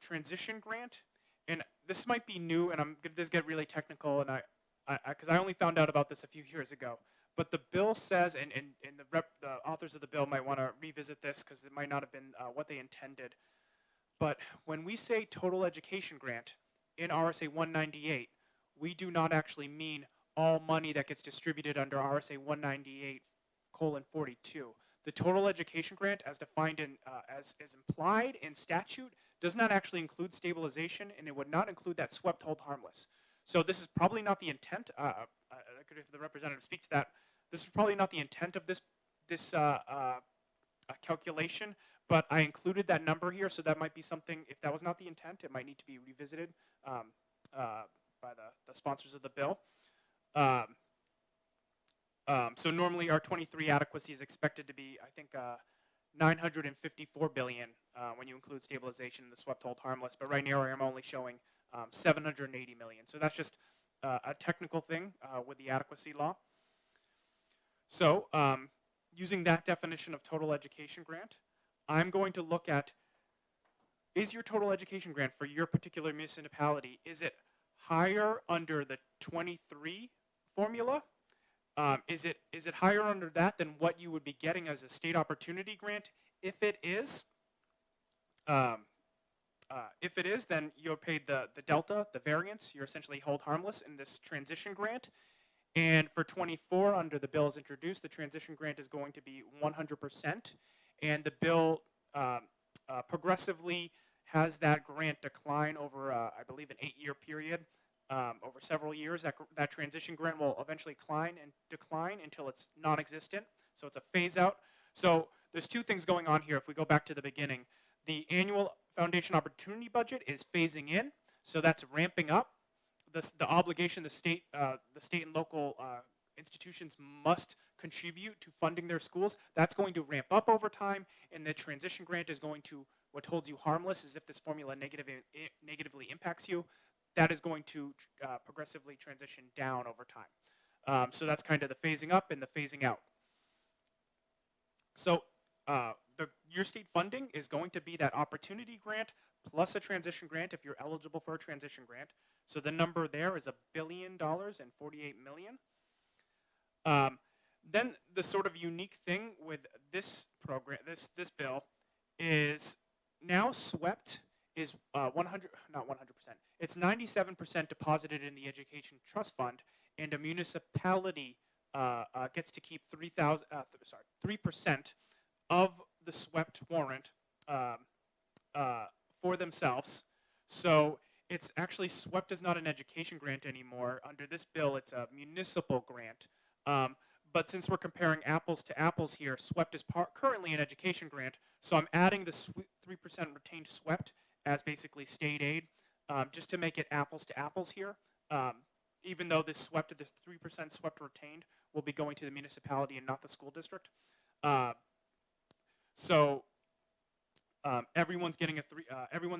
transition grant, and this might be new, and this get really technical, and because I only found out about this a few years ago. But the bill says, and the authors of the bill might want to revisit this because it might not have been what they intended. But when we say total education grant in RSA 198, we do not actually mean all money that gets distributed under RSA 198:42. The total education grant, as defined in, as is implied in statute, does not actually include stabilization, and it would not include that swept, hold, harmless. So this is probably not the intent. If the representative speaks to that, this is probably not the intent of this calculation. But I included that number here, so that might be something. If that was not the intent, it might need to be revisited by the sponsors of the bill. So normally our 23 adequacy is expected to be, I think, 954 billion when you include stabilization and the swept, hold, harmless. But right now I'm only showing 780 million. So that's just a technical thing with the adequacy law. So using that definition of total education grant, I'm going to look at, is your total education grant for your particular municipality, is it higher under the 23 formula? Is it higher under that than what you would be getting as a state opportunity grant? If it is, then you're paid the delta, the variance. You're essentially hold harmless in this transition grant. And for 24, under the bill as introduced, the transition grant is going to be 100%. And the bill progressively has that grant decline over, I believe, an 8-year period. Over several years, that transition grant will eventually decline until it's non-existent. So it's a phase out. So there's two things going on here. If we go back to the beginning, the annual foundation opportunity budget is phasing in. So that's ramping up. The obligation the state and local institutions must contribute to funding their schools. That's going to ramp up over time, and the transition grant is going to, what holds you harmless is if this formula negatively impacts you. That is going to progressively transition down over time. So that's kind of the phasing up and the phasing out. So your state funding is going to be that opportunity grant plus a transition grant if you're eligible for a transition grant. So the number there is $1 billion and 48 million. Then the sort of unique thing with this program, this bill, is now swept is 100, not 100%. It's 97% deposited in the education trust fund, and a municipality gets to keep 3% of the swept warrant for themselves. So it's actually swept as not an education grant anymore. Under this bill, it's a municipal grant. But since we're comparing apples to apples here, swept is currently an education grant. So I'm adding the 3% retained swept as basically state aid, just to make it apples to apples here. Even though this 3% swept retained will be going to the municipality and not the school district. Everyone's getting every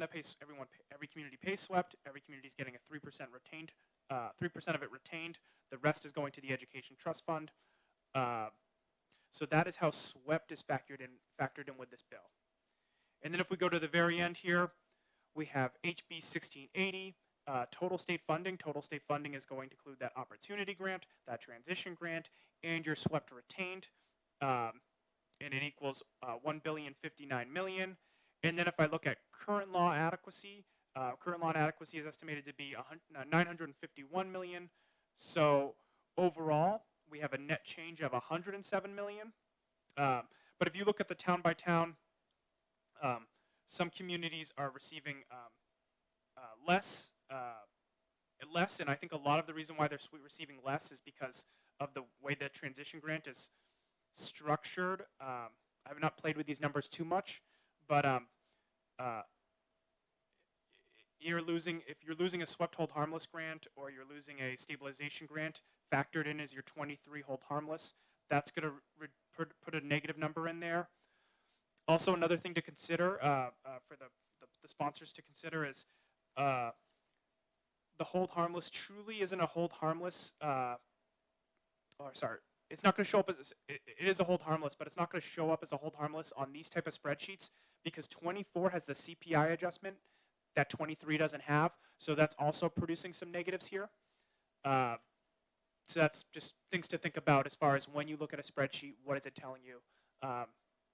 community pays swept. Every community is getting a 3% retained. 3% of it retained. The rest is going to the education trust fund. So that is how swept is factored in with this bill. And then if we go to the very end here, we have HB 1680, total state funding. Total state funding is going to include that opportunity grant, that transition grant, and your swept retained. And it equals $1,059 million. And then if I look at current law adequacy is estimated to be $951 million. So overall, we have a net change of 107 million. But if you look at the town by town, some communities are receiving less, and I think a lot of the reason why they're receiving less is because of the way the transition grant is structured. I have not played with these numbers too much, but if you're losing a swept hold harmless grant or you're losing a stabilization grant factored in as your 23 hold harmless, that's going to put a negative number in there. Also, another thing to consider for the sponsors to consider is the hold harmless truly isn't a hold harmless. It's not going to show up as it is a hold harmless, but it's not going to show up as a hold harmless on these type of spreadsheets because 24 has the CPI adjustment that 23 doesn't have. So that's also producing some negatives here. So that's just things to think about as far as when you look at a spreadsheet, what is it telling you?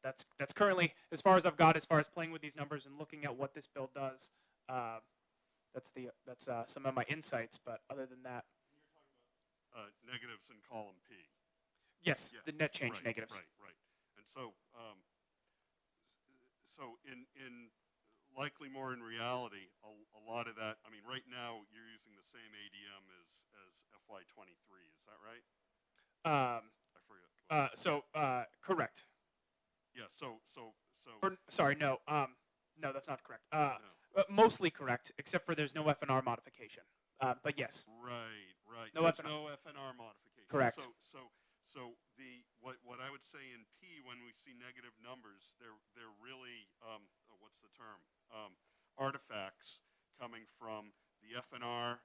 That's currently, as far as I've got, as far as playing with these numbers and looking at what this bill does. That's some of my insights, but other than that, Negatives in column P. yes, Yeah, the net change right, negatives. Right. And so, so in likely more in reality, a lot of that. I mean, right now you're using the same ADM as FY23. Is that right? I forget. Correct. Yeah. So. Or, sorry, no. No, that's not correct. No. Mostly correct, except for there's no FNR modification. But yes. Right. No There's FNR. no FNR modification. Correct. So what I would say in P when we see negative numbers, they're really what's the term? Artifacts coming from the FNR.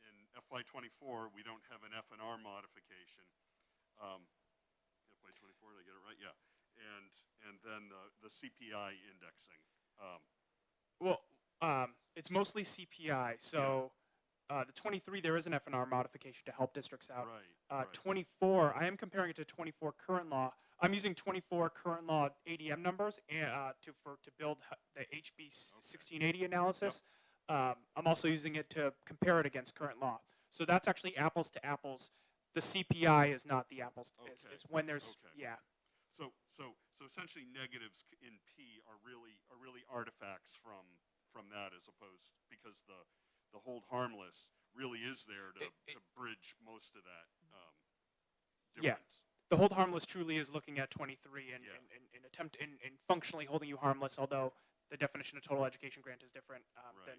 In FY24 we don't have an FNR modification. FY24, did I get it right? Yeah. And then the CPI indexing. It's mostly CPI. So the 23, there is an FNR modification to help districts out. Right. 24, I am comparing it to 24 current law. I'm using 24 current law ADM numbers to build the HB 1680 analysis. I'm also using it to compare it against current law. So that's actually apples to apples. The CPI is not the apples. Is when there's yeah. So essentially negatives in P are really artifacts from that as opposed because the hold harmless really is there to bridge most of that difference. Yeah. The hold harmless truly is looking at 23 and functionally holding you harmless, although the definition of total education grant is different than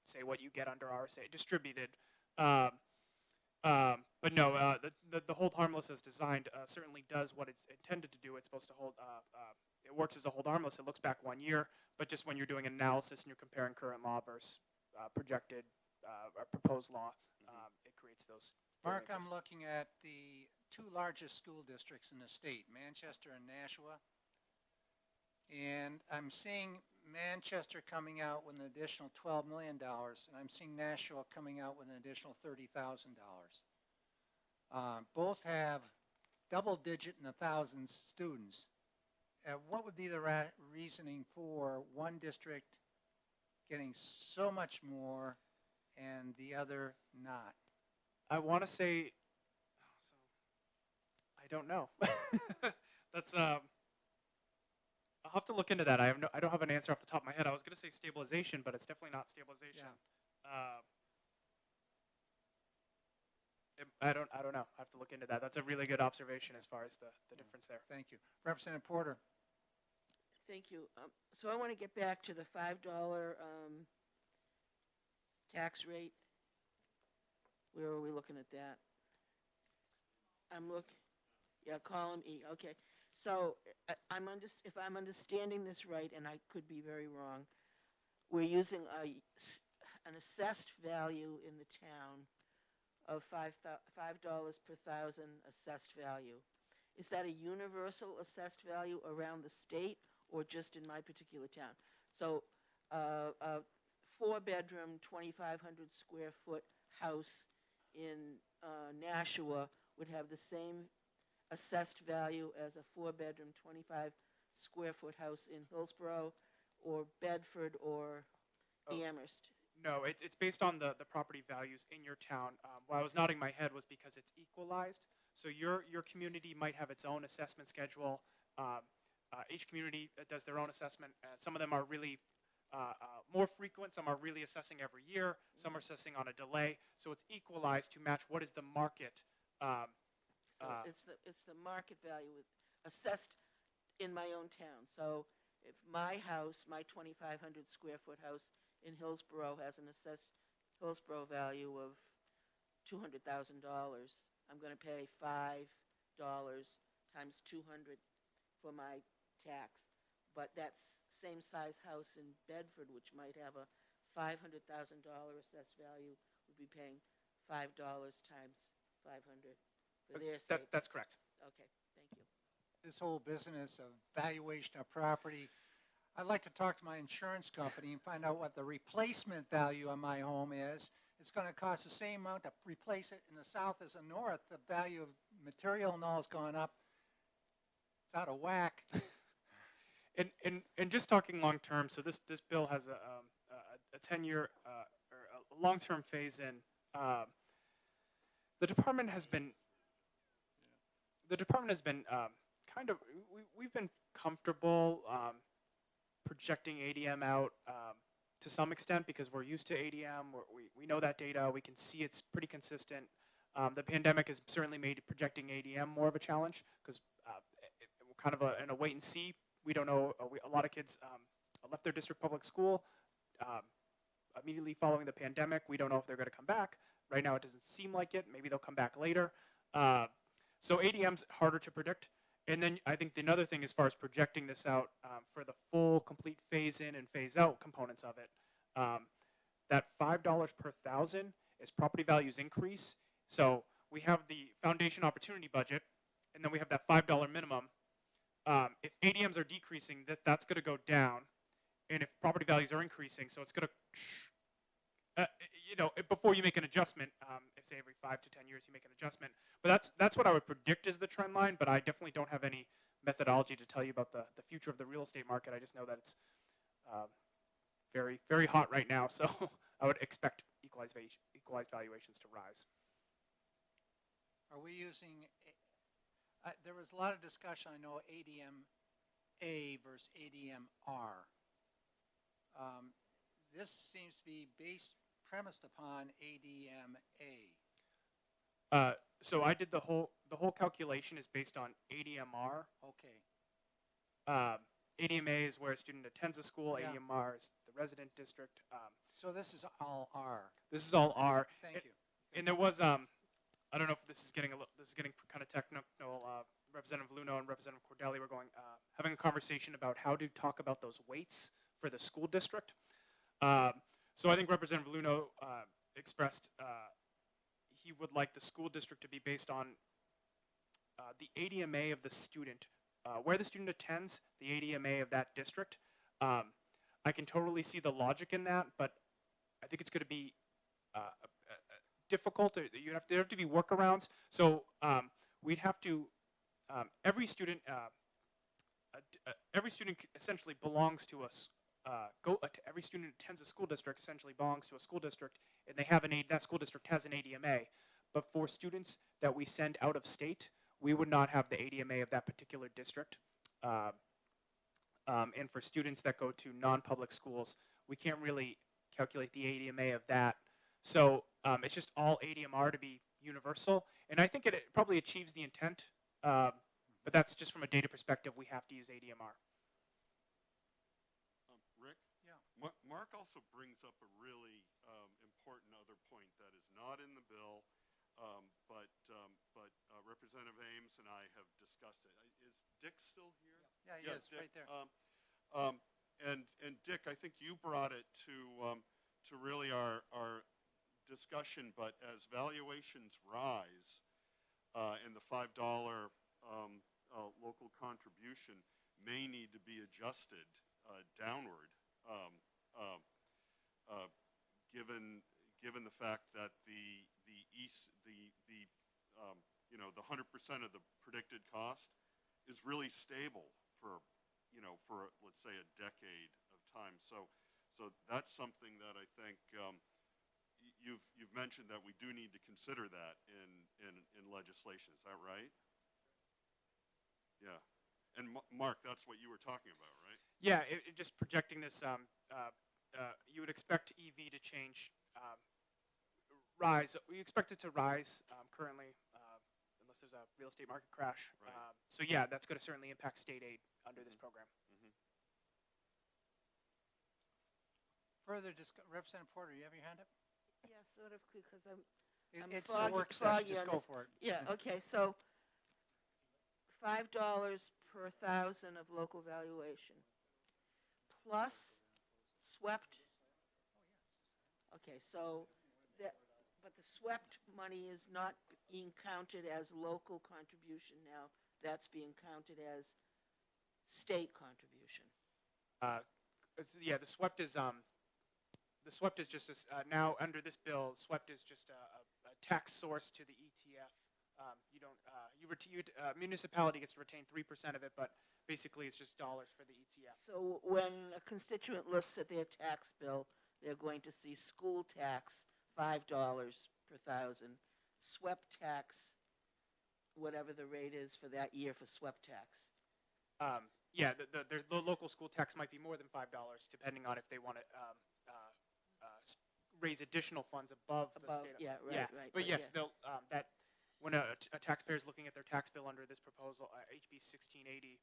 say what you get under RSA distributed. But no, the hold harmless as designed certainly does what it's intended to do. It's supposed to hold. It works as a hold harmless. It looks back 1 year, but just when you're doing an analysis and you're comparing current law versus projected or proposed law, it creates those. Mark, variances. I'm looking at the two largest school districts in the state, Manchester and Nashua. And I'm seeing Manchester coming out with an additional $12 million, and I'm seeing Nashua coming out with an additional $30,000. Both have double-digit in the thousands students. What would be the reasoning for one district getting so much more and the other not? I want to say, I don't know. That's I'll have to look into that. I don't have an answer off the top of my head. I was going to say stabilization, but it's definitely not stabilization. Yeah. I don't know. I have to look into that. That's a really good observation as far as the difference there. Thank you. Representative Porter. Thank you. So I want to get back to the $5 tax rate. Where are we looking at that? Column E. Okay. So if I'm understanding this right, and I could be very wrong, we're using an assessed value in the town of $5 per thousand assessed value. Is that a universal assessed value around the state or just in my particular town? So a 4-bedroom, 2,500 square foot house in Nashua would have the same assessed value as a 4-bedroom, 25 square foot house in Hillsborough or Bedford or Amherst. No, it's based on the property values in your town. Why I was nodding my head was because it's equalized. So your community might have its own assessment schedule. Each community does their own assessment. Some of them are really more frequent. Some are really assessing every year. Some are assessing on a delay. So it's equalized to match what is the market. So it's the market value assessed in my own town. So if my house, my 2,500 square foot house in Hillsborough has an assessed Hillsborough value of $200,000, I'm going to pay $5 times 200 for my tax. But that same size house in Bedford, which might have a $500,000 assessed value, would be paying $5 times 500 for their sake. That's correct. Okay, thank you. This whole business of valuation of property, I'd like to talk to my insurance company and find out what the replacement value of my home is. It's going to cost the same amount to replace it in the south as the north. The value of material and all has gone up. It's out of whack. And just talking long term, so this bill has a 10-year or a long-term phase in. The department has been kind of we've been comfortable projecting ADM out to some extent because we're used to ADM. We know that data. We can see it's pretty consistent. The pandemic has certainly made projecting ADM more of a challenge because we're kind of in a wait and see. We don't know. A lot of kids left their district public school immediately following the pandemic. We don't know if they're going to come back. Right now, it doesn't seem like it. Maybe they'll come back later. So ADM's harder to predict. And then I think another thing as far as projecting this out for the full, complete phase in and phase out components of it, that $5 per thousand is property values increase. So we have the foundation opportunity budget, and then we have that $5 minimum. If ADMs are decreasing, that's going to go down. And if property values are increasing, so it's going to, before you make an adjustment, if say every 5 to 10 years you make an adjustment. But that's what I would predict is the trend line, but I definitely don't have any methodology to tell you about the future of the real estate market. I just know that it's very, very hot right now, so I would expect equalized valuations to rise. Are we using, there was a lot of discussion, I know, ADM-A versus ADM-R. This seems to be premised upon ADM-A. So I did the whole calculation is based on ADMR. Okay. ADMA is where a student attends a school. Yeah. ADMR is the resident district. So this is all R. This is all R. Thank you. And there was I don't know if this is getting kind of technical. Representative Luno and Representative Cordelli were having a conversation about how to talk about those weights for the school district. So I think Representative Luno expressed he would like the school district to be based on the ADMA of the student, where the student attends, the ADMA of that district. I can totally see the logic in that, but I think it's going to be difficult. There have to be workarounds. So we'd have to every student essentially belongs to us. Every student attends a school district essentially belongs to a school district, and they have that school district has an ADMA. But for students that we send out of state, we would not have the ADMA of that particular district. And for students that go to non-public schools, we can't really calculate the ADMA of that. So it's just all ADMR to be universal, and I think it probably achieves the intent. But that's just from a data perspective. We have to use ADMR. Rick? Yeah. Mark also brings up a really important other point that is not in the bill, but Representative Ames and I have discussed it. Is Dick still here? Yeah, he is, Dick, right there. And Dick, I think you brought it to really our discussion, but as valuations rise and the $5 local contribution may need to be adjusted downward, given the fact that the 100% of the predicted cost is really stable for let's say a decade of time. So So that's something that I think you've mentioned that we do need to consider that in legislation. Is that right? Yeah. And Mark, that's what you were talking about, right? Yeah, just projecting this, you would expect EV to change, rise. We expect it to rise currently, unless there's a real estate market crash. Right. So yeah, that's going to certainly impact state aid under this program. Further, Representative Porter, you have your hand up? Yeah, sort of, because I'm It's a foggy- work session, foggy just on go this. for it. Yeah, okay, so $5 per 1,000 of local valuation, plus swept. Okay, so that, but the swept money is not being counted as local contribution now. That's being counted as state contribution. Yeah, the swept is just now under this bill. Swept is just a tax source to the ETF. You don't municipality gets to retain 3% of it, but basically it's just dollars for the ETF. So when a constituent looks at their tax bill, they're going to see school tax, $5 per 1,000, swept tax, whatever the rate is for that year for swept tax. Yeah, the local school tax might be more than $5, depending on if they want to raise additional funds above the state. Yeah, right, right. But yes, yeah. they'll that when a taxpayer is looking at their tax bill under this proposal, HB 1680,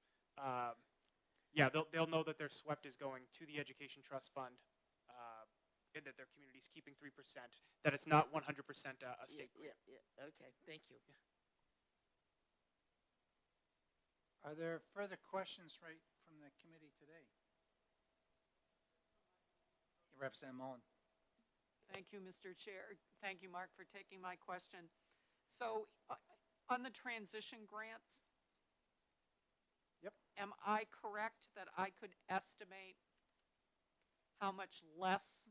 yeah, they'll know that their swept is going to the education trust fund, and that their community is keeping 3%. That it's not 100% a state grant. Yeah. Okay, thank you. Are there further questions right from the committee today? Representative Mullen. Thank you, Mr. Chair. Thank you, Mark, for taking my question. So, on the transition grants, Yep. am I correct that I could estimate how much less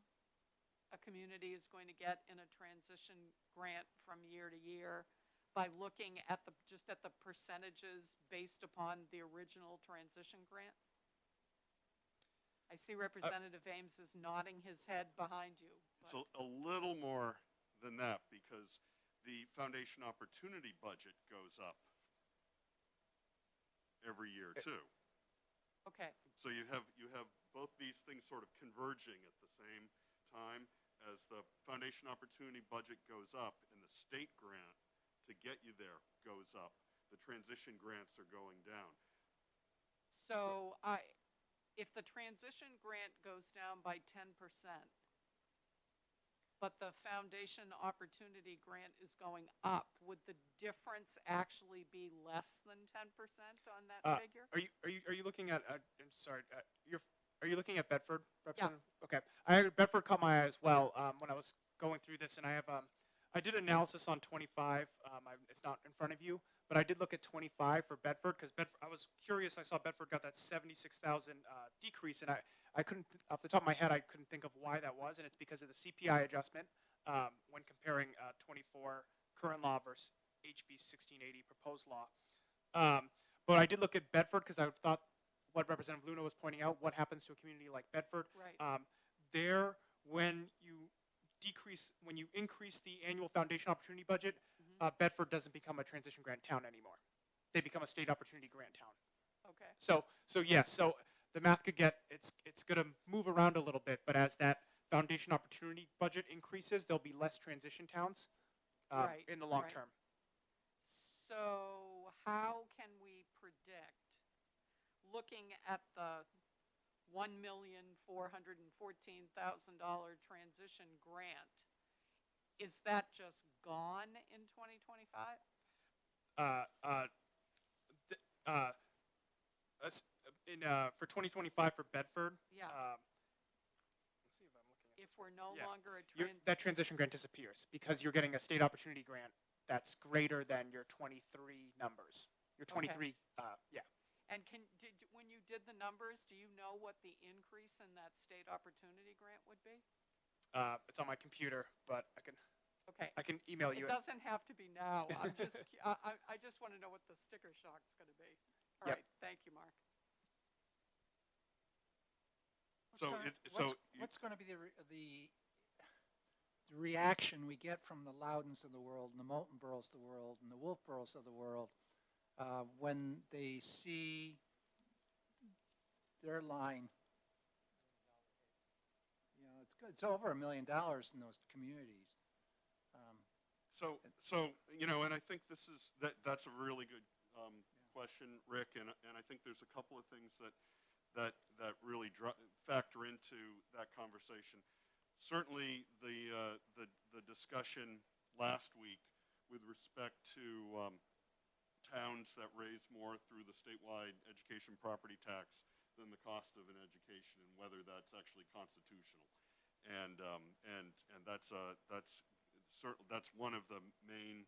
a community is going to get in a transition grant from year to year by looking at just at the percentages based upon the original transition grant? I see Representative Ames is nodding his head behind you. It's a little more than that because the foundation opportunity budget goes up every year too. Okay, So you have both these things sort of converging at the same time as the foundation opportunity budget goes up and the state grant to get you there goes up. The transition grants are going down. so if the transition grant goes down by 10%, but the foundation opportunity grant is going up, would the difference actually be less than 10% on that figure? Are you looking at? I'm sorry. Are you looking at Bedford, Representative? Yeah. Okay. Bedford caught my eye as well when I was going through this, and I did analysis on 25. It's not in front of you, but I did look at 25 for Bedford because I was curious. I saw Bedford got that 76,000 decrease, and I couldn't, off the top of my head, I couldn't think of why that was, and it's because of the CPI adjustment when comparing 24 current law versus HB 1680 proposed law. But I did look at Bedford because I thought what Representative Luna was pointing out, what happens to a community like Bedford. Right. There, when you increase the annual foundation opportunity budget, Bedford doesn't become a transition grant town anymore. They become a state opportunity grant town. Okay. So yes, so the math could get, it's going to move around a little bit, but as that foundation opportunity budget increases, there'll be less transition towns Right, in the long right. term. So how can we predict, looking at the $1,414,000 transition grant, is that just gone in 2025? For 2025 for Bedford. Yeah. Let's see if I'm looking at. If we're no Yeah. longer a That transition grant disappears because you're getting a state opportunity grant that's greater than your 23 numbers. Your 23, yeah. And when you did the numbers, do you know what the increase in that state opportunity grant would be? It's on my computer, but Okay. I can email you It doesn't have to be now. I'm just, I just want to know what the sticker shock's going to be. All Yep. right. Thank you, Mark. What's going to be the reaction we get from the Loudons of the world, and the Moulton Boroughs of the world, and the Wolfboroughs of the world when they see their line? You know, it's good. It's over $1 million in those communities. So, you know, and I think that's a really good question, Rick, and I think there's a couple of things that really factor into that conversation. Certainly, the discussion last week with respect to towns that raise more through the statewide education property tax than the cost of an education, and whether that's actually constitutional, and that's one of the main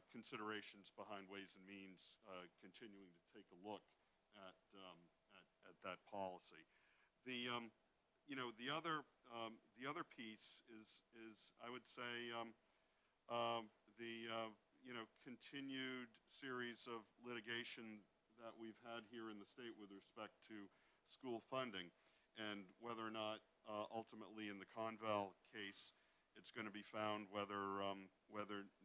considerations behind Ways and Means continuing to take a look at that policy. The other piece is I would say continued series of litigation that we've had here in the state with respect to school funding, and whether or not ultimately in the Conval case it's going to be found whether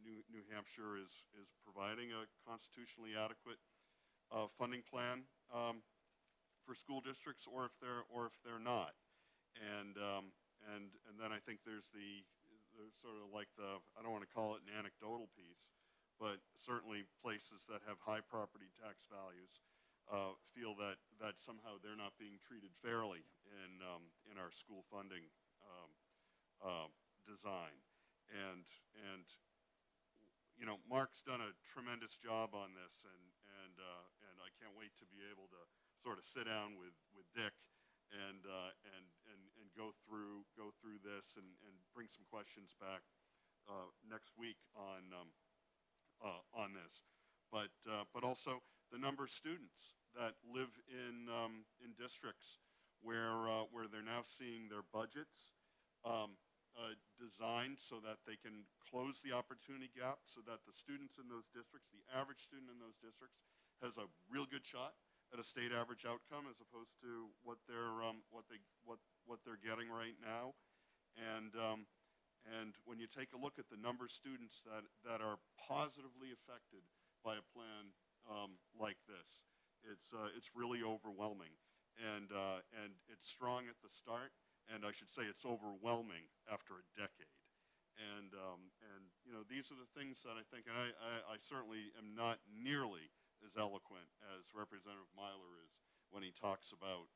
New Hampshire is providing a constitutionally adequate funding plan for school districts, or if they're not, and then I think there's sort of like I don't want to call it an anecdotal piece, but certainly places that have high property tax values feel that somehow they're not being treated fairly in our school funding design, and you know, Mark's done a tremendous job on this, and I can't wait to be able to sort of sit down with Dick and go through this and bring some questions back next week on this, but also the number of students that live in districts where they're now seeing their budgets designed so that they can close the opportunity gap, so that the students in those districts, the average student in those districts, has a real good shot at a state average outcome as opposed to what they're getting right now. And when you take a look at the number of students that are positively affected by a plan like this, it's really overwhelming, and it's strong at the start. And I should say it's overwhelming after a decade. And you know, these are the things that I think, and I certainly am not nearly as eloquent as Representative Myler is when he talks about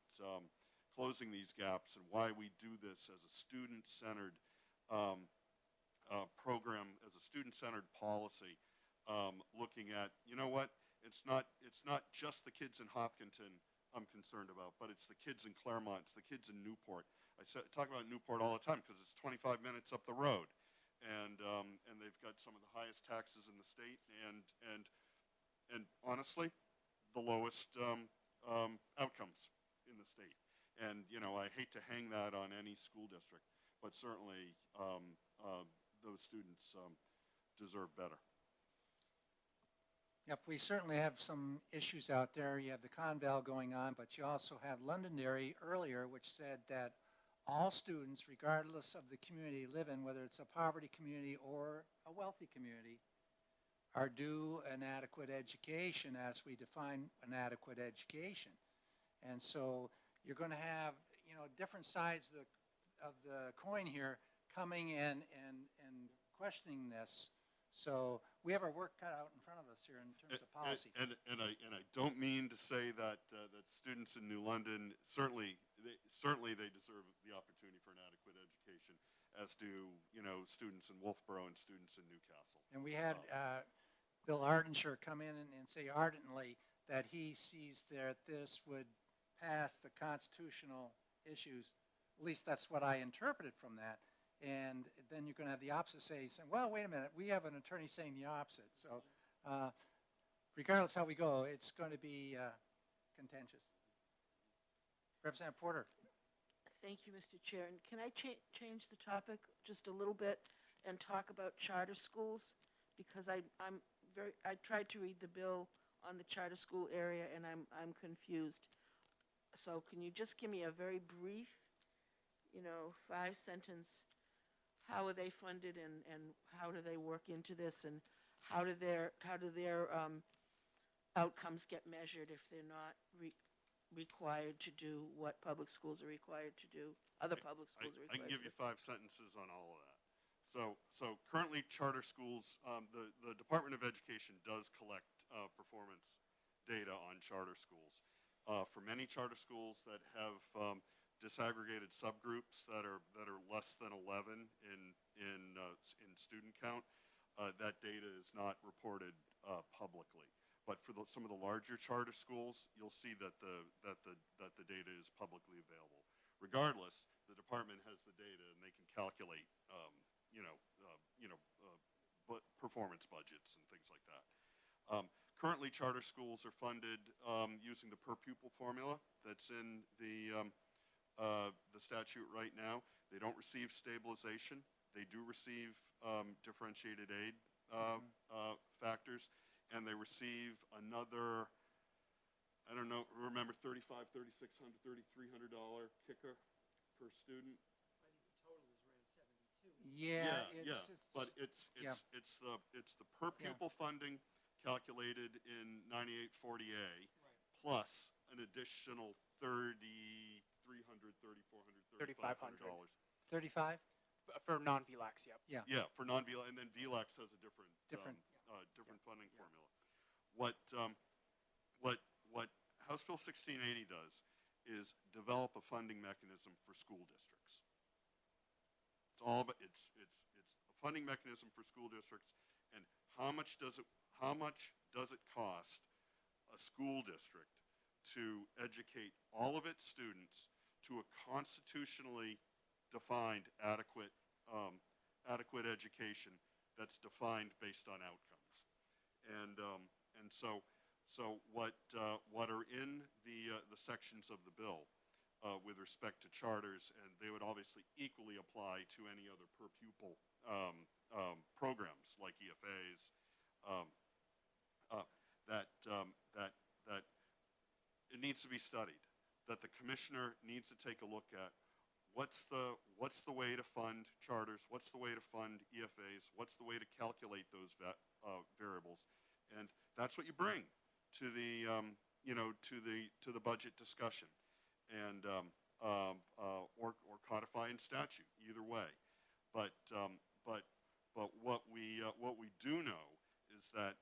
closing these gaps and why we do this as a student-centered program, as a student-centered policy, looking at, you know what, it's not just the kids in Hopkinton I'm concerned about, but it's the kids in Claremont, it's the kids in Newport. I talk about Newport all the time because it's 25 minutes up the road, and they've got some of the highest taxes in the state, and honestly, the lowest outcomes in the state. And you know, I hate to hang that on any school district, but certainly those students deserve better. Yep, we certainly have some issues out there. You have the Conval going on, but you also had Londonderry earlier, which said that all students, regardless of the community they live in, whether it's a poverty community or a wealthy community, are due an adequate education as we define an adequate education. And so you're going to have, you know, different sides of the coin here coming in and questioning this. So we have our work cut out in front of us here in terms of policy. And I don't mean to say that students in New London certainly they deserve the opportunity for an adequate education, as do, you know, students in Wolfboro and students in Newcastle. And we had Bill Ardensher come in and say ardently that he sees that this would pass the constitutional issues. At least that's what I interpreted from that. And then you're going to have the opposite saying, well, wait a minute, we have an attorney saying the opposite. So regardless how we go, it's going to be contentious. Representative Porter. Thank you, Mr. Chair. And can I change the topic just a little bit and talk about charter schools? Because I tried to read the bill on the charter school area, and I'm confused. So can you just give me a very brief, 5-sentence, how are they funded and how do they work into this and how do their outcomes get measured if they're not required to do what public schools are required to do, other public schools are I can required to do? give you 5 sentences on all of that. So currently charter schools, the Department of Education does collect performance data on charter schools. For many charter schools that have disaggregated subgroups that are less than 11 in student count, that data is not reported publicly. But for some of the larger charter schools, you'll see that the data is publicly available. Regardless, the department has the data and they can calculate, performance budgets and things like that. Currently, charter schools are funded using the per pupil formula that's in the statute right now. They don't receive stabilization. They do receive differentiated aid factors, and they receive another, I don't know, remember $3,500, $3,600, $3,300 kicker per student. Yeah, But it's the per pupil funding calculated in 9840A plus an additional $3,300, $3,400, $3,500. 35? For non-VLAX, yep. Yeah, for non-VLAX, and then VLAX has a different funding formula. What House Bill 1680 does is develop a funding mechanism for school districts. It's a funding mechanism for school districts, and how much does it cost a school district to educate all of its students to a constitutionally defined adequate education that's defined based on outcomes. And so what are in the sections of the bill with respect to charters, and they would obviously equally apply to any other per pupil programs like EFAs, that it needs to be studied, that the commissioner needs to take a look at what's the way to fund charters, what's the way to fund EFAs, what's the way to calculate those variables, and that's what you bring to the to the budget discussion, and or codify in statute, either way. But what we do know is that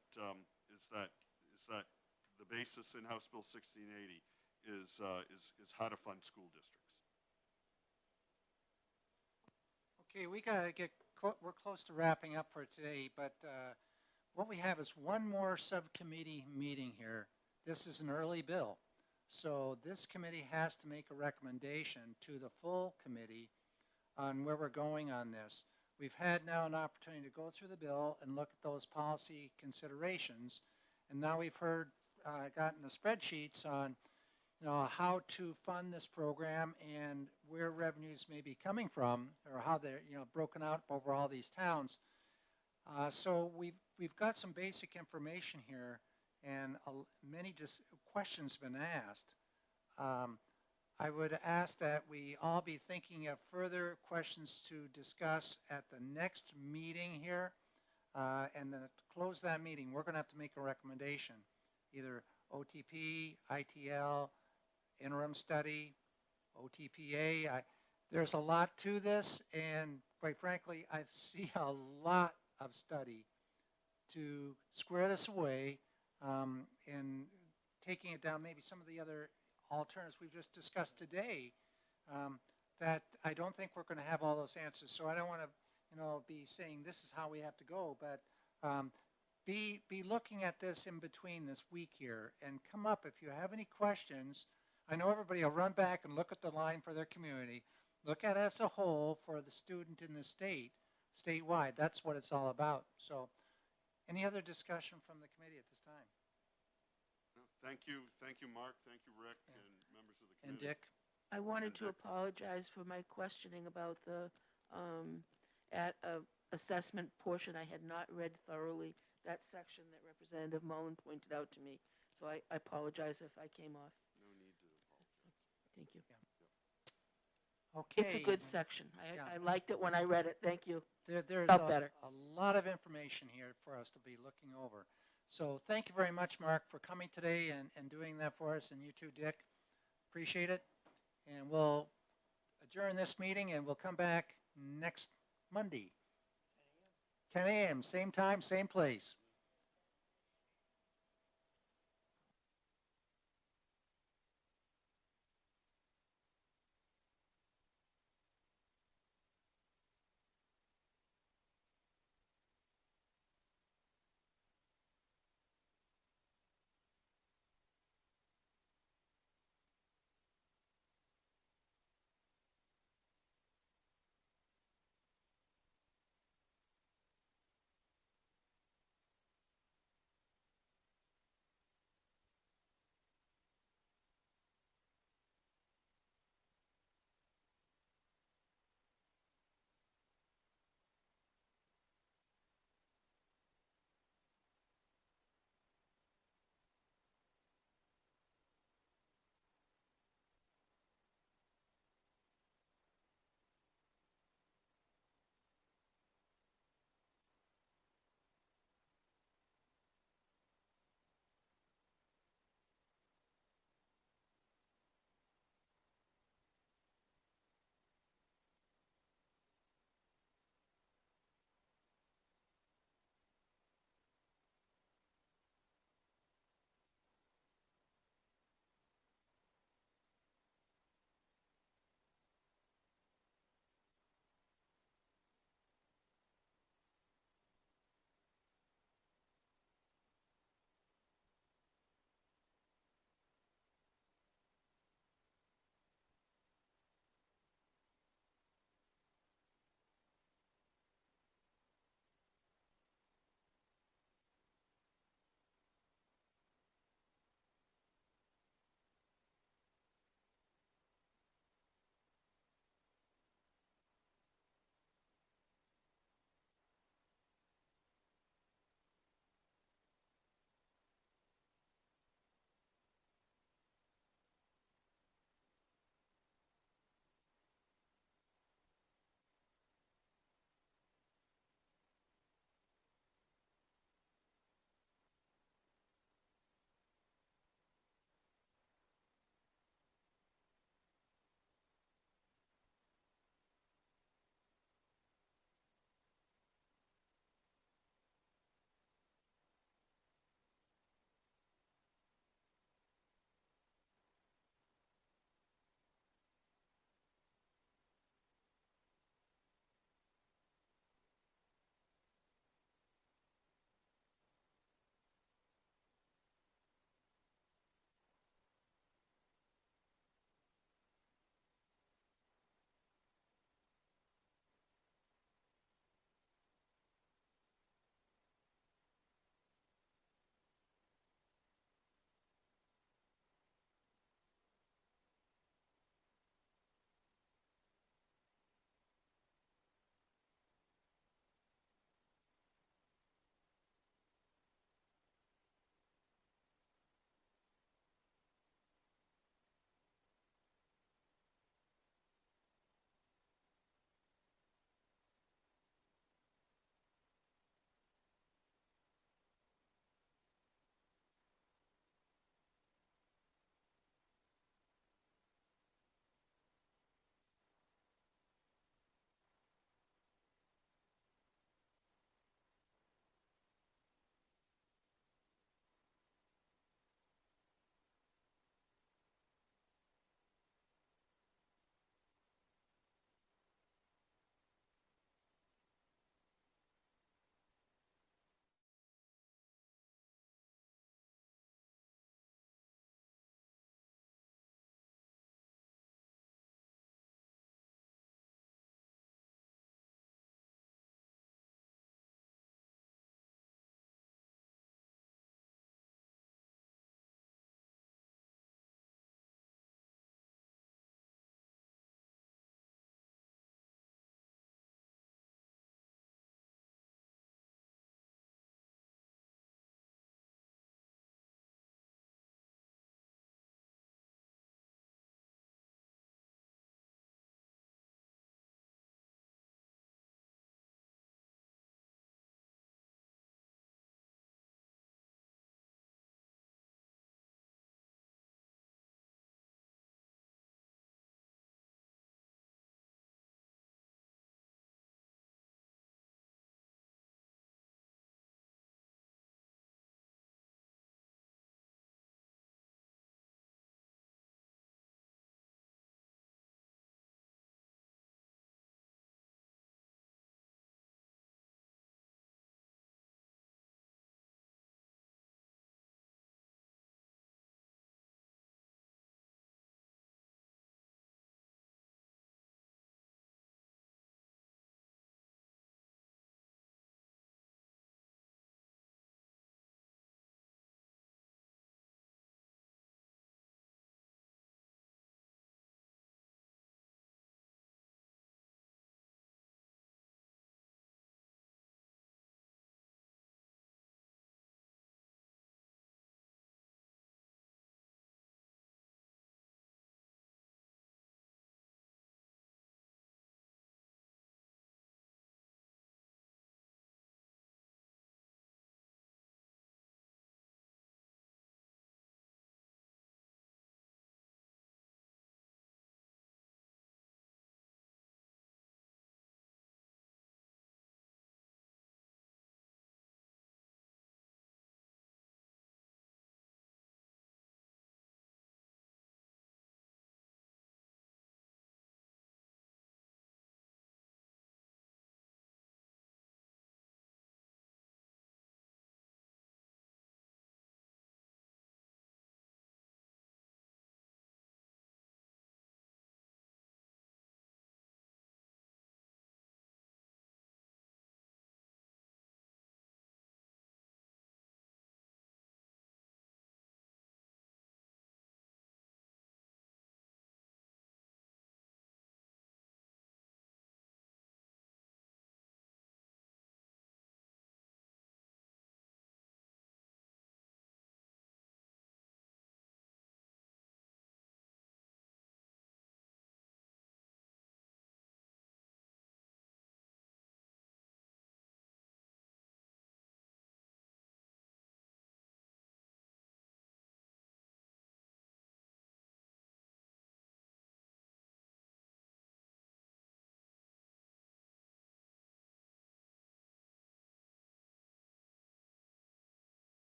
the basis in House Bill 1680 is how to fund school districts. Okay, we gotta we're close to wrapping up for today, but what we have is one more subcommittee meeting here. This is an early bill, so this committee has to make a recommendation to the full committee on where we're going on this. We've had now an opportunity to go through the bill and look at those policy considerations, and now we've gotten the spreadsheets on how to fund this program and where revenues may be coming from, or how they're broken out over all these towns. So we've got some basic information here, and many just questions have been asked. I would ask that we all be thinking of further questions to discuss at the next meeting here, and then to close that meeting, we're going to have to make a recommendation, either OTP, ITL, interim study, OTPA. There's a lot to this, and quite frankly, I see a lot of study to square this away, and taking it down, maybe some of the other alternatives we've just discussed today, that I don't think we're going to have all those answers. So I don't want to, be saying this is how we have to go, but be looking at this in between this week here, and come up if you have any questions. I know everybody will run back and look at the line for their community. Look at it as a whole for the student in the statewide. That's what it's all about. So any other discussion from the committee at this time? Thank you, Mark. Thank you, Rick, and members of the And committee. Dick? I wanted to apologize for my questioning about the assessment portion. I had not read thoroughly that section that Representative Mullen pointed out to me. So I apologize if I came off. No need to apologize. Thank you. Okay. It's a good section. Yeah. I liked it when I read it. Thank you. There's Felt better. a lot of information here for us to be looking over. So thank you very much, Mark, for coming today and doing that for us, and you too, Dick. Appreciate it. And we'll adjourn this meeting, and we'll come back next Monday. 10 a.m., same time, same place.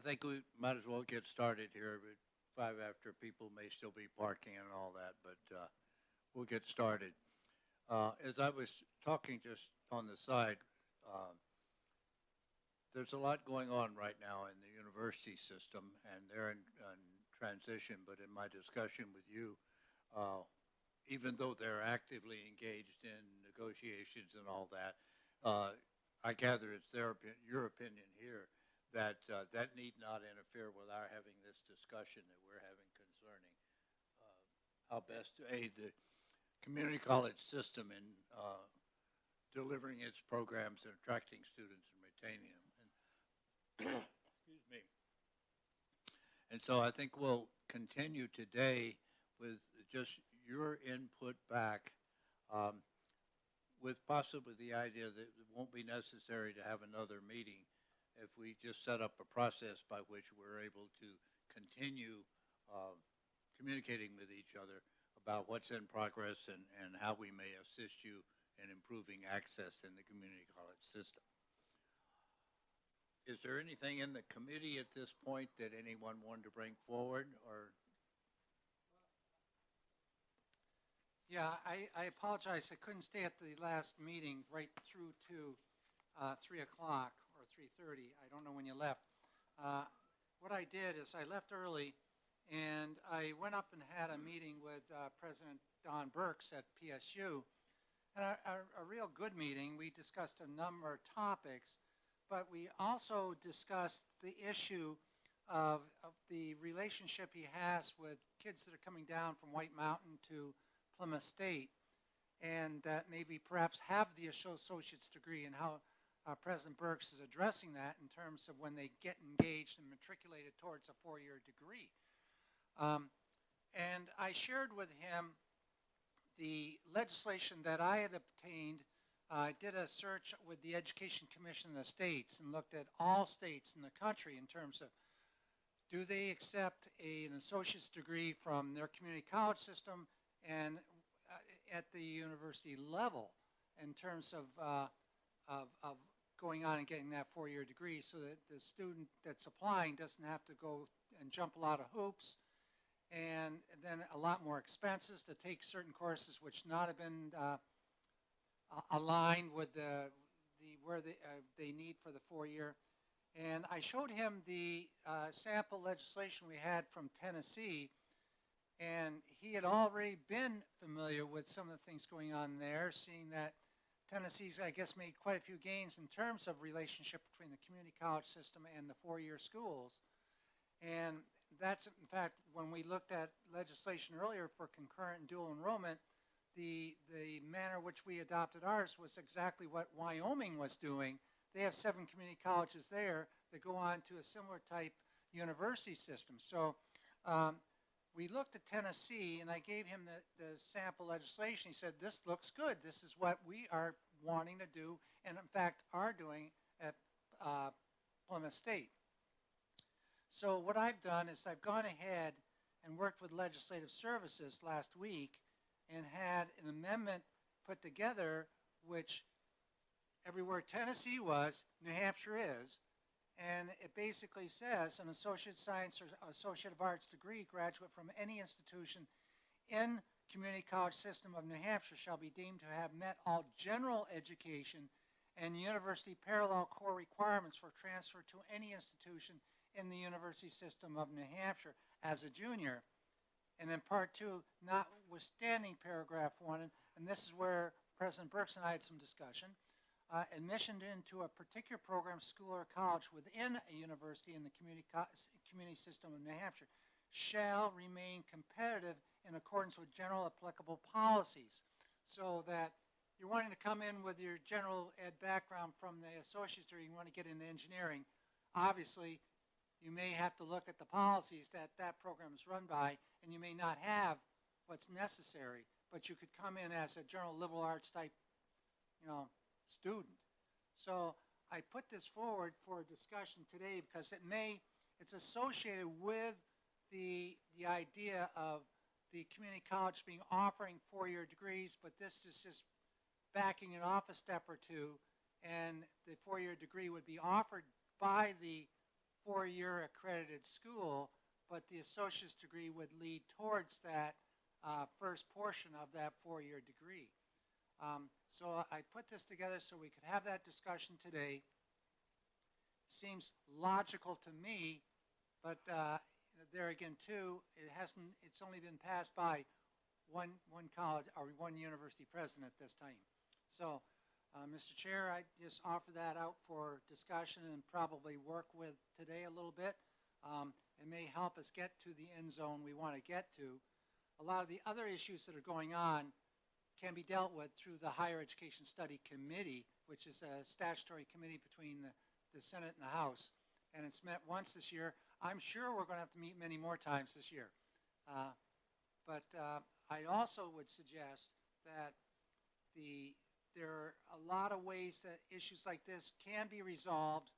I think we might as well get started here, but 5 after, people may still be parking and all that, but we'll get started. As I was talking just on the side, there's a lot going on right now in the university system, and they're in transition, but in my discussion with you, even though they're actively engaged in negotiations and all that, I gather it's your opinion here that that need not interfere with our having this discussion that we're having concerning how best to aid the community college system in delivering its programs and attracting students and retaining them. And excuse me. And so I think we'll continue today with just your input back, with possibly the idea that it won't be necessary to have another meeting if we just set up a process by which we're able to continue communicating with each other about what's in progress and how we may assist you in improving access in the community college system. Is there anything in the committee at this point that anyone wanted to bring forward, or? Yeah, I apologize. I couldn't stay at the last meeting right through to 3 o'clock or 3:30. I don't know when you left. What I did is I left early, and I went up and had a meeting with President Don Burks at PSU, and a real good meeting. We discussed a number of topics, but we also discussed the issue of the relationship he has with kids that are coming down from White Mountain to Plymouth State, and that maybe perhaps have the associate's degree, and how President Burks is addressing that in terms of when they get engaged and matriculated towards a 4-year degree. And I shared with him the legislation that I had obtained. I did a search with the Education Commission of the states and looked at all states in the country in terms of, do they accept an associate's degree from their community college system and at the university level in terms of going on and getting that 4-year degree, so that the student that's applying doesn't have to go and jump a lot of hoops and then a lot more expenses to take certain courses which not have been aligned with where they need for the 4-year. And I showed him the sample legislation we had from Tennessee, and he had already been familiar with some of the things going on there, seeing that Tennessee's, I guess, made quite a few gains in terms of relationship between the community college system and the 4-year schools. And that's, in fact, when we looked at legislation earlier for concurrent and dual enrollment, the manner in which we adopted ours was exactly what Wyoming was doing. They have 7 community colleges there that go on to a similar type university system. So we looked at Tennessee, and I gave him the sample legislation. He said, this looks good. This is what we are wanting to do, and in fact are doing at Plymouth State. So what I've done is I've gone ahead and worked with Legislative Services last week and had an amendment put together which everywhere Tennessee was, New Hampshire is. And it basically says an associate science or associate of arts degree graduate from any institution in community college system of New Hampshire shall be deemed to have met all general education and university parallel core requirements for transfer to any institution in the university system of New Hampshire as a junior. And then part 2, notwithstanding paragraph 1, and this is where President Burks and I had some discussion, admission into a particular program, school, or college within a university in the community system of New Hampshire shall remain competitive in accordance with general applicable policies. So that you're wanting to come in with your general ed background from the associate's degree, you want to get into engineering, obviously you may have to look at the policies that that program is run by, and you may not have what's necessary, but you could come in as a general liberal arts type, student. So I put this forward for discussion today because it's associated with the idea of the community college being offering 4-year degrees, but this is just backing it off a step or two, and the 4-year degree would be offered by the four-year accredited school, but the associate's degree would lead towards that first portion of that four-year degree. So I put this together so we could have that discussion today. Seems logical to me, but there again too, it's only been passed by one college or one university president at this time. So, Mr. Chair, I just offer that out for discussion and probably work with today a little bit. It may help us get to the end zone we want to get to. A lot of the other issues that are going on can be dealt with through the Higher Education Study Committee, which is a statutory committee between the Senate and the House. And it's met once this year. I'm sure we're going to have to meet many more times this year. But I also would suggest that there are a lot of ways that issues like this can be resolved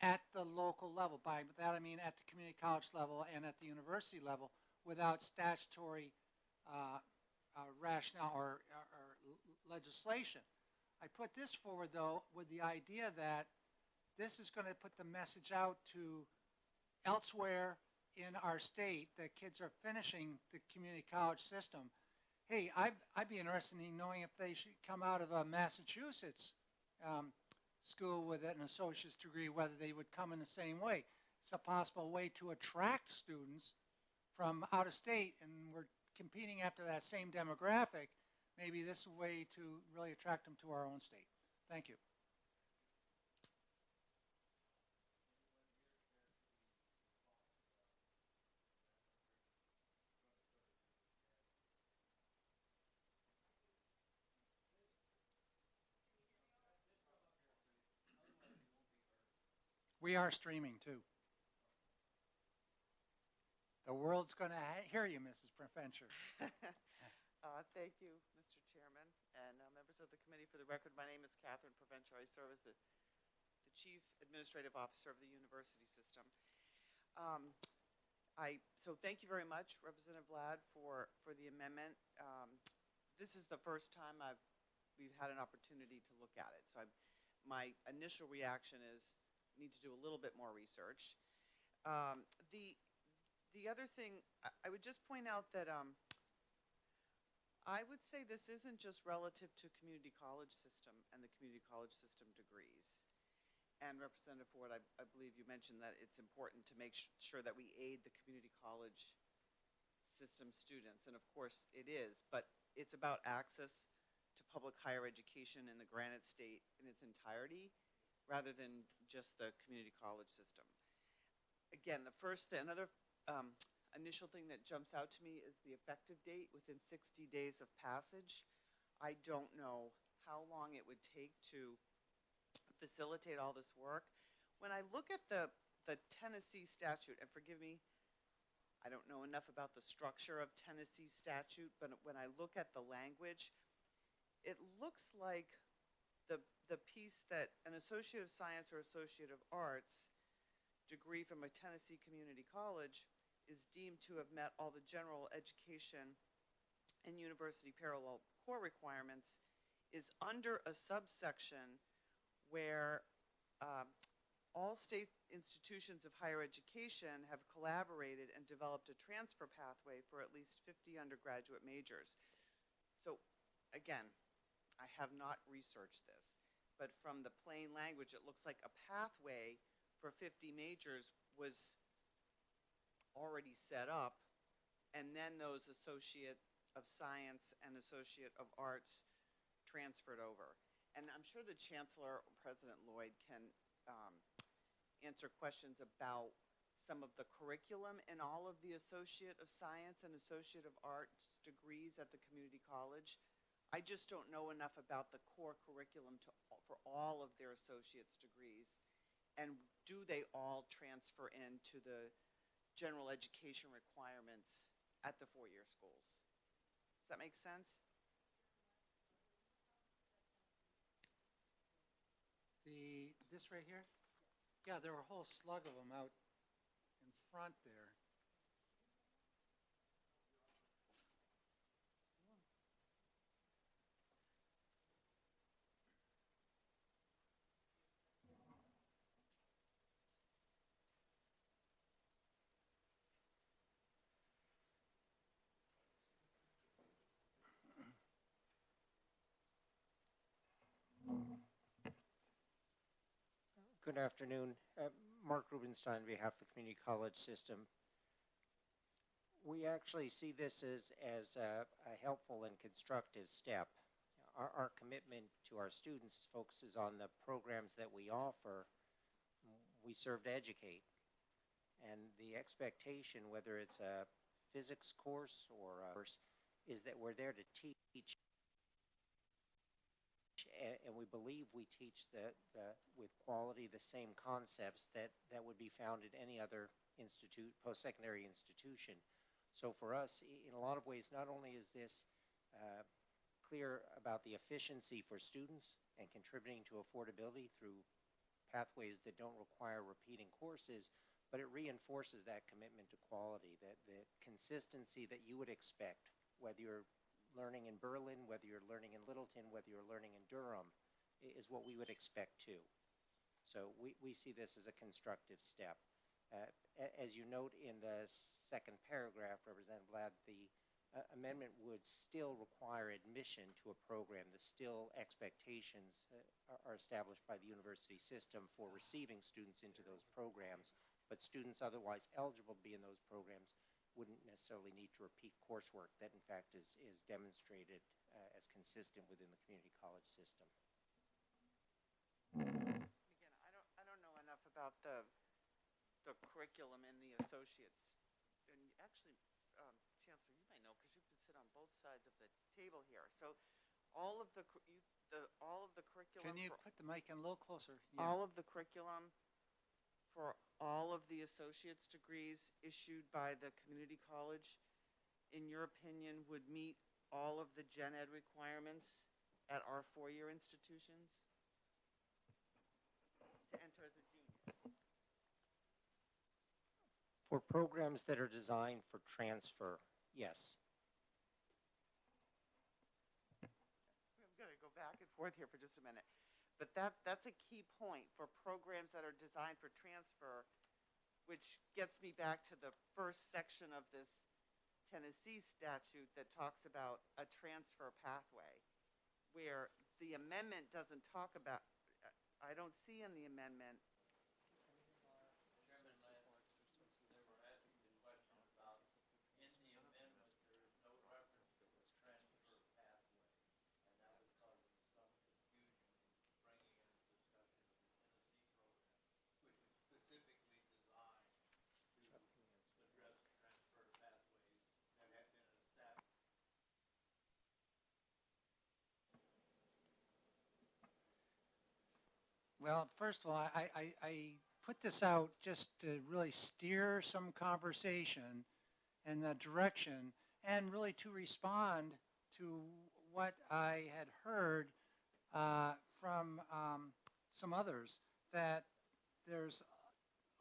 at the local level. By that I mean at the community college level and at the university level without statutory rationale or legislation. I put this forward, though, with the idea that this is going to put the message out to elsewhere in our state that kids are finishing the community college system. Hey, I'd be interested in knowing if they should come out of a Massachusetts school with an associate's degree, whether they would come in the same way. It's a possible way to attract students from out of state, and we're competing after that same demographic. Maybe this is a way to really attract them to our own state. Thank you. We are streaming too. The world's going to hear you, Mrs. Preventure. Thank you, Mr. Chairman, and members of the committee. For the record, my name is Catherine Preventure. I serve as the Chief Administrative Officer of the university system. So thank you very much, Representative Ladd, for the amendment. This is the first time we've had an opportunity to look at it. So my initial reaction is need to do a little bit more research. The other thing, I would just point out that I would say this isn't just relative to community college system and the community college system degrees. And Representative Ford, I believe you mentioned that it's important to make sure that we aid the community college system students. And of course it is, but it's about access to public higher education in the Granite State in its entirety, rather than just the community college system. Again, another initial thing that jumps out to me is the effective date within 60 days of passage. I don't know how long it would take to facilitate all this work. When I look at the Tennessee statute, and forgive me, I don't know enough about the structure of Tennessee statute, but when I look at the language, it looks like the piece that an Associate of Science or Associate of Arts degree from a Tennessee community college is deemed to have met all the general education and university parallel core requirements is under a subsection where all state institutions of higher education have collaborated and developed a transfer pathway for at least 50 undergraduate majors. So again, I have not researched this, but from the plain language, it looks like a pathway for 50 majors was already set up, and then those Associate of Science and Associate of Arts transferred over. And I'm sure the Chancellor, President Lloyd, can answer questions about some of the curriculum in all of the Associate of Science and Associate of Arts degrees at the community college. I just don't know enough about the core curriculum for all of their associate's degrees. And do they all transfer into the general education requirements at the four-year schools? Does that make sense? This right here? Yeah, there are a whole slug of them out in front there. Good afternoon. Mark Rubenstein on behalf of the Community College System. We actually see this as a helpful and constructive step. Our commitment to our students focuses on the programs that we offer. We serve to educate. And the expectation, whether it's a physics course or a course, is that we're there to teach. And we believe we teach with quality the same concepts that would be found at any other post-secondary institution. So for us, in a lot of ways, not only is this clear about the efficiency for students and contributing to affordability through pathways that don't require repeating courses, but it reinforces that commitment to quality, the consistency that you would expect, whether you're learning in Berlin, whether you're learning in Littleton, whether you're learning in Durham, is what we would expect too. So we see this as a constructive step. As you note in the second paragraph, Representative Ladd, the amendment would still require admission to a program. The still expectations are established by the university system for receiving students into those programs, but students otherwise eligible to be in those programs wouldn't necessarily need to repeat coursework that in fact is demonstrated as consistent within the community college system. Again, I don't know enough about the curriculum and the associates. And actually, Chancellor, you might know because you can sit on both sides of the table here. So all of the curriculum. Can you put the mic in a little closer? All of the curriculum for all of the associate's degrees issued by the community college, in your opinion, would meet all of the gen ed requirements at our four-year institutions to enter as a junior? For programs that are designed for transfer, yes. I'm going to go back and forth here for just a minute. But that's a key point for programs that are designed for transfer, which gets me back to the first section of this Tennessee statute that talks about a transfer pathway, where the amendment doesn't talk about, I don't see in the amendment. Chairman Lance, they were asking the question about, in the amendment, there is no reference to a transfer pathway. And that was causing some confusion, bringing in a discussion of the Tennessee program, which is specifically designed to address transfer pathways that have been established. Well, first of all, I put this out just to really steer some conversation in that direction and really to respond to what I had heard from some others, that there's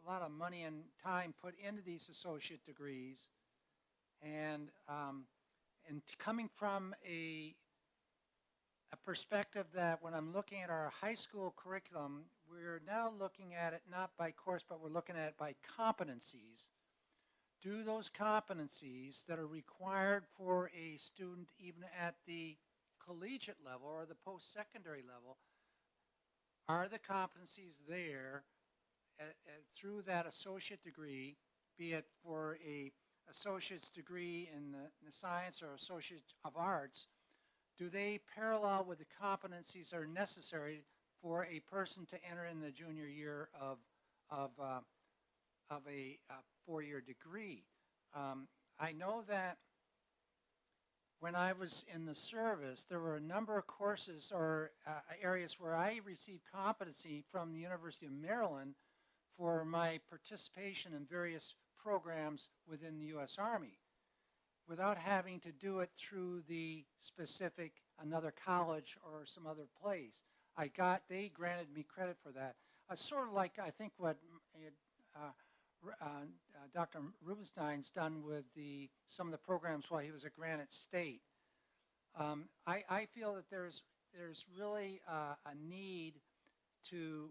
a lot of money and time put into these associate degrees, and coming from a perspective that when I'm looking at our high school curriculum, we're now looking at it not by course, but we're looking at it by competencies. Do those competencies that are required for a student even at the collegiate level or the post-secondary level, are the competencies there through that associate degree, be it for a associate's degree in the science or associate of arts? Do they parallel with the competencies that are necessary for a person to enter in the junior year of a four-year degree? I know that when I was in the service, there were a number of courses or areas where I received competency from the University of Maryland for my participation in various programs within the U.S. Army, without having to do it through the specific another college or some other place. They granted me credit for that. Sort of like I think what Dr. Rubenstein's done with some of the programs while he was at Granite State. I feel that there's really a need to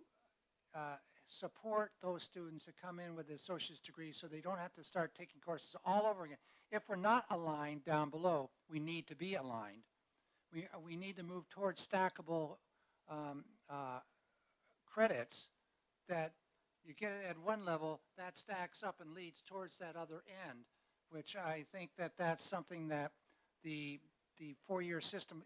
support those students that come in with the associate's degree so they don't have to start taking courses all over again. If we're not aligned down below, we need to be aligned. We need to move towards stackable credits that you get it at one level, that stacks up and leads towards that other end, which I think that that's something that the four-year system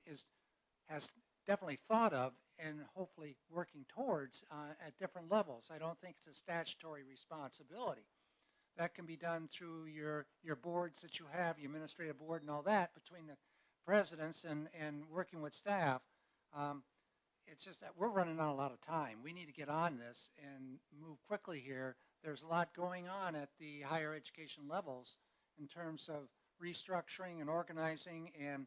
has definitely thought of and hopefully working towards at different levels. I don't think it's a statutory responsibility. That can be done through your boards that you have, your administrative board and all that, between the presidents and working with staff. It's just that we're running out a lot of time. We need to get on this and move quickly here. There's a lot going on at the higher education levels in terms of restructuring and organizing and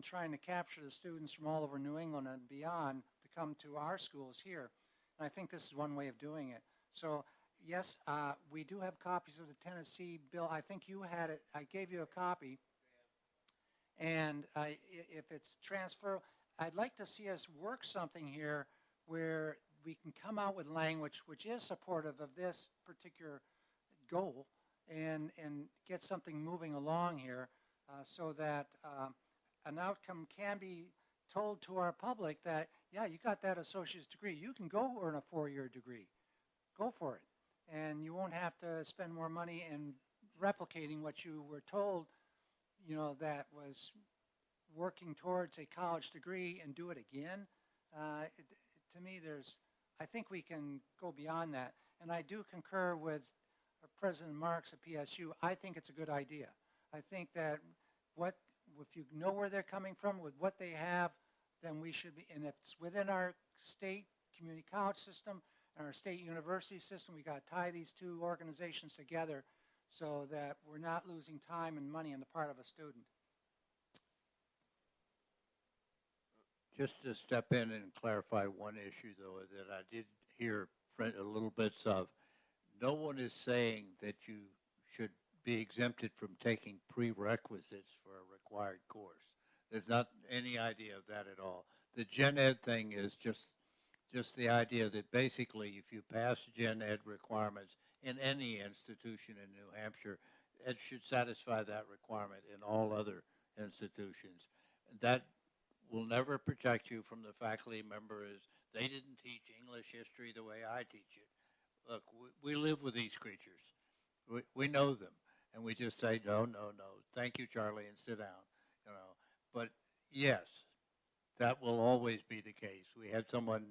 trying to capture the students from all over New England and beyond to come to our schools here. And I think this is one way of doing it. So yes, we do have copies of the Tennessee bill. I think you had it. I gave you a copy. And if it's transfer, I'd like to see us work something here where we can come out with language which is supportive of this particular goal and get something moving along here so that an outcome can be told to our public that, yeah, you got that associate's degree. You can go earn a four-year degree. Go for it. And you won't have to spend more money in replicating what you were told, you know, that was working towards a college degree and do it again. To me, I think we can go beyond that. And I do concur with President Marks at PSU. I think it's a good idea. I think that if you know where they're coming from with what they have, then we should be, and if it's within our state community college system and our state university system, we got to tie these two organizations together so that we're not losing time and money on the part of a student. Just to step in and clarify one issue, though, that I did hear a little bits of. No one is saying that you should be exempted from taking prerequisites for a required course. There's not any idea of that at all. The Gen Ed thing is just the idea that basically if you pass Gen Ed requirements in any institution in New Hampshire, it should satisfy that requirement in all other institutions. That will never protect you from the faculty member is they didn't teach English history the way I teach it. Look, we live with these creatures. We know them. And we just say, no, thank you, Charlie, and sit down, you know. But yes, that will always be the case. We had someone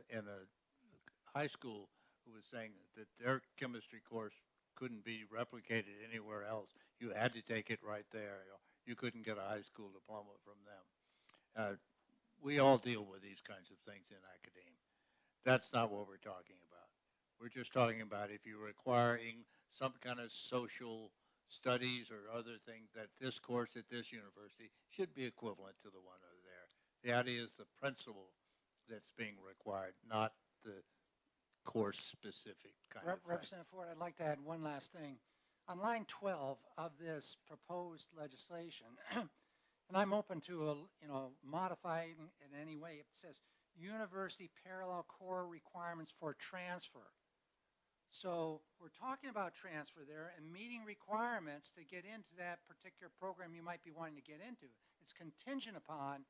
in a high school who was saying that their chemistry course couldn't be replicated anywhere else. You had to take it right there. You couldn't get a high school diploma from them. We all deal with these kinds of things in academia. That's not what we're talking about. We're just talking about if you're requiring some kind of social studies or other thing, that this course at this university should be equivalent to the one over there. The idea is the principle that's being required, not the course-specific kind of thing. Representative Ford, I'd like to add one last thing. On line 12 of this proposed legislation, and I'm open to modifying in any way, it says university parallel core requirements for transfer. So we're talking about transfer there and meeting requirements to get into that particular program you might be wanting to get into. It's contingent upon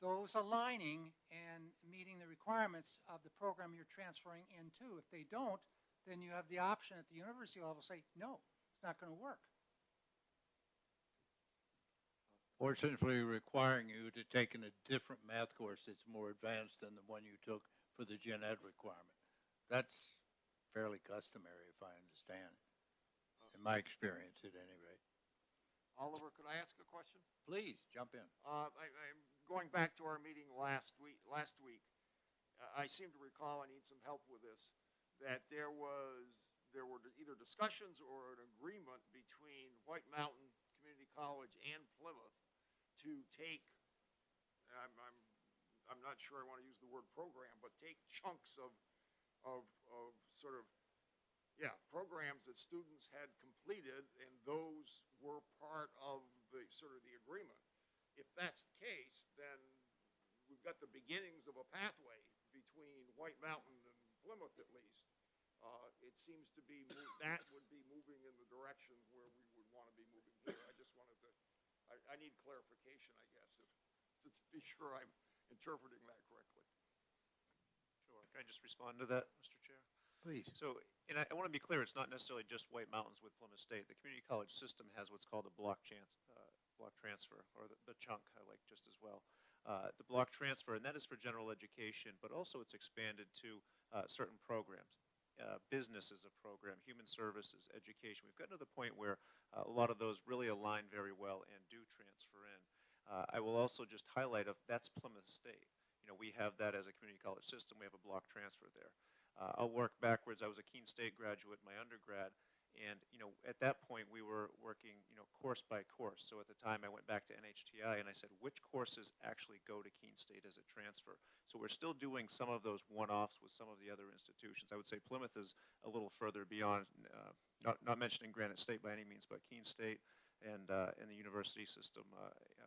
those aligning and meeting the requirements of the program you're transferring into. If they don't, then you have the option at the university level to say, no, it's not going to work. Or simply requiring you to take in a different math course that's more advanced than the one you took for the Gen Ed requirement. That's fairly customary, if I understand, in my experience at any rate. Oliver, could I ask a question? Please, jump in. I'm going back to our meeting last week. I seem to recall, I need some help with this, that there were either discussions or an agreement between White Mountain Community College and Plymouth to take, I'm not sure I want to use the word program, but take chunks of programs that students had completed, and those were part of the agreement. If that's the case, then we've got the beginnings of a pathway between White Mountain and Plymouth, at least. It seems to be that would be moving in the direction where we would want to be moving here. I just wanted to, I need clarification, I guess, to be sure I'm interpreting that correctly. Sure. Can I just respond to that, Mr. Chair? Please. So, and I want to be clear, it's not necessarily just White Mountains with Plymouth State. The community college system has what's called a block transfer, or the chunk, I like just as well. The block transfer, and that is for general education, but also it's expanded to certain programs. Business is a program, human services, education. We've gotten to the point where a lot of those really align very well and do transfer in. I will also just highlight that's Plymouth State. We have that as a community college system. We have a block transfer there. I'll work backwards. I was a Keene State graduate in my undergrad, and at that point we were working course by course. So at the time I went back to NHTI and I said, which courses actually go to Keene State as a transfer? So we're still doing some of those one-offs with some of the other institutions. I would say Plymouth is a little further beyond, not mentioning Granite State by any means, but Keene State and the university system,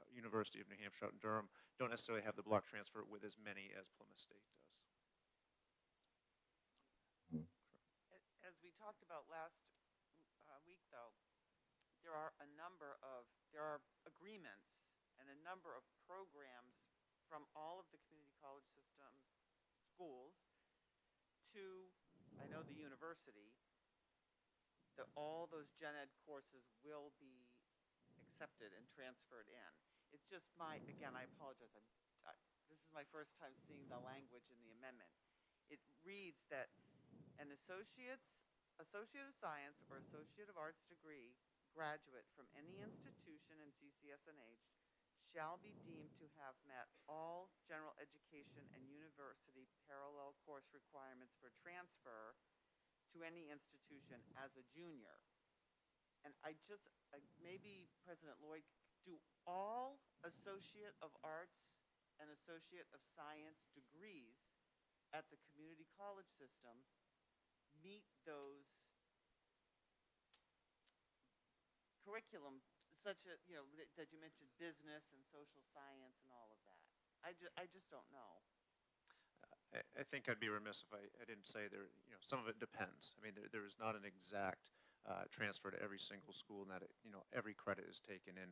University of New Hampshire out in Durham, don't necessarily have the block transfer with as many as Plymouth State does. As we talked about last week, though, there are agreements and a number of programs from all of the community college system schools to, I know, the university, that all those gen ed courses will be accepted and transferred in. It's just again, I apologize, this is my first time seeing the language in the amendment. It reads that an Associate of Science or Associate of Arts degree graduate from any institution in CCSNH shall be deemed to have met all general education and university parallel course requirements for transfer to any institution as a junior. And maybe President Lloyd, do all Associate of Arts and Associate of Science degrees at the community college system meet those curriculum, such as, that you mentioned, business and social science and all of that? I just don't know. I think I'd be remiss if I didn't say there, some of it depends. I mean, there is not an exact transfer to every single school, and that every credit is taken in,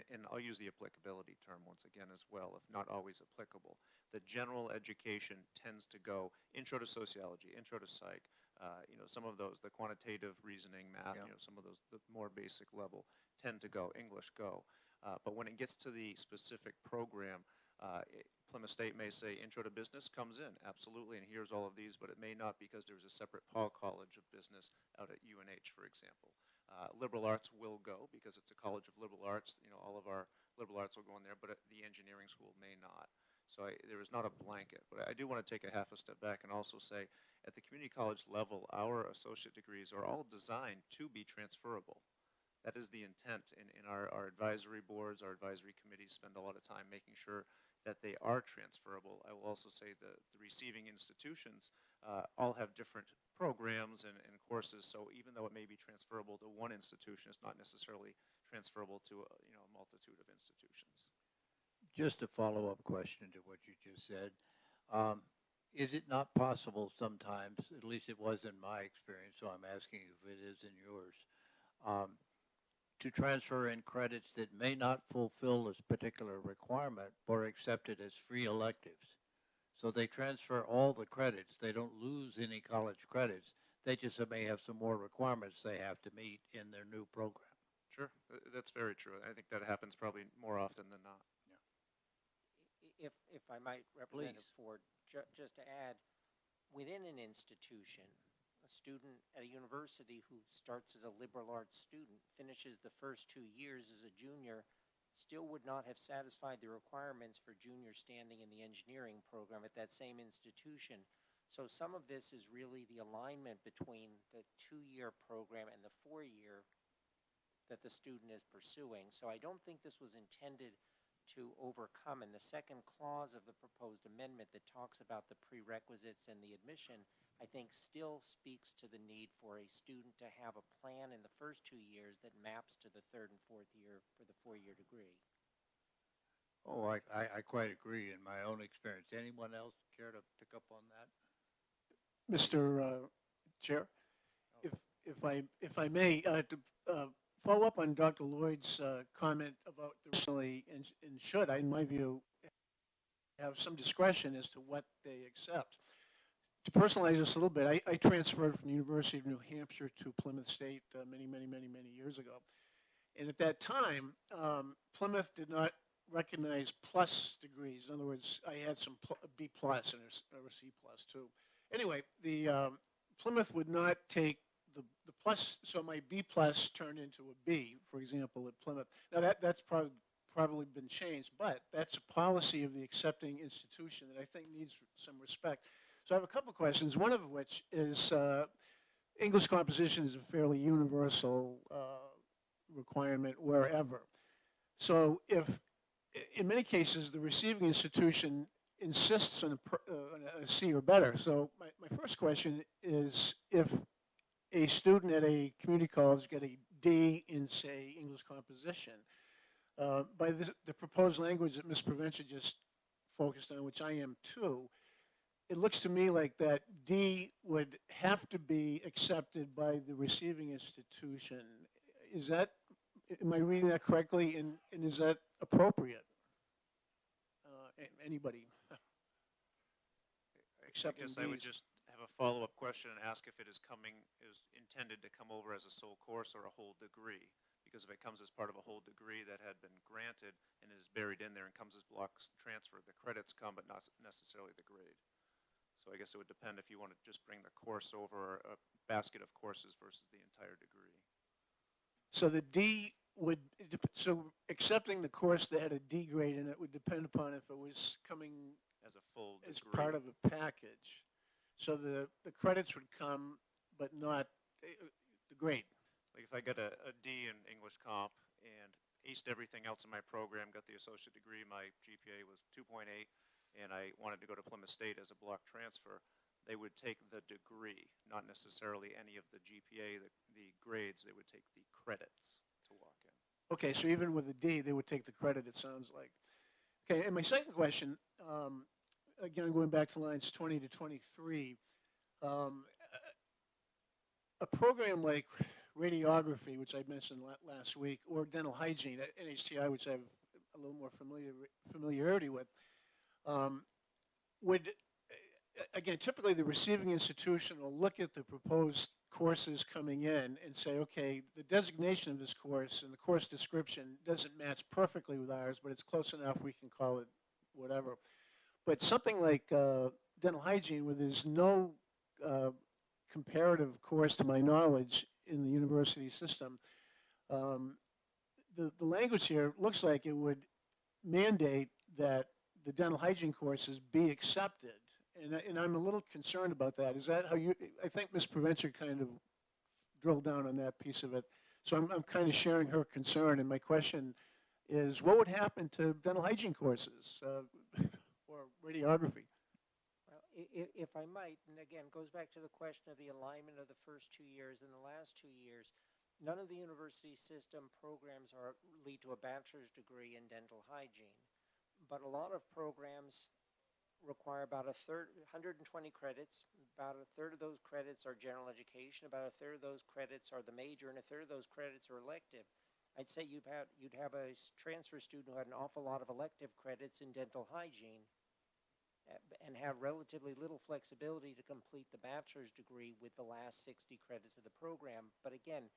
and I'll use the applicability term once again as well, if not always applicable. The general education tends to go intro to sociology, intro to psych, some of those, the quantitative reasoning, math, Yeah. some of those, the more basic level tend to go, English go. But when it gets to the specific program, Plymouth State may say intro to business comes in, absolutely, and here's all of these, but it may not because there's a separate Paul College of Business out at UNH, for example. Liberal arts will go because it's a college of liberal arts. All of our liberal arts will go in there, but the engineering school may not. So there is not a blanket, but I do want to take a half a step back and also say at the community college level, our associate degrees are all designed to be transferable. That is the intent in our advisory boards, our advisory committees spend a lot of time making sure that they are transferable. I will also say the receiving institutions all have different programs and courses, so even though it may be transferable to one institution, it's not necessarily transferable to a multitude of institutions. Just a follow-up question to what you just said. Is it not possible sometimes, at least it was in my experience, so I'm asking if it is in yours, to transfer in credits that may not fulfill this particular requirement or accepted as free electives? So they transfer all the credits. They don't lose any college credits. They just may have some more requirements they have to meet in their new program. Sure, that's very true. I think that happens probably more often than not. If I might, Representative Ford, just to add, within an institution, a student at a university who starts as a liberal arts student, finishes the first 2 years as a junior, still would not have satisfied the requirements for junior standing in the engineering program at that same institution. So some of this is really the alignment between the 2-year program and the 4-year that the student is pursuing. So I don't think this was intended to overcome. And the second clause of the proposed amendment that talks about the prerequisites and the admission, I think still speaks to the need for a student to have a plan in the first 2 years that maps to the 3rd and 4th year for the 4-year degree. Oh, I quite agree in my own experience. Anyone else care to pick up on that? Mr. Chair, if I may, to follow up on Dr. Lloyd's comment about the recently and should, in my view, have some discretion as to what they accept. to personalize this a little bit, I transferred from the University of New Hampshire to Plymouth State many years ago. And at that time, Plymouth did not recognize plus degrees. In other words, I had some a B plus and a C plus too. Anyway, the Plymouth would not take the plus, so my B plus turned into a B, for example, at Plymouth. Now that's probably been changed, but that's a policy of the accepting institution that I think needs some respect. So I have a couple of questions, one of which is English composition is a fairly universal requirement wherever. So if, in many cases, the receiving institution insists on a C or better. So my first question is, if a student at a community college get a D in, say, English composition, by the proposed language that Ms. Provencher just focused on, which I am too, it looks to me like that D would have to be accepted by the receiving institution. Is that, am I reading that correctly, and is that appropriate? Anybody? I guess I would just have a follow-up question and ask if it is intended to come over as a sole course or a whole degree. Because if it comes as part of a whole degree that had been granted and is buried in there and comes as block transfer, the credits come, but not necessarily the grade. So I guess it would depend if you want to just bring the course over, a basket of courses versus the entire degree. So the D would, so accepting the course that had a D grade in it would depend upon if it was coming As a full degree. as part of a package. So the credits would come, but not the grade. Like if I got a D in English comp and aced everything else in my program, got the associate degree, my GPA was 2.8, and I wanted to go to Plymouth State as a block transfer, they would take the degree, not necessarily any of the GPA, the grades, they would take the credits to walk in. Okay, so even with a D, they would take the credit, it sounds like. Okay, and my second question, again, going back to lines 20 to 23, a program like radiography, which I mentioned last week, or dental hygiene at NHTI, which I have a little more familiarity with, would, again, typically the receiving institution will look at the proposed courses coming in and say, okay, the designation of this course and the course description doesn't match perfectly with ours, but it's close enough we can call it whatever. But something like dental hygiene, where there's no comparative course, to my knowledge, in the university system, the language here looks like it would mandate that the dental hygiene courses be accepted. And I'm a little concerned about that. Is that how you, I think Ms. Provencher kind of drilled down on that piece of it. So I'm kind of sharing her concern, and my question is, what would happen to dental hygiene courses or radiography? Well, if I might, and again, goes back to the question of the alignment of the first 2 years and the last 2 years. None of the university system programs lead to a bachelor's degree in dental hygiene, but a lot of programs require about 120 credits. About a third of those credits are general education. About a third of those credits are the major, and a third of those credits are elective. I'd say you'd have a transfer student who had an awful lot of elective credits in dental hygiene and have relatively little flexibility to complete the bachelor's degree with the last 60 credits of the program. But again,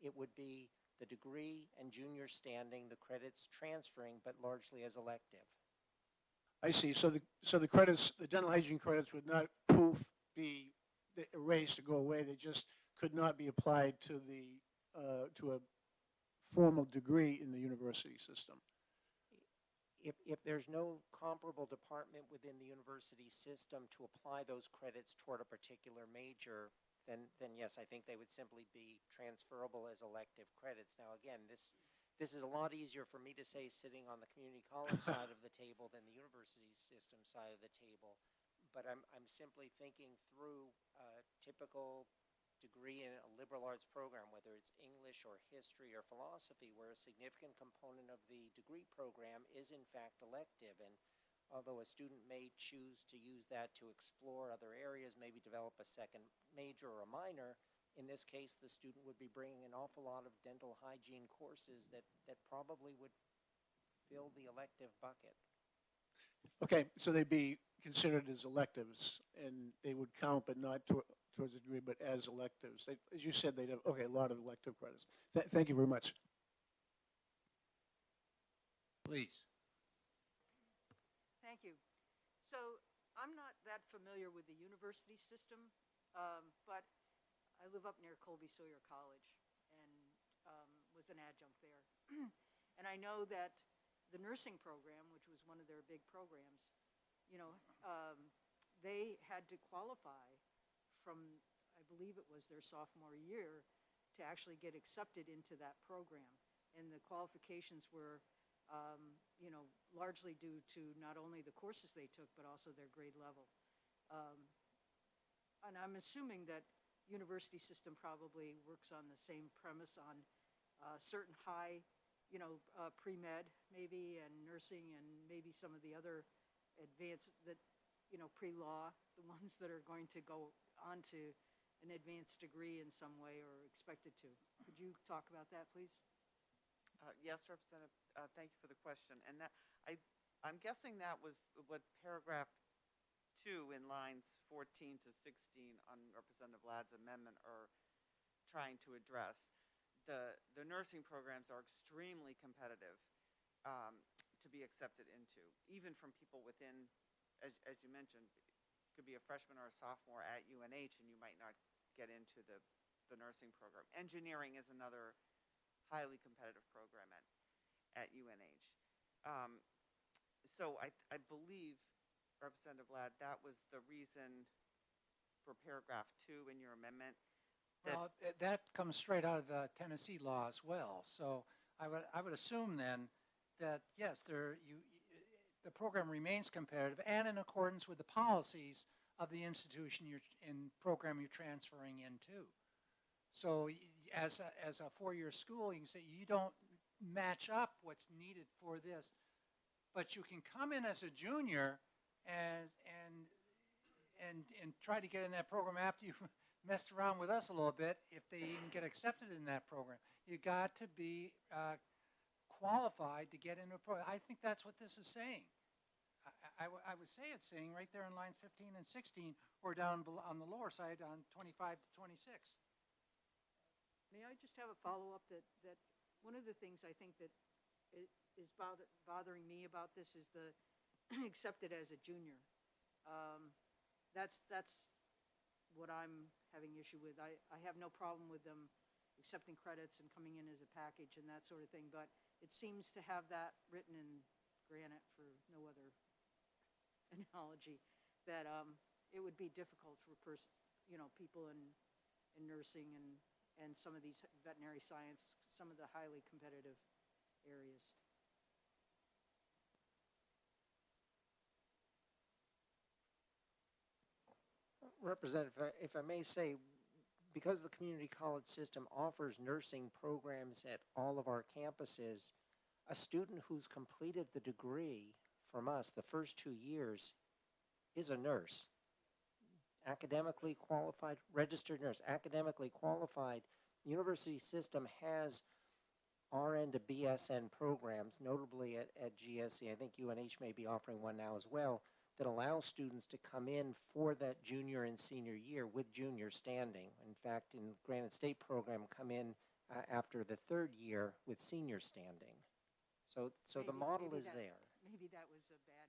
it would be the degree and junior standing, the credits transferring, but largely as elective. I see. So the credits, the dental hygiene credits, would not be erased or go away. They just could not be applied to a formal degree in the university system. If there's no comparable department within the university system to apply those credits toward a particular major, then yes, I think they would simply be transferable as elective credits. Now, again, this is a lot easier for me to say sitting on the community college side of the table than the university system side of the table. But I'm simply thinking through a typical degree in a liberal arts program, whether it's English or history or philosophy, where a significant component of the degree program is in fact elective. And although a student may choose to use that to explore other areas, maybe develop a second major or a minor, in this case, the student would be bringing an awful lot of dental hygiene courses that probably would fill the elective bucket. Okay, so they'd be considered as electives, and they would count, but not towards a degree, but as electives. As you said, they'd have, okay, a lot of elective credits. Thank you very much. Please. Thank you. So I'm not that familiar with the university system, but I live up near Colby Sawyer College and was an adjunct there. And I know that the nursing program, which was one of their big programs, they had to qualify from, I believe it was their sophomore year, to actually get accepted into that program. And the qualifications were largely due to not only the courses they took, but also their grade level. And I'm assuming that university system probably works on the same premise on certain high, pre-med maybe, and nursing, and maybe some of the other advanced that, pre-law, the ones that are going to go on to an advanced degree in some way or expected to. Could you talk about that, please? Yes, Representative, thank you for the question. And that, I'm guessing that was what paragraph 2 in lines 14 to 16 on Representative Ladd's amendment are trying to address. The nursing programs are extremely competitive to be accepted into, even from people within, as you mentioned, could be a freshman or a sophomore at UNH, and you might not get into the nursing program. Engineering is another highly competitive program at UNH. So I believe, Representative Ladd, that was the reason for paragraph 2 in your amendment. Well, that comes straight out of the Tennessee law as well. So I would assume then that, yes, the program remains competitive and in accordance with the policies of the institution program you're transferring into. So as a four-year school, you can say you don't match up what's needed for this, but you can come in as a junior and try to get in that program after you've messed around with us a little bit, if they even get accepted in that program. You got to be qualified to get into a program. I think that's what this is saying. I would say it's saying right there in line 15 and 16, or down on the lower side on 25 to 26. May I just have a follow-up that one of the things I think that is bothering me about this is the accepted as a junior. That's what I'm having issue with. I have no problem with them accepting credits and coming in as a package and that sort of thing, but it seems to have that written in granite, for no other analogy, that it would be difficult for people in nursing and some of these veterinary science, some of the highly competitive areas. Representative, if I may say, because the community college system offers nursing programs at all of our campuses, a student who's completed the degree from us the first 2 years is a nurse. Academically qualified, registered nurse, academically qualified. University system has RN to BSN programs, notably at GSE. I think UNH may be offering one now as well, that allows students to come in for that junior and senior year with junior standing. In fact, in Granite State program, come in after the third year with senior standing. So the model is there. Maybe that was a bad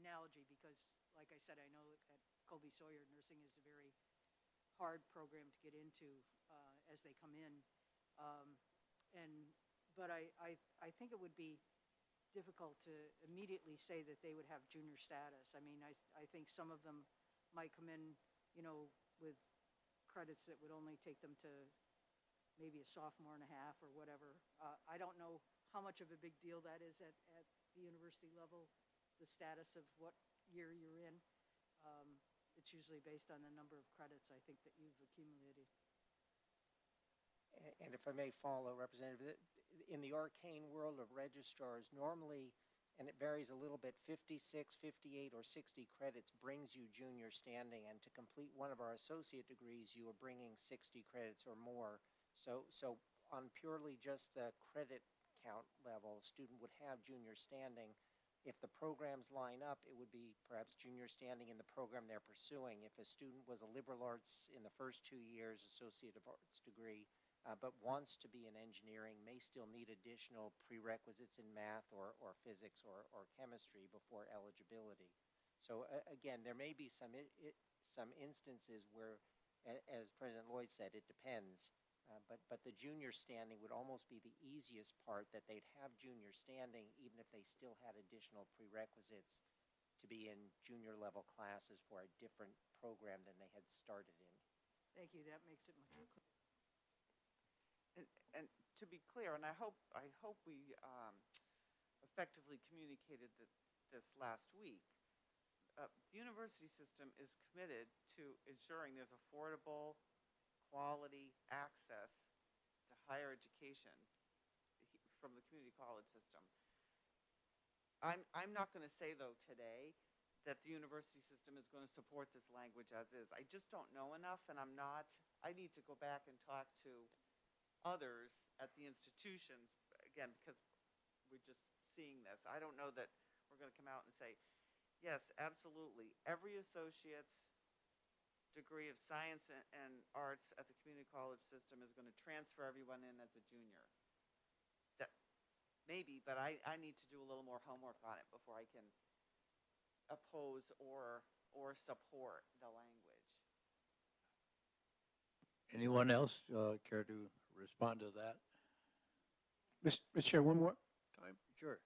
analogy because, like I said, I know at Colby Sawyer, nursing is a very hard program to get into as they come in. But I think it would be difficult to immediately say that they would have junior status. I mean, I think some of them might come in, with credits that would only take them to maybe a sophomore and a half or whatever. I don't know how much of a big deal that is at the university level, the status of what year you're in. It's usually based on the number of credits, I think, that you've accumulated. And if I may follow, Representative, in the arcane world of registrars, normally, and it varies a little bit, 56, 58, or 60 credits brings you junior standing, and to complete one of our associate degrees, you are bringing 60 credits or more. So on purely just the credit count level, a student would have junior standing. If the programs line up, it would be perhaps junior standing in the program they're pursuing. If a student was a liberal arts in the first 2 years, associate of arts degree, but wants to be in engineering, may still need additional prerequisites in math or physics or chemistry before eligibility. So again, there may be some instances where, as President Lloyd said, it depends. But the junior standing would almost be the easiest part, that they'd have junior standing even if they still had additional prerequisites to be in junior level classes for a different program than they had started in. Thank you, that makes it much clearer. And to be clear, and I hope we effectively communicated this last week, the university system is committed to ensuring there's affordable, quality access to higher education from the community college system. I'm not going to say, though, today that the university system is going to support this language as is. I just don't know enough, and I need to go back and talk to others at the institutions, again, because we're just seeing this. I don't know that we're going to come out and say, yes, absolutely, every associate's degree of science and arts at the community college system is going to transfer everyone in as a junior. That maybe, but I need to do a little more homework on it before I can oppose or support the language. Anyone else care to respond to that? Mr. Chair, one more time. Sure.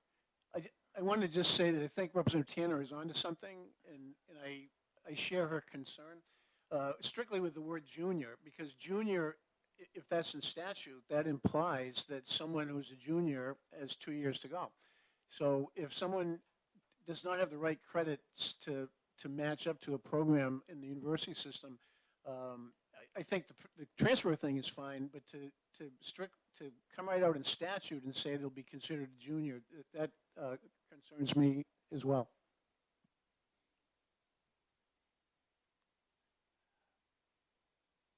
I want to just say that I think Representative Tanner is onto something, and I share her concern, strictly with the word junior, because junior, if that's in statute, that implies that someone who's a junior has 2 years to go. So if someone does not have the right credits to match up to a program in the university system, I think the transfer thing is fine, but to come right out in statute and say they'll be considered a junior, that concerns me as well.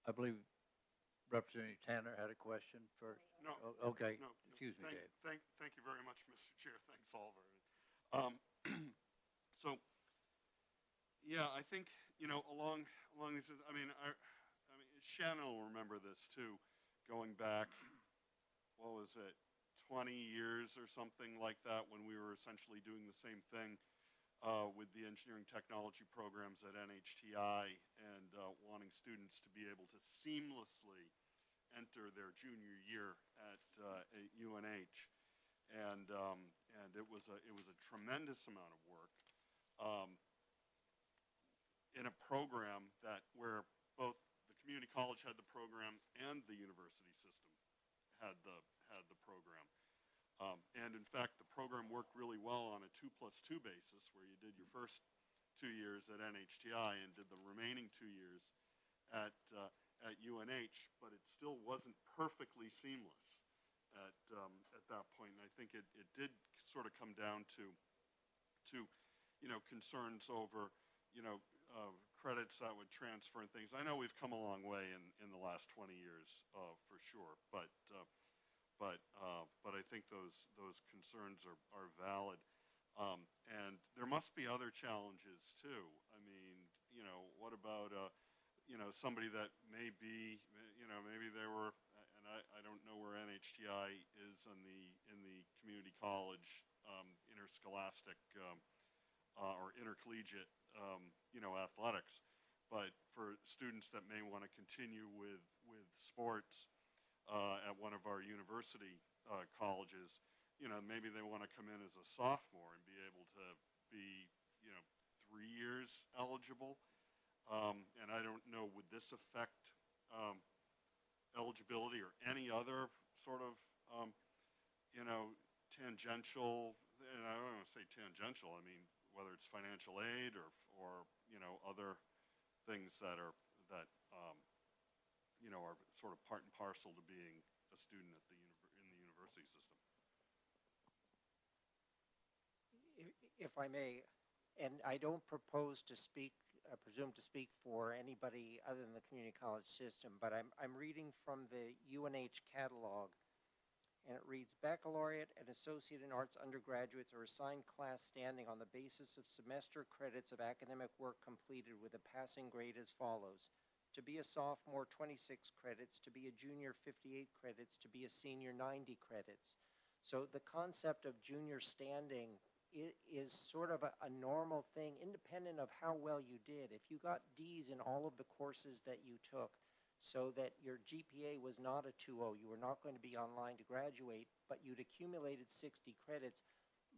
I believe Representative Tanner had a question first. No. Okay. No. Excuse me, Dave. Thank you very much, Mr. Chair. Thanks all very much. So, yeah, I think, along these, I mean, Shannon will remember this too, going back, what was it, 20 years or something like that, when we were essentially doing the same thing with the engineering technology programs at NHTI, and wanting students to be able to seamlessly enter their junior year at UNH, and it was a tremendous amount of work in a program where both the community college had the program and the university system had the program. And in fact, the program worked really well on a 2+2 basis, where you did your first 2 years at NHTI and did the remaining 2 years at UNH, but it still wasn't perfectly seamless at that point. And I think it did sort of come down to concerns over credits that would transfer and things. I know we've come a long way in the last 20 years for sure, but I think those concerns are valid. And there must be other challenges too. I mean, what about somebody that may be, maybe they were, and I don't know where NHTI is in the community college interscholastic or intercollegiate athletics, but for students that may want to continue with sports at one of our university colleges, maybe they want to come in as a sophomore and be able to be 3 years eligible. And I don't know, would this affect eligibility or any other sort of tangential, and I don't want to say tangential, I mean whether it's financial aid or other things that are sort of part and parcel to being a student in the university system. If I may, and I don't propose to speak, presume to speak for anybody other than the community college system, but I'm reading from the UNH catalog, and it reads, baccalaureate and associate in arts undergraduates are assigned class standing on the basis of semester credits of academic work completed with a passing grade as follows. To be a sophomore, 26 credits. To be a junior, 58 credits. To be a senior, 90 credits. So the concept of junior standing is sort of a normal thing, independent of how well you did. If you got D's in all of the courses that you took, so that your GPA was not a 2.0, you were not going to be online to graduate, but you'd accumulated 60 credits,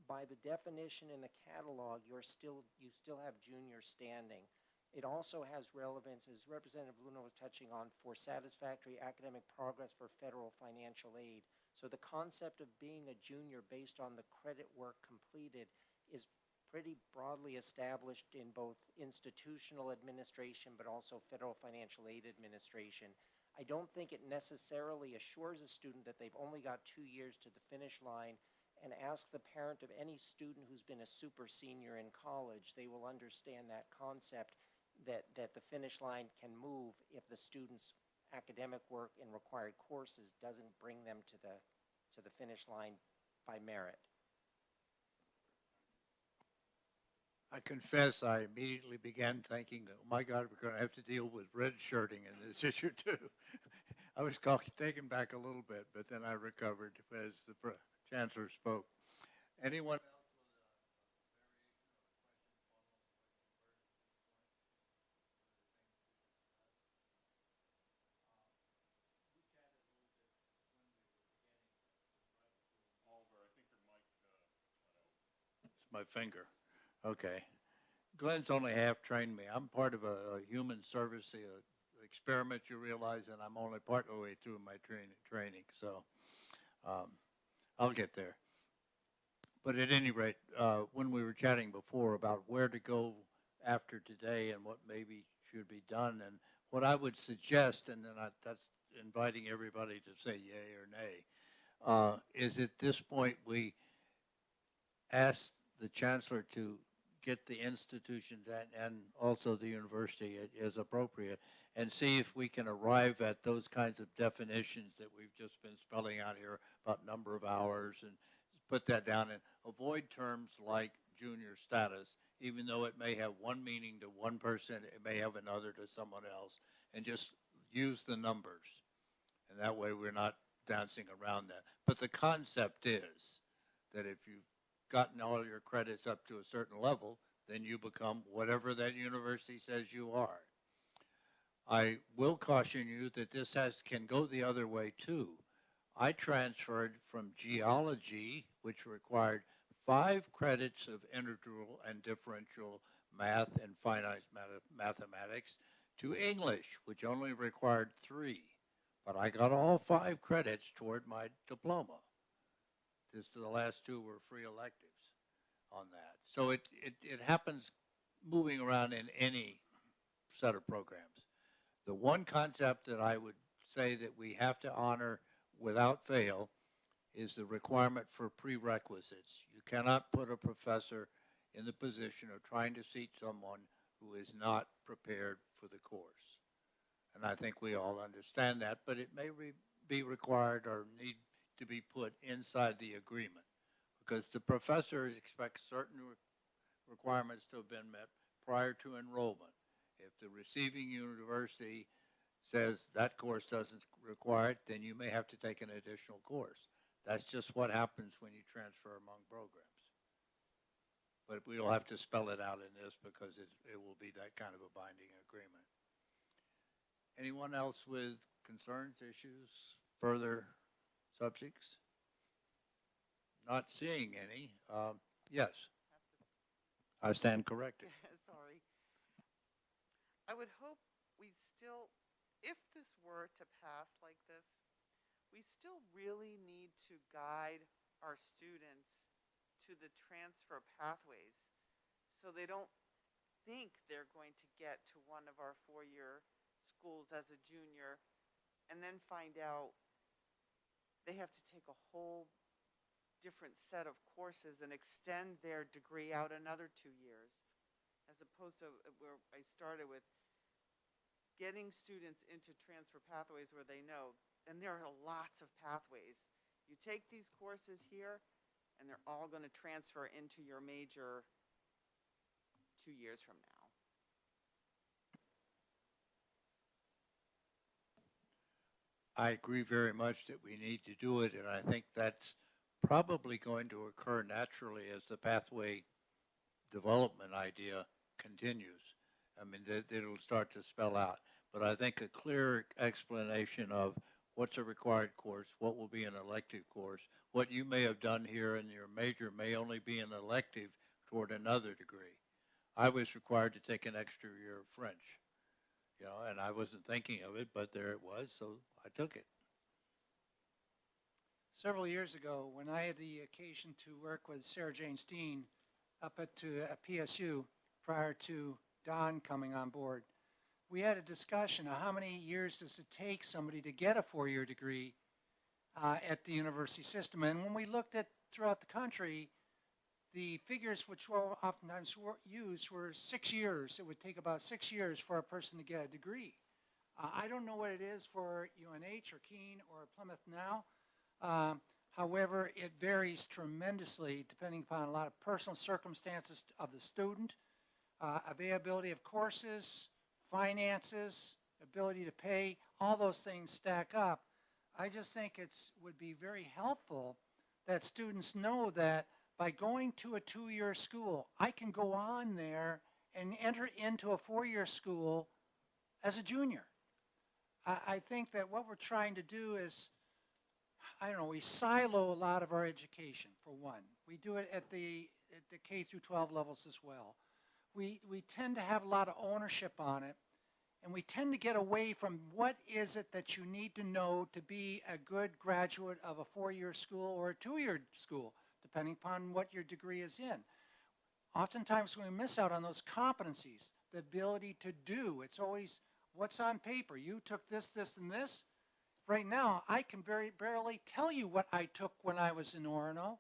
by the definition in the catalog, you still have junior standing. It also has relevance, as Representative Luna was touching on, for satisfactory academic progress for federal financial aid. So the concept of being a junior based on the credit work completed is pretty broadly established in both institutional administration but also federal financial aid administration. I don't think it necessarily assures a student that they've only got 2 years to the finish line, and ask the parent of any student who's been a super senior in college, they will understand that concept that the finish line can move if the student's academic work in required courses doesn't bring them to the finish line by merit. I confess, I immediately began thinking, oh my God, we're going to have to deal with red shirting in this issue too. I was taken back a little bit, but then I recovered as the chancellor spoke. Anyone else? Oliver, I think your mic cut out. It's my finger. Okay. Glenn's only half trained me. I'm part of a human service experiment, you realize, and I'm only part of the way through my training. So I'll get there. But at any rate, when we were chatting before about where to go after today and what maybe should be done, and what I would suggest, and then that's inviting everybody to say yay or nay, is at this point we ask the chancellor to get the institutions and also the university as appropriate, and see if we can arrive at those kinds of definitions that we've just been spelling out here about number of hours, and put that down, and avoid terms like junior status, even though it may have one meaning to one person, it may have another to someone else, and just use the numbers. And that way we're not dancing around that. But the concept is that if you've gotten all your credits up to a certain level, then you become whatever that university says you are. I will caution you that this can go the other way too. I transferred from geology, which required 5 credits of integral and differential math and finite mathematics, to English, which only required 3. But I got all 5 credits toward my diploma. The last 2 were free electives on that. So it happens moving around in any set of programs. The one concept that I would say that we have to honor without fail is the requirement for prerequisites. You cannot put a professor in the position of trying to seat someone who is not prepared for the course. And I think we all understand that, but it may be required or need to be put inside the agreement, because the professor expects certain requirements to have been met prior to enrollment. If the receiving university says that course doesn't require it, then you may have to take an additional course. That's just what happens when you transfer among programs. But we'll have to spell it out in this, because it will be that kind of a binding agreement. Anyone else with concerns, issues, further subjects? Not seeing any. Yes. I stand corrected. Sorry. I would hope we still, if this were to pass like this, we still really need to guide our students to the transfer pathways, so they don't think they're going to get to one of our 4-year schools as a junior and then find out they have to take a whole different set of courses and extend their degree out another 2 years, as opposed to where I started with getting students into transfer pathways where they know, and there are lots of pathways. You take these courses here, and they're all going to transfer into your major 2 years from now. I agree very much that we need to do it, and I think that's probably going to occur naturally as the pathway development idea continues. I mean, it'll start to spell out. But I think a clear explanation of what's a required course, what will be an elective course, what you may have done here in your major may only be an elective toward another degree. I was required to take an extra year of French, you know, and I wasn't thinking of it, but there it was, so I took it. Several years ago, when I had the occasion to work with Sarah Jane Steen up at PSU prior to Don coming on board, we had a discussion of how many years does it take somebody to get a 4-year degree at the university system. And when we looked at throughout the country, the figures which were oftentimes used were 6 years. It would take about 6 years for a person to get a degree. I don't know what it is for UNH or Keene or Plymouth now. However, it varies tremendously depending upon a lot of personal circumstances of the student, availability of courses, finances, ability to pay, all those things stack up. I just think it would be very helpful that students know that by going to a 2-year school, I can go on there and enter into a 4-year school as a junior. I think that what we're trying to do is, I don't know, we silo a lot of our education, for one. We do it at the K through 12 levels as well. We tend to have a lot of ownership on it, and we tend to get away from what is it that you need to know to be a good graduate of a 4-year school or a 2-year school, depending upon what your degree is in. Oftentimes we miss out on those competencies, the ability to do. It's always what's on paper. You took this, this, and this. Right now, I can very barely tell you what I took when I was in Orono,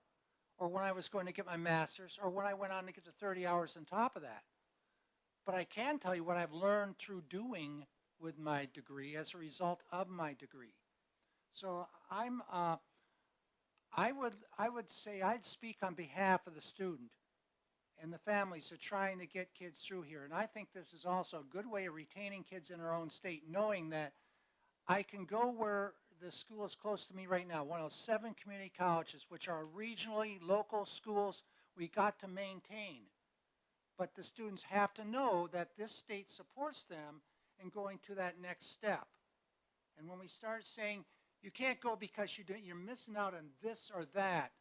or when I was going to get my master's, or when I went on to get the 30 hours on top of that. But I can tell you what I've learned through doing with my degree as a result of my degree. So I would say I'd speak on behalf of the student and the families who are trying to get kids through here. And I think this is also a good way of retaining kids in our own state, knowing that I can go where the school is close to me right now, one of those 7 community colleges, which are regionally local schools we got to maintain. But the students have to know that this state supports them in going to that next step. And when we start saying, you can't go because you're missing out on this or that,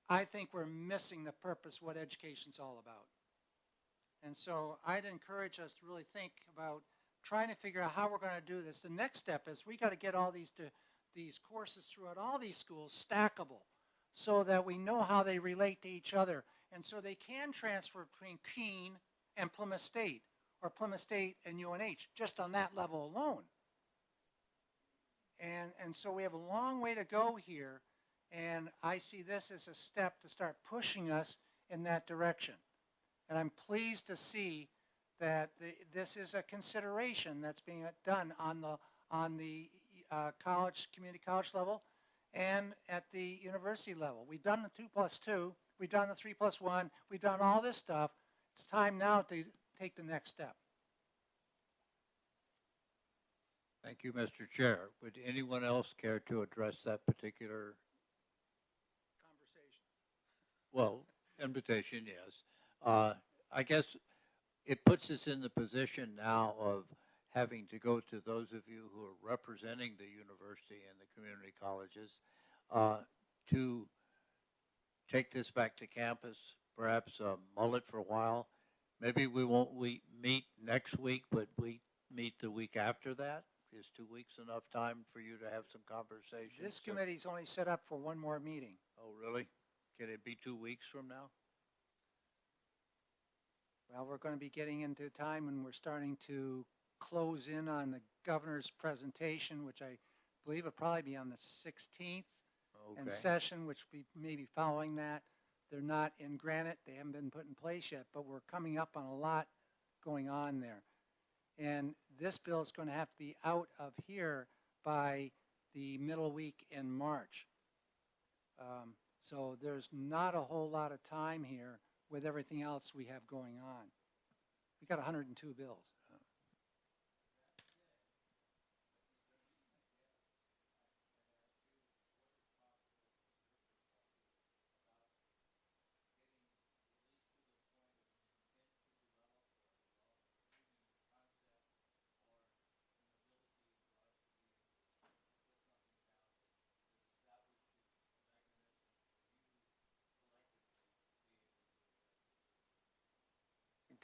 I think we're missing the purpose, what education's all about. And so I'd encourage us to really think about trying to figure out how we're going to do this. The next step is we got to get all these courses throughout all these schools stackable so that we know how they relate to each other, and so they can transfer between Keene and Plymouth State, or Plymouth State and UNH, just on that level alone. And so we have a long way to go here, and I see this as a step to start pushing us in that direction. And I'm pleased to see that this is a consideration that's being done on the community college level and at the university level. We've done the 2+2, we've done the 3+1, we've done all this stuff. It's time now to take the next step. Thank you, Mr. Chair. Would anyone else care to address that particular Conversation. Well, invitation, yes. I guess it puts us in the position now of having to go to those of you who are representing the university and the community colleges to take this back to campus, perhaps mull it for a while. Maybe we won't meet next week, but we meet the week after that. Is 2 weeks enough time for you to have some conversations? This committee's only set up for one more meeting. Oh, really? Can it be 2 weeks from now? Well, we're going to be getting into a time when we're starting to close in on the governor's presentation, which I believe will probably be on the 16th, and session, which we may be following that. They're not in granite. They haven't been put in place yet, but we're coming up on a lot going on there. And this bill is going to have to be out of here by the middle week in March. So there's not a whole lot of time here with everything else we have going on. We got 102 bills.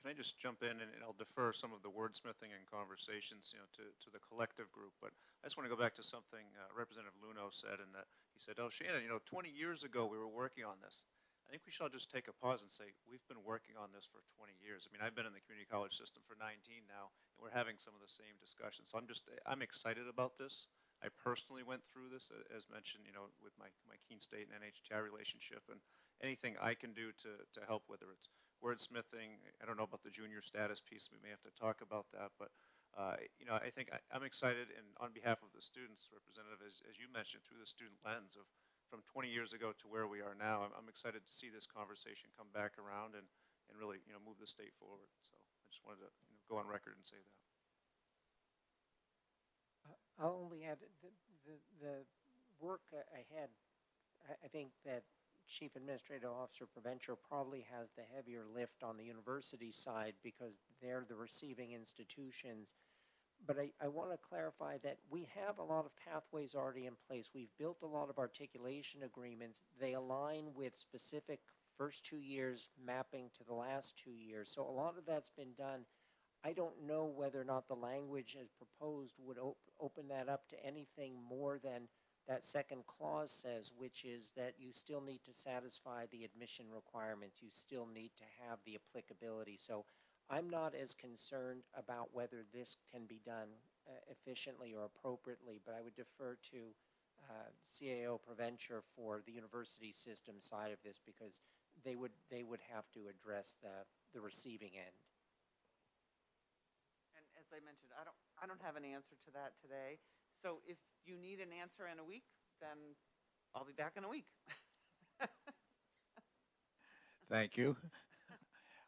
Can I just jump in, and I'll defer some of the wordsmithing and conversations, to the collective group, but I just want to go back to something Representative Luno said, and that he said, oh, Shannon, 20 years ago we were working on this. I think we should just take a pause and say, we've been working on this for 20 years. I mean, I've been in the community college system for 19 now, and we're having some of the same discussions. So I'm excited about this. I personally went through this, as mentioned, with my Keene State and NHTI relationship, and anything I can do to help, whether it's wordsmithing. I don't know about the junior status piece. We may have to talk about that, but I think I'm excited, and on behalf of the students, Representative, as you mentioned, through the student lens of from 20 years ago to where we are now, I'm excited to see this conversation come back around and really move the state forward. So I just wanted to go on record and say that. I'll only add the work ahead. I think that Chief Administrative Officer Provencher probably has the heavier lift on the university side because they're the receiving institutions. But I want to clarify that we have a lot of pathways already in place. We've built a lot of articulation agreements. They align with specific first 2 years mapping to the last 2 years. So a lot of that's been done. I don't know whether or not the language as proposed would open that up to anything more than that second clause says, which is that you still need to satisfy the admission requirements. You still need to have the applicability. So I'm not as concerned about whether this can be done efficiently or appropriately, but I would defer to CAO Provencher for the university system side of this because they would have to address the receiving end. And as I mentioned, I don't have an answer to that today. So if you need an answer in a week, then I'll be back in a week. Thank you.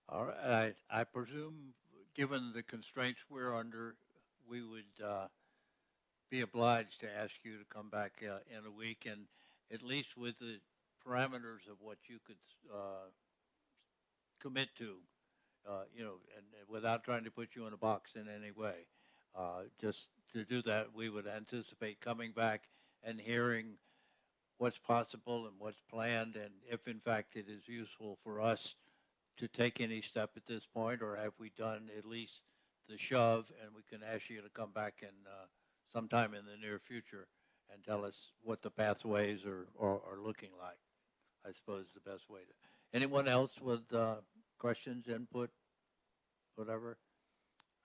All right, I presume, given the constraints we're under, we would be obliged to ask you to come back in a week, and at least with the parameters of what you could commit to, and without trying to put you in a box in any way. Just to do that, we would anticipate coming back and hearing what's possible and what's planned, and if in fact it is useful for us to take any step at this point, or have we done at least the shove, and we can ask you to come back in sometime in the near future and tell us what the pathways are looking like. I suppose the best way to. Anyone else with questions, input, whatever?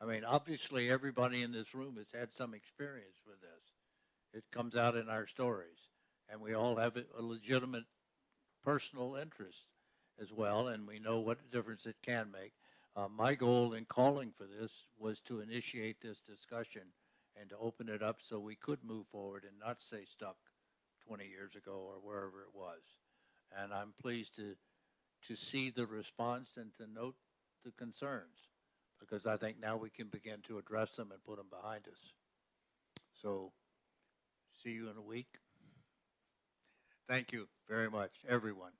I mean, obviously everybody in this room has had some experience with this. It comes out in our stories, and we all have a legitimate personal interest as well, and we know what difference it can make. My goal in calling for this was to initiate this discussion and to open it up so we could move forward and not stay stuck 20 years ago or wherever it was. And I'm pleased to see the response and to note the concerns, because I think now we can begin to address them and put them behind us. So, see you in a week. Thank you very much, everyone.